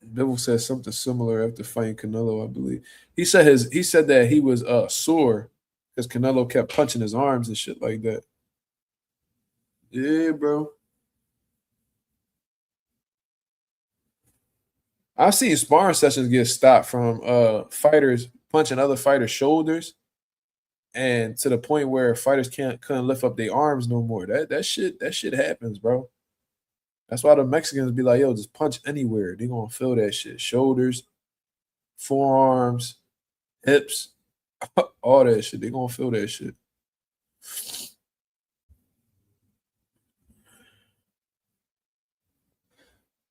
Bivol said something similar after fighting Canelo, I believe. He said that he was sore because Canelo kept punching his arms and shit like that. Yeah, bro. I've seen sparring sessions get stopped from fighters punching other fighters' shoulders, and to the point where fighters couldn't lift up their arms no more. That shit happens, bro. That's why the Mexicans be like, yo, just punch anywhere. They gonna feel that shit. Shoulders, forearms, hips, all that shit. They gonna feel that shit.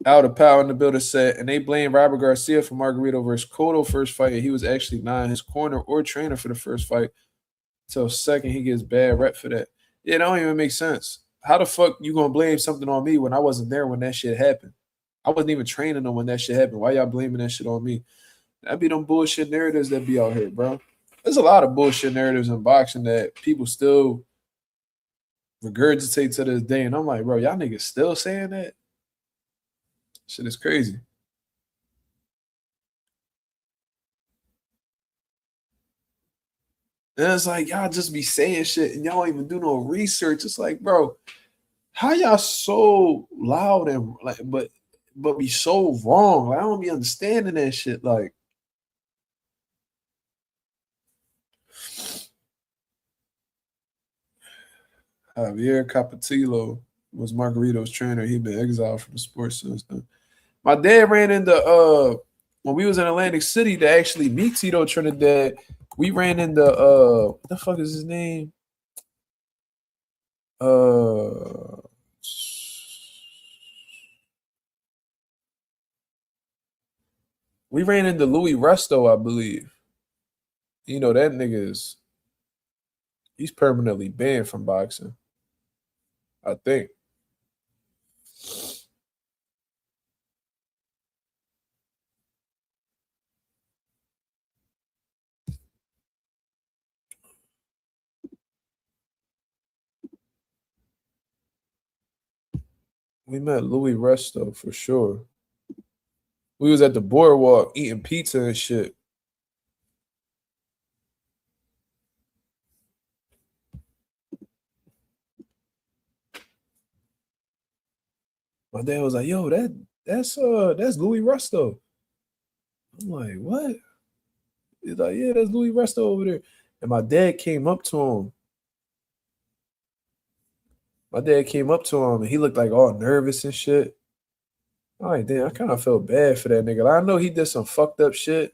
Out of power in the builder said, and they blame Robert Garcia for Margarito versus Cotto first fight. He was actually not in his corner or trainer for the first fight. Till second, he gets bad rep for that. Yeah, that don't even make sense. How the fuck you gonna blame something on me when I wasn't there when that shit happened? I wasn't even training them when that shit happened. Why y'all blaming that shit on me? That be them bullshit narratives that be out here, bro. There's a lot of bullshit narratives in boxing that people still regurgitate to this day. And I'm like, bro, y'all niggas still saying that? Shit is crazy. And it's like y'all just be saying shit and y'all don't even do no research. It's like, bro, how y'all so loud and like, but be so wrong? Like, I don't be understanding that shit. Like, Javier Capetillo was Margarito's trainer. He'd been exiled from the sports since then. My dad ran into when we was in Atlantic City to actually meet Tito Trinidad. We ran into what the fuck is his name? Uh we ran into Louis Resto, I believe. You know that nigga is he's permanently banned from boxing. I think. We met Louis Resto for sure. We was at the boardwalk eating pizza and shit. My dad was like, "Yo, that's Louis Resto." I'm like, "What?" He's like, "Yeah, that's Louis Resto over there." And my dad came up to him. My dad came up to him and he looked like all nervous and shit. I'm like, damn, I kind of felt bad for that nigga. Like, I know he did some fucked up shit,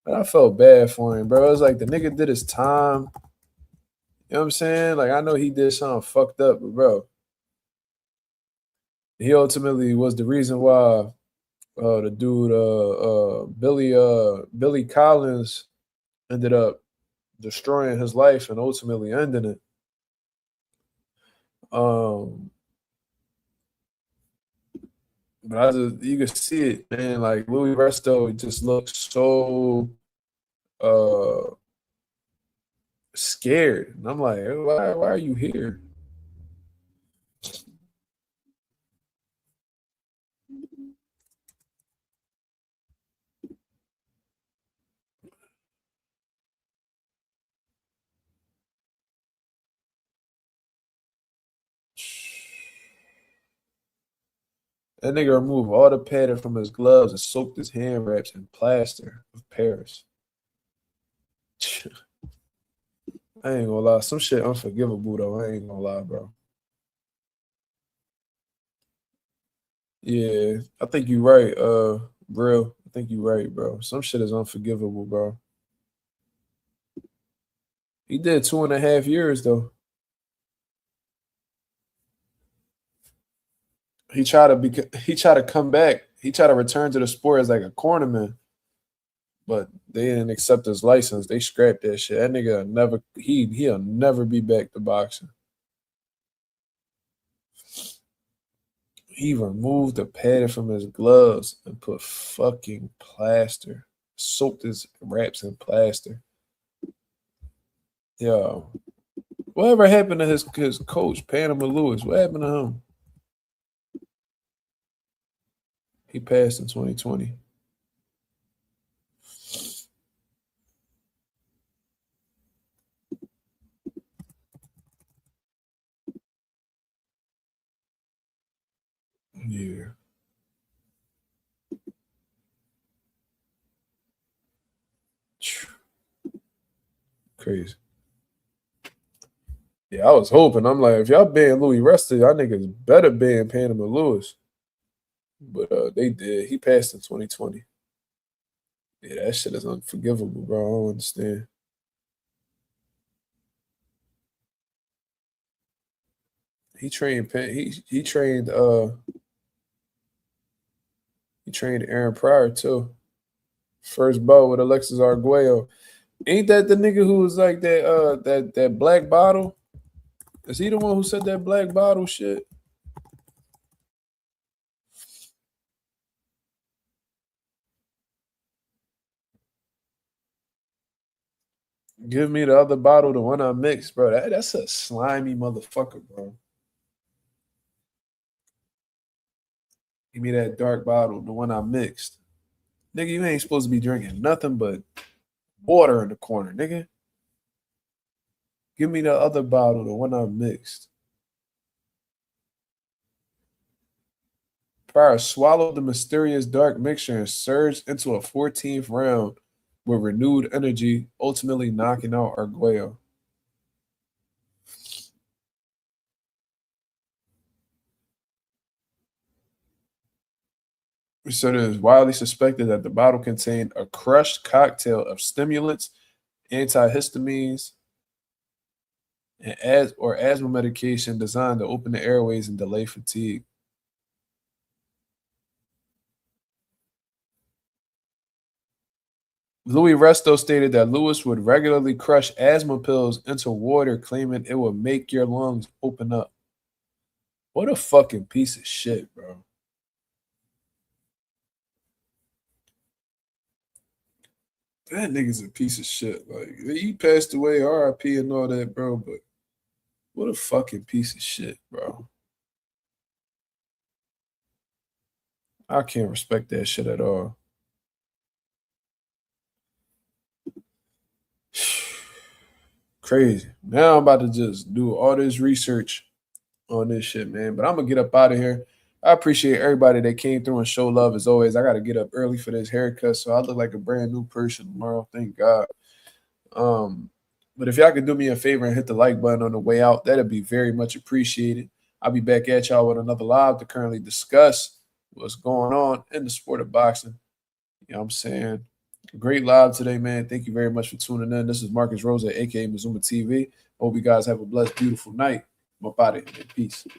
but I felt bad for him, bro. It was like the nigga did his time. You know what I'm saying? Like, I know he did something fucked up, but bro, he ultimately was the reason why the dude Billy Collins ended up destroying his life and ultimately ending it. Um, but you can see it, man. Like Louis Resto just looks so uh scared, and I'm like, why are you here? That nigga removed all the padding from his gloves and soaked his hand wraps in plaster of Paris. I ain't gonna lie, some shit unforgivable though. I ain't gonna lie, bro. Yeah, I think you're right, bro. I think you're right, bro. Some shit is unforgivable, bro. He did 2.5 years though. He tried to come back. He tried to return to the sport as like a cornerman, but they didn't accept his license. They scrapped that shit. That nigga never he'll never be back to boxing. He removed the padding from his gloves and put fucking plaster. Soaked his wraps in plaster. Yo, whatever happened to his coach, Panama Lewis? What happened to him? He passed in 2020. Yeah. Crazy. Yeah, I was hoping. I'm like, if y'all ban Louis Resta, y'all niggas better ban Panama Lewis. But they did. He passed in 2020. Yeah, that shit is unforgivable, bro. I don't understand. He trained he trained Aaron Pryor too. First bout with Alexis Arguello. Ain't that the nigga who was like that black bottle? Is he the one who said that black bottle shit? Give me the other bottle, the one I mixed, bro. That's a slimy motherfucker, bro. Give me that dark bottle, the one I mixed. Nigga, you ain't supposed to be drinking nothing but water in the corner, nigga. Give me the other bottle, the one I mixed. Pryor swallowed the mysterious dark mixture and surged into a 14th round with renewed energy, ultimately knocking out Arguello. So it is widely suspected that the bottle contained a crushed cocktail of stimulants, antihistamines, and asthma medication designed to open the airways and delay fatigue. Louis Resto stated that Lewis would regularly crush asthma pills into water, claiming it would make your lungs open up. What a fucking piece of shit, bro. That nigga's a piece of shit. Like, he passed away, RIP and all that, bro, but what a fucking piece of shit, bro. I can't respect that shit at all. Crazy. Now I'm about to just do all this research on this shit, man. But I'm gonna get up out of here. I appreciate everybody that came through and show love as always. I gotta get up early for this haircut, so I look like a brand new person tomorrow. Thank God. Um, but if y'all could do me a favor and hit the like button on the way out, that'd be very much appreciated. I'll be back at y'all with another live to currently discuss what's going on in the sport of boxing. You know what I'm saying? Great live today, man. Thank you very much for tuning in. This is Marcus Rosa, aka Mazuma TV. Hope you guys have a blessed, beautiful night. I'm up out of here. Peace.